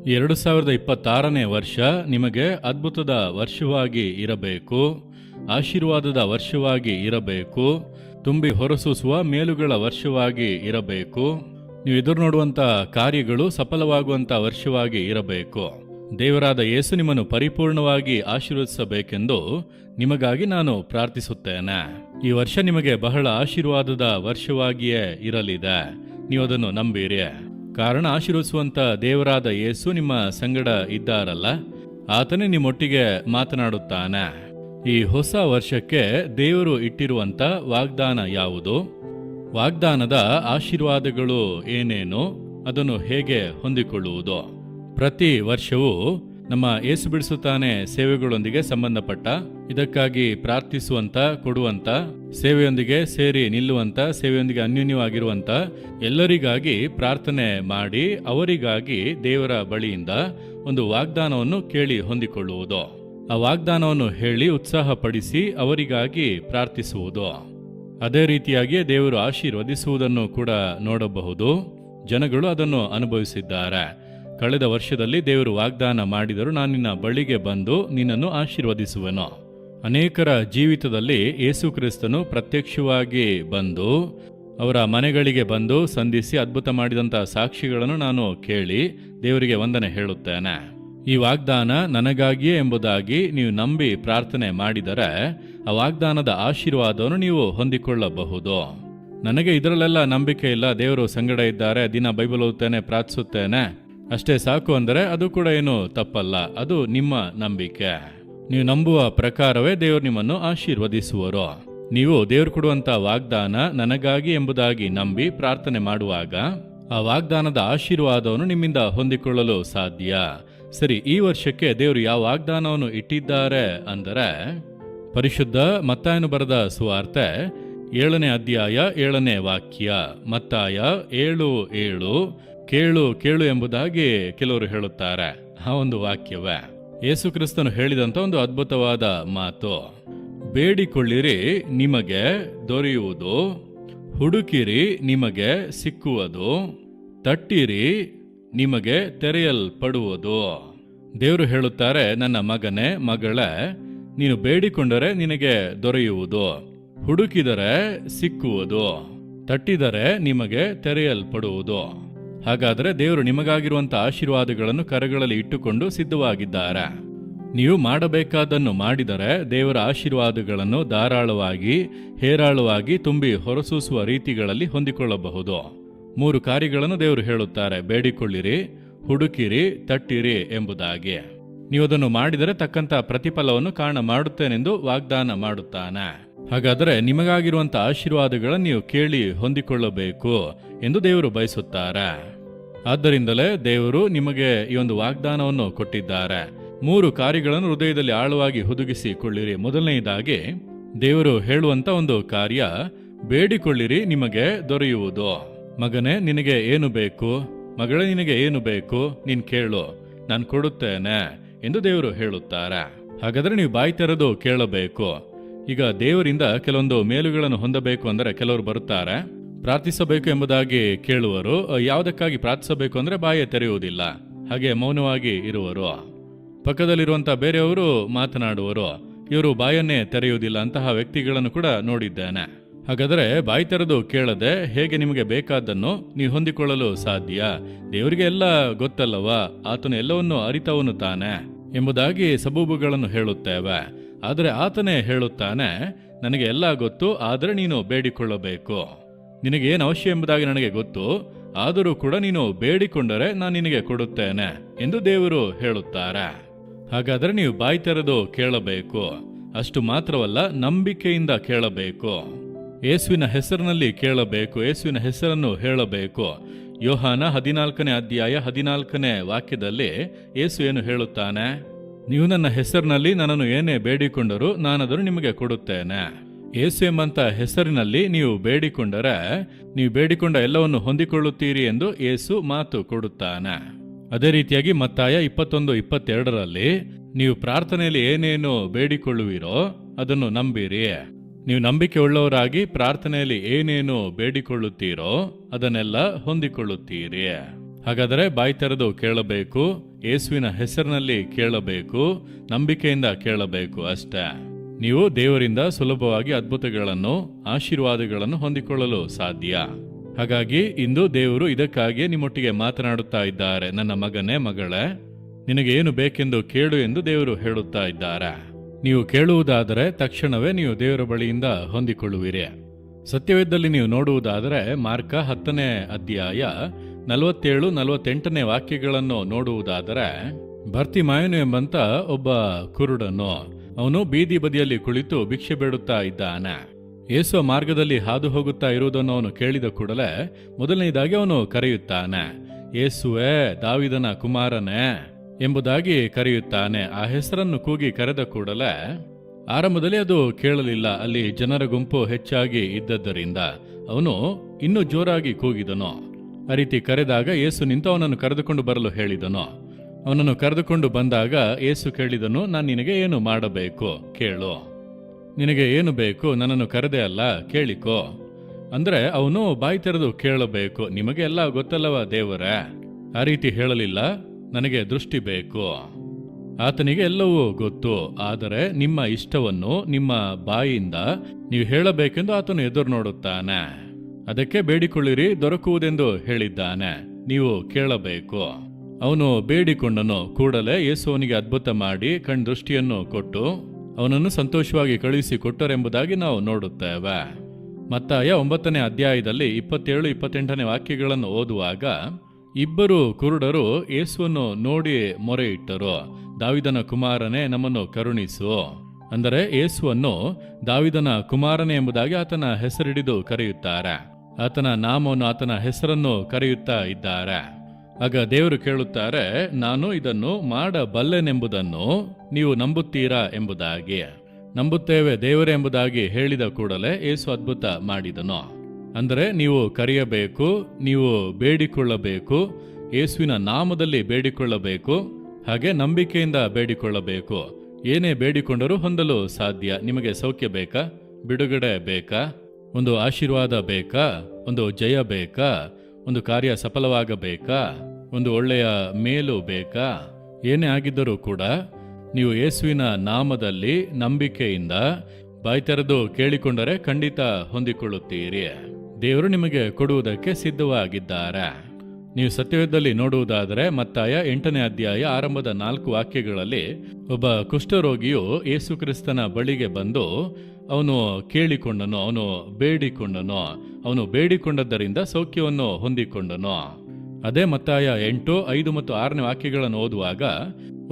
2026ನೇ ವರ್ಷ ನಿಮಗೆ ಅದ್ಭುತದ ವರ್ಷವಾಗಿ ಇರಬೇಕು, ಆಶೀರ್ವಾದದ ವರ್ಷವಾಗಿ ಇರಬೇಕು, ತುಂಬಿ ಹೊರಸೂಸುವ ಮೇಲುಗಳ ವರ್ಷವಾಗಿ ಇರಬೇಕು. ನೀವು ಎದುರು ನೋಡುವಂಥ ಕಾರ್ಯಗಳು ಸಫಲವಾಗುವಂಥ ವರ್ಷವಾಗಿ ಇರಬೇಕು. ದೇವರಾದ ಯೇಸು ನಿಮ್ಮನ್ನು ಪರಿಪೂರ್ಣವಾಗಿ ಆಶೀರ್ವದಿಸಬೇಕೆಂದು ನಿಮಗಾಗಿ ನಾನು ಪ್ರಾರ್ಥಿಸುತ್ತೇನೆ. ಈ ವರ್ಷ ನಿಮಗೆ ಬಹಳ ಆಶೀರ್ವಾದದ ವರ್ಷವಾಗಿಯೇ ಇರಲಿದೆ. ನೀವು ಅದನ್ನು ನಂಬಿರಿ. ಕಾರಣ ಆಶೀರ್ವದಿಸುವಂಥ ದೇವರಾದ ಯೇಸು ನಿಮ್ಮ ಸಂಗಡ ಇದ್ದಾರಲ್ಲ, ಆತನೇ ನಿಮ್ಮೊಟ್ಟಿಗೆ ಮಾತನಾಡುತ್ತಾನೆ. ಈ ಹೊಸ ವರ್ಷಕ್ಕೆ ದೇವರು ಇಟ್ಟಿರುವಂಥ ವಾಗ್ದಾನ ಯಾವುದು? ವಾಗ್ದಾನದ ಆಶೀರ್ವಾದಗಳು ಏನೇನು? ಅದನ್ನು ಹೇಗೆ ಹೊಂದಿಕೊಳ್ಳುವುದು? ಪ್ರತಿ ವರ್ಷವೂ ನಮ್ಮ ಯೇಸು ಬಿಡಿಸುತ್ತಾನೆ ಸೇವೆಗಳೊಂದಿಗೆ ಸಂಬಂಧಪಟ್ಟ, ಇದಕ್ಕಾಗಿ ಪ್ರಾರ್ಥಿಸುವಂತ, ಕೊಡುವಂತ, ಸೇವೆಯೊಂದಿಗೆ ಸೇರಿ ನಿಲ್ಲುವಂತ, ಸೇವೆಯೊಂದಿಗೆ ಅನ್ಯೋನ್ಯವಾಗಿರುವಂತ ಎಲ್ಲರಿಗಾಗಿ ಪ್ರಾರ್ಥನೆ ಮಾಡಿ ಅವರಿಗಾಗಿ ದೇವರ ಬಳಿಯಿಂದ ಒಂದು ವಾಗ್ದಾನವನ್ನು ಕೇಳಿ ಹೊಂದಿಕೊಳ್ಳುವುದು. ಆ ವಾಗ್ದಾನವನ್ನು ಹೇಳಿ ಉತ್ಸಾಹಪಡಿಸಿ ಅವರಿಗಾಗಿ ಪ್ರಾರ್ಥಿಸುವುದು. ಅದೇ ರೀತಿಯಾಗಿ ದೇವರು ಆಶೀರ್ವದಿಸುವುದನ್ನು ಕೂಡ ನೋಡಬಹುದು. ಜನಗಳು ಅದನ್ನು ಅನುಭವಿಸಿದ್ದಾರೆ. ಕಳೆದ ವರ್ಷದಲ್ಲಿ ದೇವರು ವಾಗ್ದಾನ ಮಾಡಿದರು, ನಾನು ನಿನ್ನ ಬಳಿಗೆ ಬಂದು ನಿನ್ನನ್ನು ಆಶೀರ್ವದಿಸುವೆನು. ಅನೇಕರ ಜೀವಿತದಲ್ಲಿ ಯೇಸು ಕ್ರಿಸ್ತನು ಪ್ರತ್ಯಕ್ಷವಾಗಿ ಬಂದು ಅವರ ಮನೆಗಳಿಗೆ ಬಂದು ಸಂಧಿಸಿ ಅದ್ಭುತ ಮಾಡಿದಂಥ ಸಾಕ್ಷಿಗಳನ್ನು ನಾನು ಕೇಳಿ ದೇವರಿಗೆ ವಂದನೆ ಹೇಳುತ್ತೇನೆ. ಈ ವಾಗ್ದಾನ ನನಗಾಗಿಯೇ ಎಂಬುದಾಗಿ ನೀವು ನಂಬಿ ಪ್ರಾರ್ಥನೆ ಮಾಡಿದರೆ ಆ ವಾಗ್ದಾನದ ಆಶೀರ್ವಾದವನ್ನು ನೀವು ಹೊಂದಿಕೊಳ್ಳಬಹುದು. ನನಗೆ ಇದರಲ್ಲೆಲ್ಲ ನಂಬಿಕೆ ಇಲ್ಲ, ದೇವರು ಸಂಗಡ ಇದ್ದಾರೆ, ದಿನ ಬೈಬಲ್ ಓದುತ್ತೇನೆ, ಪ್ರಾರ್ಥಿಸುತ್ತೇನೆ, ಅಷ್ಟೇ ಸಾಕು ಅಂದರೆ ಅದು ಕೂಡ ಏನು ತಪ್ಪಲ್ಲ. ಅದು ನಿಮ್ಮ ನಂಬಿಕೆ. ನೀವು ನಂಬುವ ಪ್ರಕಾರವೇ ದೇವರು ನಿಮ್ಮನ್ನು ಆಶೀರ್ವದಿಸುವರು. ನೀವು ದೇವರು ಕೊಡುವಂಥ ವಾಗ್ದಾನ ನನಗಾಗಿ ಎಂಬುದಾಗಿ ನಂಬಿ ಪ್ರಾರ್ಥನೆ ಮಾಡುವಾಗ ಆ ವಾಗ್ದಾನದ ಆಶೀರ್ವಾದವನ್ನು ನಿಮ್ಮಿಂದ ಹೊಂದಿಕೊಳ್ಳಲು ಸಾಧ್ಯ. ಸರಿ, ಈ ವರ್ಷಕ್ಕೆ ದೇವರು ಯಾವ ವಾಗ್ದಾನವನ್ನು ಇಟ್ಟಿದ್ದಾರೆ ಅಂದರೆ, ಪರಿಶುದ್ಧ ಮತ್ತಾಯನು ಬರೆದ ಸುವಾರ್ತೆ 7ನೇ ಅಧ್ಯಾಯ 7ನೇ ವಾಕ್ಯ. ಮತ್ತಾಯ 7:7 ಕೇಳು ಕೇಳು ಎಂಬುದಾಗಿ ಕೆಲವರು ಹೇಳುತ್ತಾರೆ. ಆ ಒಂದು ವಾಕ್ಯವೇ ಯೇಸು ಕ್ರಿಸ್ತನು ಹೇಳಿದಂಥ ಒಂದು ಅದ್ಭುತವಾದ ಮಾತು. ಬೇಡಿಕೊಳ್ಳಿರಿ ನಿಮಗೆ ದೊರೆಯುವುದು, ಹುಡುಕಿರಿ ನಿಮಗೆ ಸಿಕ್ಕುವುದು, ತಟ್ಟಿರಿ ನಿಮಗೆ ತೆರೆಯಲ್ಪಡುವುದು. ದೇವರು ಹೇಳುತ್ತಾರೆ, ನನ್ನ ಮಗನೇ ಮಗಳೇ, ನೀನು ಬೇಡಿಕೊಂಡರೆ ನಿನಗೆ ದೊರೆಯುವುದು, ಹುಡುಕಿದರೆ ಸಿಕ್ಕುವುದು, ತಟ್ಟಿದರೆ ನಿಮಗೆ ತೆರೆಯಲ್ಪಡುವುದು. ಹಾಗಾದರೆ ದೇವರು ನಿಮಗಾಗಿರುವಂಥ ಆಶೀರ್ವಾದಗಳನ್ನು ಕರಗಳಲ್ಲಿ ಇಟ್ಟುಕೊಂಡು ಸಿದ್ಧವಾಗಿದ್ದಾರೆ. ನೀವು ಮಾಡಬೇಕಾದನ್ನು ಮಾಡಿದರೆ ದೇವರ ಆಶೀರ್ವಾದಗಳನ್ನು ಧಾರಾಳವಾಗಿ ಹೇರಾಳವಾಗಿ ತುಂಬಿ ಹೊರಸೂಸುವ ರೀತಿಗಳಲ್ಲಿ ಹೊಂದಿಕೊಳ್ಳಬಹುದು. 3 ಕಾರ್ಯಗಳನ್ನು ದೇವರು ಹೇಳುತ್ತಾರೆ: ಬೇಡಿಕೊಳ್ಳಿರಿ, ಹುಡುಕಿರಿ, ತಟ್ಟಿರಿ ಎಂಬುದಾಗಿ. ನೀವು ಅದನ್ನು ಮಾಡಿದರೆ ತಕ್ಕಂಥ ಪ್ರತಿಫಲವನ್ನು ಕಾಣ ಮಾಡುತ್ತೇನೆಂದು ವಾಗ್ದಾನ ಮಾಡುತ್ತಾನೆ. ಹಾಗಾದರೆ ನಿಮಗಾಗಿರುವಂಥ ಆಶೀರ್ವಾದಗಳನ್ನು ನೀವು ಕೇಳಿ ಹೊಂದಿಕೊಳ್ಳಬೇಕು ಎಂದು ದೇವರು ಬಯಸುತ್ತಾರೆ. ಆದ್ದರಿಂದಲೇ ದೇವರು ನಿಮಗೆ ಈ ಒಂದು ವಾಗ್ದಾನವನ್ನು ಕೊಟ್ಟಿದ್ದಾರೆ. 3 ಕಾರ್ಯಗಳನ್ನು ಹೃದಯದಲ್ಲಿ ಆಳವಾಗಿ ಹುದುಗಿಸಿಕೊಳ್ಳಿರಿ. ಮೊದಲನೆಯದಾಗಿ ದೇವರು ಹೇಳುವಂಥ ಒಂದು ಕಾರ್ಯ, ಬೇಡಿಕೊಳ್ಳಿರಿ ನಿಮಗೆ ದೊರೆಯುವುದು. ಮಗನೇ, ನಿನಗೆ ಏನು ಬೇಕು? ಮಗಳೇ, ನಿನಗೆ ಏನು ಬೇಕು? ನೀನು ಕೇಳು, ನಾನು ಕೊಡುತ್ತೇನೆ ಎಂದು ದೇವರು ಹೇಳುತ್ತಾರೆ. ಹಾಗಾದರೆ ನೀವು ಬಾಯಿ ತೆರೆದು ಕೇಳಬೇಕು. ಈಗ ದೇವರಿಂದ ಕೆಲವೊಂದು ಮೇಲುಗಳನ್ನು ಹೊಂದಬೇಕು ಅಂದರೆ ಕೆಲವರು ಬರುತ್ತಾರೆ, ಪ್ರಾರ್ಥಿಸಬೇಕು ಎಂಬುದಾಗಿ ಕೇಳುವರು. ಯಾವುದಕ್ಕಾಗಿ ಪ್ರಾರ್ಥಿಸಬೇಕು ಅಂದರೆ ಬಾಯೇ ತೆರೆಯುವುದಿಲ್ಲ, ಹಾಗೆ ಮೌನವಾಗಿ ಇರುವರು. ಪಕ್ಕದಲ್ಲಿರುವಂಥ ಬೇರೆಯವರು ಮಾತನಾಡುವರು, ಇವರು ಬಾಯನ್ನೇ ತೆರೆಯುವುದಿಲ್ಲ. ಅಂತಹ ವ್ಯಕ್ತಿಗಳನ್ನು ಕೂಡ ನೋಡಿದ್ದೇನೆ. ಹಾಗಾದರೆ ಬಾಯಿ ತೆರೆದು ಕೇಳದೆ ಹೇಗೆ ನಿಮಗೆ ಬೇಕಾದ್ದನ್ನು ನೀವು ಹೊಂದಿಕೊಳ್ಳಲು ಸಾಧ್ಯ? ದೇವರಿಗೆ ಎಲ್ಲ ಗೊತ್ತಲ್ಲವಾ, ಆತನು ಎಲ್ಲವನ್ನು ಅರಿತವನು ತಾನೆ ಎಂಬುದಾಗಿ ಸಬೂಬುಗಳನ್ನು ಹೇಳುತ್ತೇವೆ. ಆದರೆ ಆತನೇ ಹೇಳುತ್ತಾನೆ, ನನಗೆ ಎಲ್ಲ ಗೊತ್ತು, ಆದರೆ ನೀನು ಬೇಡಿಕೊಳ್ಳಬೇಕು. ನಿನಗೆ ಏನು ಅವಶ್ಯ ಎಂಬುದಾಗಿ ನನಗೆ ಗೊತ್ತು, ಆದರೂ ಕೂಡ ನೀನು ಬೇಡಿಕೊಂಡರೆ ನಾನು ನಿನಗೆ ಕೊಡುತ್ತೇನೆ ಎಂದು ದೇವರು ಹೇಳುತ್ತಾರೆ. ಹಾಗಾದರೆ ನೀವು ಬಾಯಿ ತೆರೆದು ಕೇಳಬೇಕು. ಅಷ್ಟು ಮಾತ್ರವಲ್ಲ, ನಂಬಿಕೆಯಿಂದ ಕೇಳಬೇಕು. ಯೇಸುವಿನ ಹೆಸರಿನಲ್ಲಿ ಕೇಳಬೇಕು, ಯೇಸುವಿನ ಹೆಸರನ್ನು ಹೇಳಬೇಕು. ಯೋಹಾನ 14ನೇ ಅಧ್ಯಾಯ 14ನೇ ವಾಕ್ಯದಲ್ಲಿ ಯೇಸು ಏನು ಹೇಳುತ್ತಾನೆ? ನೀವು ನನ್ನ ಹೆಸರಿನಲ್ಲಿ ನನ್ನನ್ನು ಏನೇ ಬೇಡಿಕೊಂಡರೂ ನಾನದನ್ನು ನಿಮಗೆ ಕೊಡುತ್ತೇನೆ. ಯೇಸು ಎಂಬಂತ ಹೆಸರಿನಲ್ಲಿ ನೀವು ಬೇಡಿಕೊಂಡರೆ ನೀವು ಬೇಡಿಕೊಂಡ ಎಲ್ಲವನ್ನು ಹೊಂದಿಕೊಳ್ಳುತ್ತೀರಿ ಎಂದು ಯೇಸು ಮಾತು ಕೊಡುತ್ತಾನೆ. ಅದೇ ರೀತಿಯಾಗಿ ಮತ್ತಾಯ 21:22ರಲ್ಲಿ ನೀವು ಪ್ರಾರ್ಥನೆಯಲ್ಲಿ ಏನೇನು ಬೇಡಿಕೊಳ್ಳುವಿರೋ ಅದನ್ನು ನಂಬಿರಿ. ನೀವು ನಂಬಿಕೆ ಉಳ್ಳವರಾಗಿ ಪ್ರಾರ್ಥನೆಯಲ್ಲಿ ಏನೇನು ಬೇಡಿಕೊಳ್ಳುತ್ತೀರೋ ಅದನ್ನೆಲ್ಲ ಹೊಂದಿಕೊಳ್ಳುತ್ತೀರಿ. ಹಾಗಾದರೆ ಬಾಯಿ ತೆರೆದು ಕೇಳಬೇಕು, ಯೇಸುವಿನ ಹೆಸರಿನಲ್ಲಿ ಕೇಳಬೇಕು, ನಂಬಿಕೆಯಿಂದ ಕೇಳಬೇಕು ಅಷ್ಟೇ. ನೀವು ದೇವರಿಂದ ಸುಲಭವಾಗಿ ಅದ್ಭುತಗಳನ್ನು, ಆಶೀರ್ವಾದಗಳನ್ನು ಹೊಂದಿಕೊಳ್ಳಲು ಸಾಧ್ಯ. ಹಾಗಾಗಿ ಇಂದು ದೇವರು ಇದಕ್ಕಾಗಿಯೇ ನಿಮ್ಮೊಟ್ಟಿಗೆ ಮಾತನಾಡುತ್ತಾ ಇದ್ದಾರೆ. ನನ್ನ ಮಗನೇ, ಮಗಳೇ, ನಿನಗೆ ಏನು ಬೇಕೆಂದು ಕೇಳು ಎಂದು ದೇವರು ಹೇಳುತ್ತಾ ಇದ್ದಾರೆ. ನೀವು ಕೇಳುವುದಾದರೆ ತಕ್ಷಣವೇ ನೀವು ದೇವರ ಬಳಿಯಿಂದ ಹೊಂದಿಕೊಳ್ಳುವಿರಿ. ಸತ್ಯವೇದದಲ್ಲಿ ನೀವು ನೋಡುವುದಾದರೆ ಮಾರ್ಕ 10ನೇ ಅಧ್ಯಾಯ 47-48ನೇ ವಾಕ್ಯಗಳನ್ನು ನೋಡುವುದಾದರೆ, ಬರ್ತಿಮಾಯನು ಎಂಬಂತ ಒಬ್ಬ ಕುರುಡನು, ಅವನು ಬೀದಿ ಬದಿಯಲ್ಲಿ ಕುಳಿತು ಭಿಕ್ಷೆ ಬೇಡುತ್ತಾ ಇದ್ದಾನೆ. ಯೇಸು ಮಾರ್ಗದಲ್ಲಿ ಹಾದು ಹೋಗುತ್ತಾ ಇರುವುದನ್ನು ಅವನು ಕೇಳಿದ ಕೂಡಲೇ ಮೊದಲನೇದಾಗಿ ಅವನು ಕರೆಯುತ್ತಾನೆ, ಯೇಸುವೇ, ದಾವಿದನ ಕುಮಾರನೇ ಎಂಬುದಾಗಿ ಕರೆಯುತ್ತಾನೆ. ಆ ಹೆಸರನ್ನು ಕೂಗಿ ಕರೆದ ಕೂಡಲೇ ಆರಂಭದಲ್ಲಿ ಅದು ಕೇಳಲಿಲ್ಲ, ಅಲ್ಲಿ ಜನರ ಗುಂಪು ಹೆಚ್ಚಾಗಿ ಇದ್ದದ್ದರಿಂದ ಅವನು ಇನ್ನೂ ಜೋರಾಗಿ ಕೂಗಿದನು. ಆ ರೀತಿ ಕರೆದಾಗ ಯೇಸು ನಿಂತು ಅವನನ್ನು ಕರೆದುಕೊಂಡು ಬರಲು ಹೇಳಿದನು. ಅವನನ್ನು ಕರೆದುಕೊಂಡು ಬಂದಾಗ ಯೇಸು ಕೇಳಿದನು, ನಾನು ನಿನಗೆ ಏನು ಮಾಡಬೇಕು ಕೇಳು, ನಿನಗೆ ಏನು ಬೇಕು, ನನ್ನನ್ನು ಕರೆದೆ ಅಲ್ಲ, ಕೇಳಿಕೋ. ಅಂದರೆ ಅವನು ಬಾಯಿ ತೆರೆದು ಕೇಳಬೇಕು. ನಿಮಗೆ ಎಲ್ಲ ಗೊತ್ತಲ್ಲವ ದೇವರೇ? ಆ ರೀತಿ ಹೇಳಲಿಲ್ಲ, ನನಗೆ ದೃಷ್ಟಿ ಬೇಕು. ಆತನಿಗೆ ಎಲ್ಲವೂ ಗೊತ್ತು, ಆದರೆ ನಿಮ್ಮ ಇಷ್ಟವನ್ನು ನಿಮ್ಮ ಬಾಯಿಯಿಂದ ನೀವು ಹೇಳಬೇಕೆಂದು ಆತನು ಎದುರು ನೋಡುತ್ತಾನೆ. ಅದಕ್ಕೆ ಬೇಡಿಕೊಳ್ಳಿರಿ, ದೊರಕುವುದೆಂದು ಹೇಳಿದ್ದಾನೆ. ನೀವು ಕೇಳಬೇಕು. ಅವನು ಬೇಡಿಕೊಂಡನು. ಕೂಡಲೇ ಯೇಸುವನಿಗೆ ಅದ್ಭುತ ಮಾಡಿ ಕಣ್ದೃಷ್ಟಿಯನ್ನು ಕೊಟ್ಟು ಅವನನ್ನು ಸಂತೋಷವಾಗಿ ಕಳುಹಿಸಿಕೊಟ್ಟರೆಂಬುದಾಗಿ ನಾವು ನೋಡುತ್ತೇವೆ. ಮತ್ತಾಯ 9ನೇ ಅಧ್ಯಾಯದಲ್ಲಿ 27-28ನೇ ವಾಕ್ಯಗಳನ್ನು ಓದುವಾಗ, ಇಬ್ಬರು ಕುರುಡರು ಯೇಸುವನ್ನು ನೋಡಿ ಮೊರೆ ಇಟ್ಟರು, ದಾವಿದನ ಕುಮಾರನೇ, ನಮ್ಮನ್ನು ಕರುಣಿಸು. ಅಂದರೆ ಯೇಸುವನ್ನು ದಾವಿದನ ಕುಮಾರನೇ ಎಂಬುದಾಗಿ ಆತನ ಹೆಸರಿಡಿದು ಕರೆಯುತ್ತಾರೆ. ಆತನ ನಾಮವನ್ನು, ಆತನ ಹೆಸರನ್ನು ಕರೆಯುತ್ತಾ ಇದ್ದಾರೆ. ಆಗ ದೇವರು ಕೇಳುತ್ತಾರೆ, ನಾನು ಇದನ್ನು ಮಾಡಬಲ್ಲೆನೆಂಬುದನ್ನು ನೀವು ನಂಬುತ್ತೀರಾ ಎಂಬುದಾಗಿ. ನಂಬುತ್ತೇವೆ ದೇವರೇ ಎಂಬುದಾಗಿ ಹೇಳಿದ ಕೂಡಲೇ ಯೇಸು ಅದ್ಭುತ ಮಾಡಿದನು. ಅಂದರೆ ನೀವು ಕರೆಯಬೇಕು, ನೀವು ಬೇಡಿಕೊಳ್ಳಬೇಕು, ಯೇಸುವಿನ ನಾಮದಲ್ಲಿ ಬೇಡಿಕೊಳ್ಳಬೇಕು, ಹಾಗೆ ನಂಬಿಕೆಯಿಂದ ಬೇಡಿಕೊಳ್ಳಬೇಕು. ಏನೇ ಬೇಡಿಕೊಂಡರೂ ಹೊಂದಲು ಸಾಧ್ಯ. ನಿಮಗೆ ಸೌಖ್ಯ ಬೇಕಾ? ಬಿಡುಗಡೆ ಬೇಕಾ? ಒಂದು ಆಶೀರ್ವಾದ ಬೇಕಾ? ಒಂದು ಜಯ ಬೇಕಾ? ಒಂದು ಕಾರ್ಯ ಸಫಲವಾಗಬೇಕಾ? ಒಂದು ಒಳ್ಳೆಯ ಮೇಲು ಬೇಕಾ? ಏನೇ ಆಗಿದ್ದರೂ ಕೂಡ ನೀವು ಯೇಸುವಿನ ನಾಮದಲ್ಲಿ ನಂಬಿಕೆಯಿಂದ ಬಾಯಿ ತೆರೆದು ಕೇಳಿಕೊಂಡರೆ ಖಂಡಿತ ಹೊಂದಿಕೊಳ್ಳುತ್ತೀರಿ. ದೇವರು ನಿಮಗೆ ಕೊಡುವುದಕ್ಕೆ ಸಿದ್ಧವಾಗಿದ್ದಾರೆ. ನೀವು ಸತ್ಯವೇದದಲ್ಲಿ ನೋಡುವುದಾದರೆ ಮತ್ತಾಯ 8ನೇ ಅಧ್ಯಾಯ ಆರಂಭದ 4 ವಾಕ್ಯಗಳಲ್ಲಿ ಒಬ್ಬ ಕುಷ್ಠರೋಗಿಯು ಯೇಸು ಕ್ರಿಸ್ತನ ಬಳಿಗೆ ಬಂದು ಅವನು ಕೇಳಿಕೊಂಡನು, ಅವನು ಬೇಡಿಕೊಂಡನು, ಅವನು ಬೇಡಿಕೊಂಡದ್ದರಿಂದ ಸೌಖ್ಯವನ್ನು ಹೊಂದಿಕೊಂಡನು. ಅದೇ ಮತ್ತಾಯ 8, 5 ಮತ್ತು 6ನೇ ವಾಕ್ಯಗಳನ್ನು ಓದುವಾಗ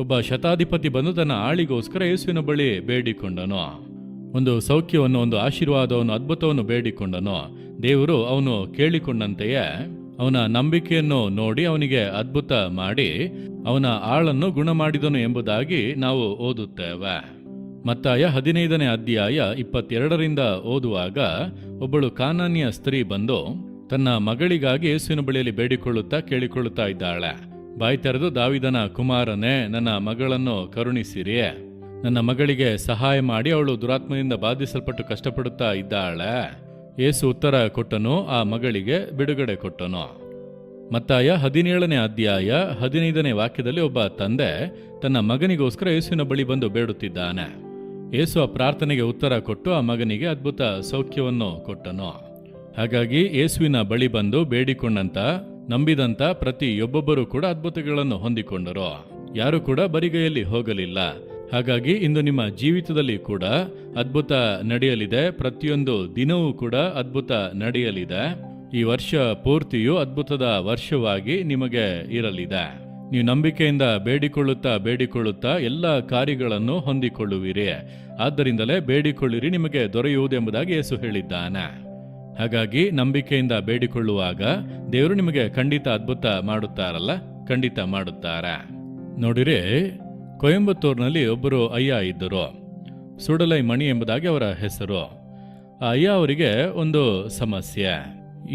ಒಬ್ಬ ಶತಾಧಿಪತಿ ಬಂದು ತನ್ನ ಆಳಿಗೋಸ್ಕರ ಯೇಸುವಿನ ಬಳಿ ಬೇಡಿಕೊಂಡನು. ಒಂದು ಸೌಖ್ಯವನ್ನು, ಒಂದು ಆಶೀರ್ವಾದವನ್ನು, ಅದ್ಭುತವನ್ನು ಬೇಡಿಕೊಂಡನು. ದೇವರು ಅವನು ಕೇಳಿಕೊಂಡಂತೆಯೇ ಅವನ ನಂಬಿಕೆಯನ್ನು ನೋಡಿ ಅವನಿಗೆ ಅದ್ಭುತ ಮಾಡಿ ಅವನ ಆಳನ್ನು ಗುಣ ಮಾಡಿದನು ಎಂಬುದಾಗಿ ನಾವು ಓದುತ್ತೇವೆ. ಮತ್ತಾಯ 15ನೇ ಅಧ್ಯಾಯ 22ರಿಂದ ಓದುವಾಗ ಒಬ್ಬಳು ಕಾನಾನ್ಯ ಸ್ತ್ರೀ ಬಂದು ತನ್ನ ಮಗಳಿಗಾಗಿ ಯೇಸುವಿನ ಬಳಿಯಲ್ಲಿ ಬೇಡಿಕೊಳ್ಳುತ್ತಾ ಕೇಳಿಕೊಳ್ಳುತ್ತಾ ಇದ್ದಾಳೆ. ಬಾಯಿ ತೆರೆದು, ದಾವಿದನ ಕುಮಾರನೇ, ನನ್ನ ಮಗಳನ್ನು ಕರುಣಿಸಿರಿ, ನನ್ನ ಮಗಳಿಗೆ ಸಹಾಯ ಮಾಡಿ, ಅವಳು ದುರಾತ್ಮದಿಂದ ಬಾಧಿಸಲ್ಪಟ್ಟು ಕಷ್ಟಪಡುತ್ತಾ ಇದ್ದಾಳೆ. ಯೇಸು ಉತ್ತರ ಕೊಟ್ಟನು, ಆ ಮಗಳಿಗೆ ಬಿಡುಗಡೆ ಕೊಟ್ಟನು. ಮತ್ತಾಯ 17ನೇ ಅಧ್ಯಾಯ 15ನೇ ವಾಕ್ಯದಲ್ಲಿ ಒಬ್ಬ ತಂದೆ ತನ್ನ ಮಗನಿಗೋಸ್ಕರ ಯೇಸುವಿನ ಬಳಿ ಬಂದು ಬೇಡುತ್ತಿದ್ದಾನೆ. ಯೇಸು ಆ ಪ್ರಾರ್ಥನೆಗೆ ಉತ್ತರ ಕೊಟ್ಟು ಆ ಮಗನಿಗೆ ಅದ್ಭುತ ಸೌಖ್ಯವನ್ನು ಕೊಟ್ಟನು. ಹಾಗಾಗಿ ಯೇಸುವಿನ ಬಳಿ ಬಂದು ಬೇಡಿಕೊಂಡಂತ, ನಂಬಿದಂತ ಪ್ರತಿಯೊಬ್ಬೊಬ್ಬರೂ ಕೂಡ ಅದ್ಭುತಗಳನ್ನು ಹೊಂದಿಕೊಂಡರು. ಯಾರು ಕೂಡ ಬರಿಗೈಯಲ್ಲಿ ಹೋಗಲಿಲ್ಲ. ಹಾಗಾಗಿ ಇಂದು ನಿಮ್ಮ ಜೀವಿತದಲ್ಲಿ ಕೂಡ ಅದ್ಭುತ ನಡೆಯಲಿದೆ. ಪ್ರತಿಯೊಂದು ದಿನವೂ ಕೂಡ ಅದ್ಭುತ ನಡೆಯಲಿದೆ. ಈ ವರ್ಷ ಪೂರ್ತಿಯೂ ಅದ್ಭುತದ ವರ್ಷವಾಗಿ ನಿಮಗೆ ಇರಲಿದೆ. ನೀವು ನಂಬಿಕೆಯಿಂದ ಬೇಡಿಕೊಳ್ಳುತ್ತಾ ಎಲ್ಲ ಕಾರ್ಯಗಳನ್ನು ಹೊಂದಿಕೊಳ್ಳುವಿರಿ. ಆದ್ದರಿಂದಲೇ ಬೇಡಿಕೊಳ್ಳಿರಿ, ನಿಮಗೆ ದೊರೆಯುವುದೆಂಬುದಾಗಿ ಯೇಸು ಹೇಳಿದ್ದಾನೆ. ಹಾಗಾಗಿ ನಂಬಿಕೆಯಿಂದ ಬೇಡಿಕೊಳ್ಳುವಾಗ ದೇವರು ನಿಮಗೆ ಖಂಡಿತ ಅದ್ಭುತ ಮಾಡುತ್ತಾರಲ್ಲ, ಖಂಡಿತ ಮಾಡುತ್ತಾರೆ. ನೋಡಿರಿ, ಕೊಯಂಬತ್ತೂರಿನಲ್ಲಿ ಒಬ್ಬರು ಅಯ್ಯ ಇದ್ದರು. ಸುಡಲೈ ಮಣಿ ಎಂಬುದಾಗಿ ಅವರ ಹೆಸರು. ಆ ಅಯ್ಯ ಅವರಿಗೆ ಒಂದು ಸಮಸ್ಯೆ.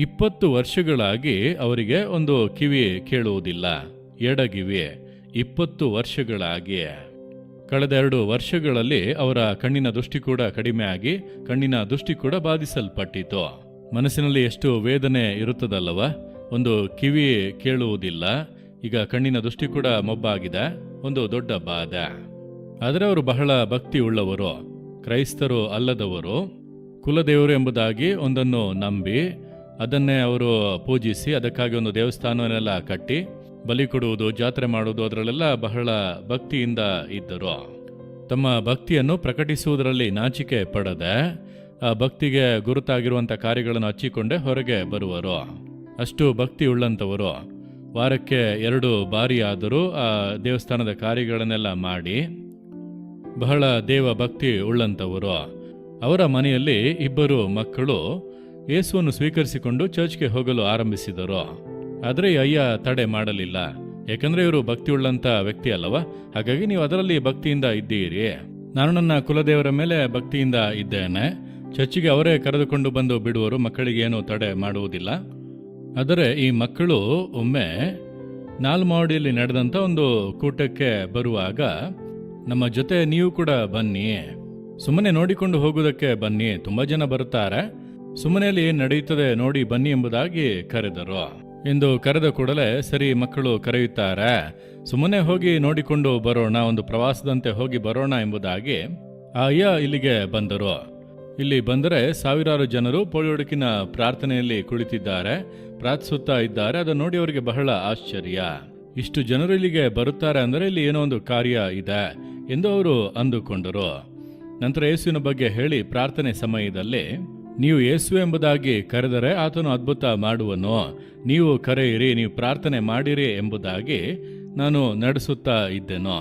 20 ವರ್ಷಗಳಾಗಿ ಅವರಿಗೆ ಒಂದು ಕಿವಿ ಕೇಳುವುದಿಲ್ಲ, ಎಡಗಿವಿ. 20 ವರ್ಷಗಳಾಗಿ. ಕಳೆದ 2 ವರ್ಷಗಳಲ್ಲಿ ಅವರ ಕಣ್ಣಿನ ದೃಷ್ಟಿ ಕೂಡ ಕಡಿಮೆ ಆಗಿ ಕಣ್ಣಿನ ದೃಷ್ಟಿ ಕೂಡ ಬಾಧಿಸಲ್ಪಟ್ಟಿತು. ಮನಸ್ಸಿನಲ್ಲಿ ಎಷ್ಟು ವೇದನೆ ಇರುತ್ತದಲ್ಲವ. ಒಂದು ಕಿವಿ ಕೇಳುವುದಿಲ್ಲ, ಈಗ ಕಣ್ಣಿನ ದೃಷ್ಟಿ ಕೂಡ ಮೊಬ್ಬಾಗಿದೆ, ಒಂದು ದೊಡ್ಡ ಬಾಧೆ. ಆದರೆ ಅವರು ಬಹಳ ಭಕ್ತಿ ಉಳ್ಳವರು, ಕ್ರೈಸ್ತರು ಅಲ್ಲದವರು. ಕುಲದೇವರು ಎಂಬುದಾಗಿ ಒಂದನ್ನು ನಂಬಿ ಅದನ್ನೇ ಅವರು ಪೂಜಿಸಿ ಅದಕ್ಕಾಗಿ ಒಂದು ದೇವಸ್ಥಾನವನ್ನೆಲ್ಲ ಕಟ್ಟಿ ಬಲಿ ಕೊಡುವುದು, ಜಾತ್ರೆ ಮಾಡುವುದು, ಅದರಲ್ಲೆಲ್ಲ ಬಹಳ ಭಕ್ತಿಯಿಂದ ಇದ್ದರು. ತಮ್ಮ ಭಕ್ತಿಯನ್ನು ಪ್ರಕಟಿಸುವುದರಲ್ಲಿ ನಾಚಿಕೆ ಪಡದೆ ಆ ಭಕ್ತಿಗೆ ಗುರುತಾಗಿರುವಂಥ ಕಾರ್ಯಗಳನ್ನು ಹಚ್ಚಿಕೊಂಡೇ ಹೊರಗೆ ಬರುವರು. ಅಷ್ಟು ಭಕ್ತಿ ಉಳ್ಳಂಥವರು. ವಾರಕ್ಕೆ 2 ಬಾರಿಯಾದರೂ ಆ ದೇವಸ್ಥಾನದ ಕಾರ್ಯಗಳನ್ನೆಲ್ಲ ಮಾಡಿ ಬಹಳ ದೇವ ಭಕ್ತಿ ಉಳ್ಳಂಥವರು. ಅವರ ಮನೆಯಲ್ಲಿ 2 ಮಕ್ಕಳು ಯೇಸುವನ್ನು ಸ್ವೀಕರಿಸಿಕೊಂಡು ಚರ್ಚ್ಗೆ ಹೋಗಲು ಆರಂಭಿಸಿದರು. ಆದರೆ ಅಯ್ಯ ತಡೆ ಮಾಡಲಿಲ್ಲ. ಯಾಕಂದರೆ ಇವರು ಭಕ್ತಿ ಉಳ್ಳಂಥ ವ್ಯಕ್ತಿ ಅಲ್ಲವ. ಹಾಗಾಗಿ ನೀವು ಅದರಲ್ಲಿ ಭಕ್ತಿಯಿಂದ ಇದ್ದೀರಿ. ನಾನು ನನ್ನ ಕುಲದೇವರ ಮೇಲೆ ಭಕ್ತಿಯಿಂದ ಇದ್ದೇನೆ. ಚರ್ಚಿಗೆ ಅವರೇ ಕರೆದುಕೊಂಡು ಬಂದು ಬಿಡುವರು, ಮಕ್ಕಳಿಗೆ ಏನೂ ತಡೆ ಮಾಡುವುದಿಲ್ಲ. ಆದರೆ ಈ ಮಕ್ಕಳು ಒಮ್ಮೆ ನಾಲ್ಮಾವಡಿಯಲ್ಲಿ ನಡೆದಂಥ ಒಂದು ಕೂಟಕ್ಕೆ ಬರುವಾಗ ನಮ್ಮ ಜೊತೆ ನೀವು ಕೂಡ ಬನ್ನಿ, ಸುಮ್ಮನೆ ನೋಡಿಕೊಂಡು ಹೋಗುವುದಕ್ಕೆ ಬನ್ನಿ, ತುಂಬ ಜನ ಬರುತ್ತಾರೆ, ಸುಮ್ಮನೆಯಲ್ಲಿ ಏನು ನಡೆಯುತ್ತದೆ ನೋಡಿ ಬನ್ನಿ ಎಂಬುದಾಗಿ ಕರೆದರು. ಎಂದು ಕರೆದ ಕೂಡಲೇ ಸರಿ ಮಕ್ಕಳು ಕರೆಯುತ್ತಾರೆ, ಸುಮ್ಮನೆ ಹೋಗಿ ನೋಡಿಕೊಂಡು ಬರೋಣ, ಒಂದು ಪ್ರವಾಸದಂತೆ ಹೋಗಿ ಬರೋಣ ಎಂಬುದಾಗಿ ಆ ಅಯ್ಯ ಇಲ್ಲಿಗೆ ಬಂದರು. ಇಲ್ಲಿ ಬಂದರೆ ಸಾವಿರಾರು ಜನರು ಪೋಳಿಯೊಡಕಿನ ಪ್ರಾರ್ಥನೆಯಲ್ಲಿ ಕುಳಿತಿದ್ದಾರೆ, ಪ್ರಾರ್ಥಿಸುತ್ತಾ ಇದ್ದಾರೆ. ಅದನ್ನು ನೋಡಿ ಅವರಿಗೆ ಬಹಳ ಆಶ್ಚರ್ಯ. ಇಷ್ಟು ಜನರು ಇಲ್ಲಿಗೆ ಬರುತ್ತಾರೆ ಅಂದರೆ ಇಲ್ಲಿ ಏನೋ ಒಂದು ಕಾರ್ಯ ಇದೆ ಎಂದು ಅವರು ಅಂದುಕೊಂಡರು. ನಂತರ ಯೇಸುವಿನ ಬಗ್ಗೆ ಹೇಳಿ ಪ್ರಾರ್ಥನೆ ಸಮಯದಲ್ಲಿ, ನೀವು ಯೇಸು ಎಂಬುದಾಗಿ ಕರೆದರೆ ಆತನು ಅದ್ಭುತ ಮಾಡುವನು, ನೀವು ಕರೆಯಿರಿ, ನೀವು ಪ್ರಾರ್ಥನೆ ಮಾಡಿರಿ ಎಂಬುದಾಗಿ ನಾನು ನಡೆಸುತ್ತಾ ಇದ್ದೆನು.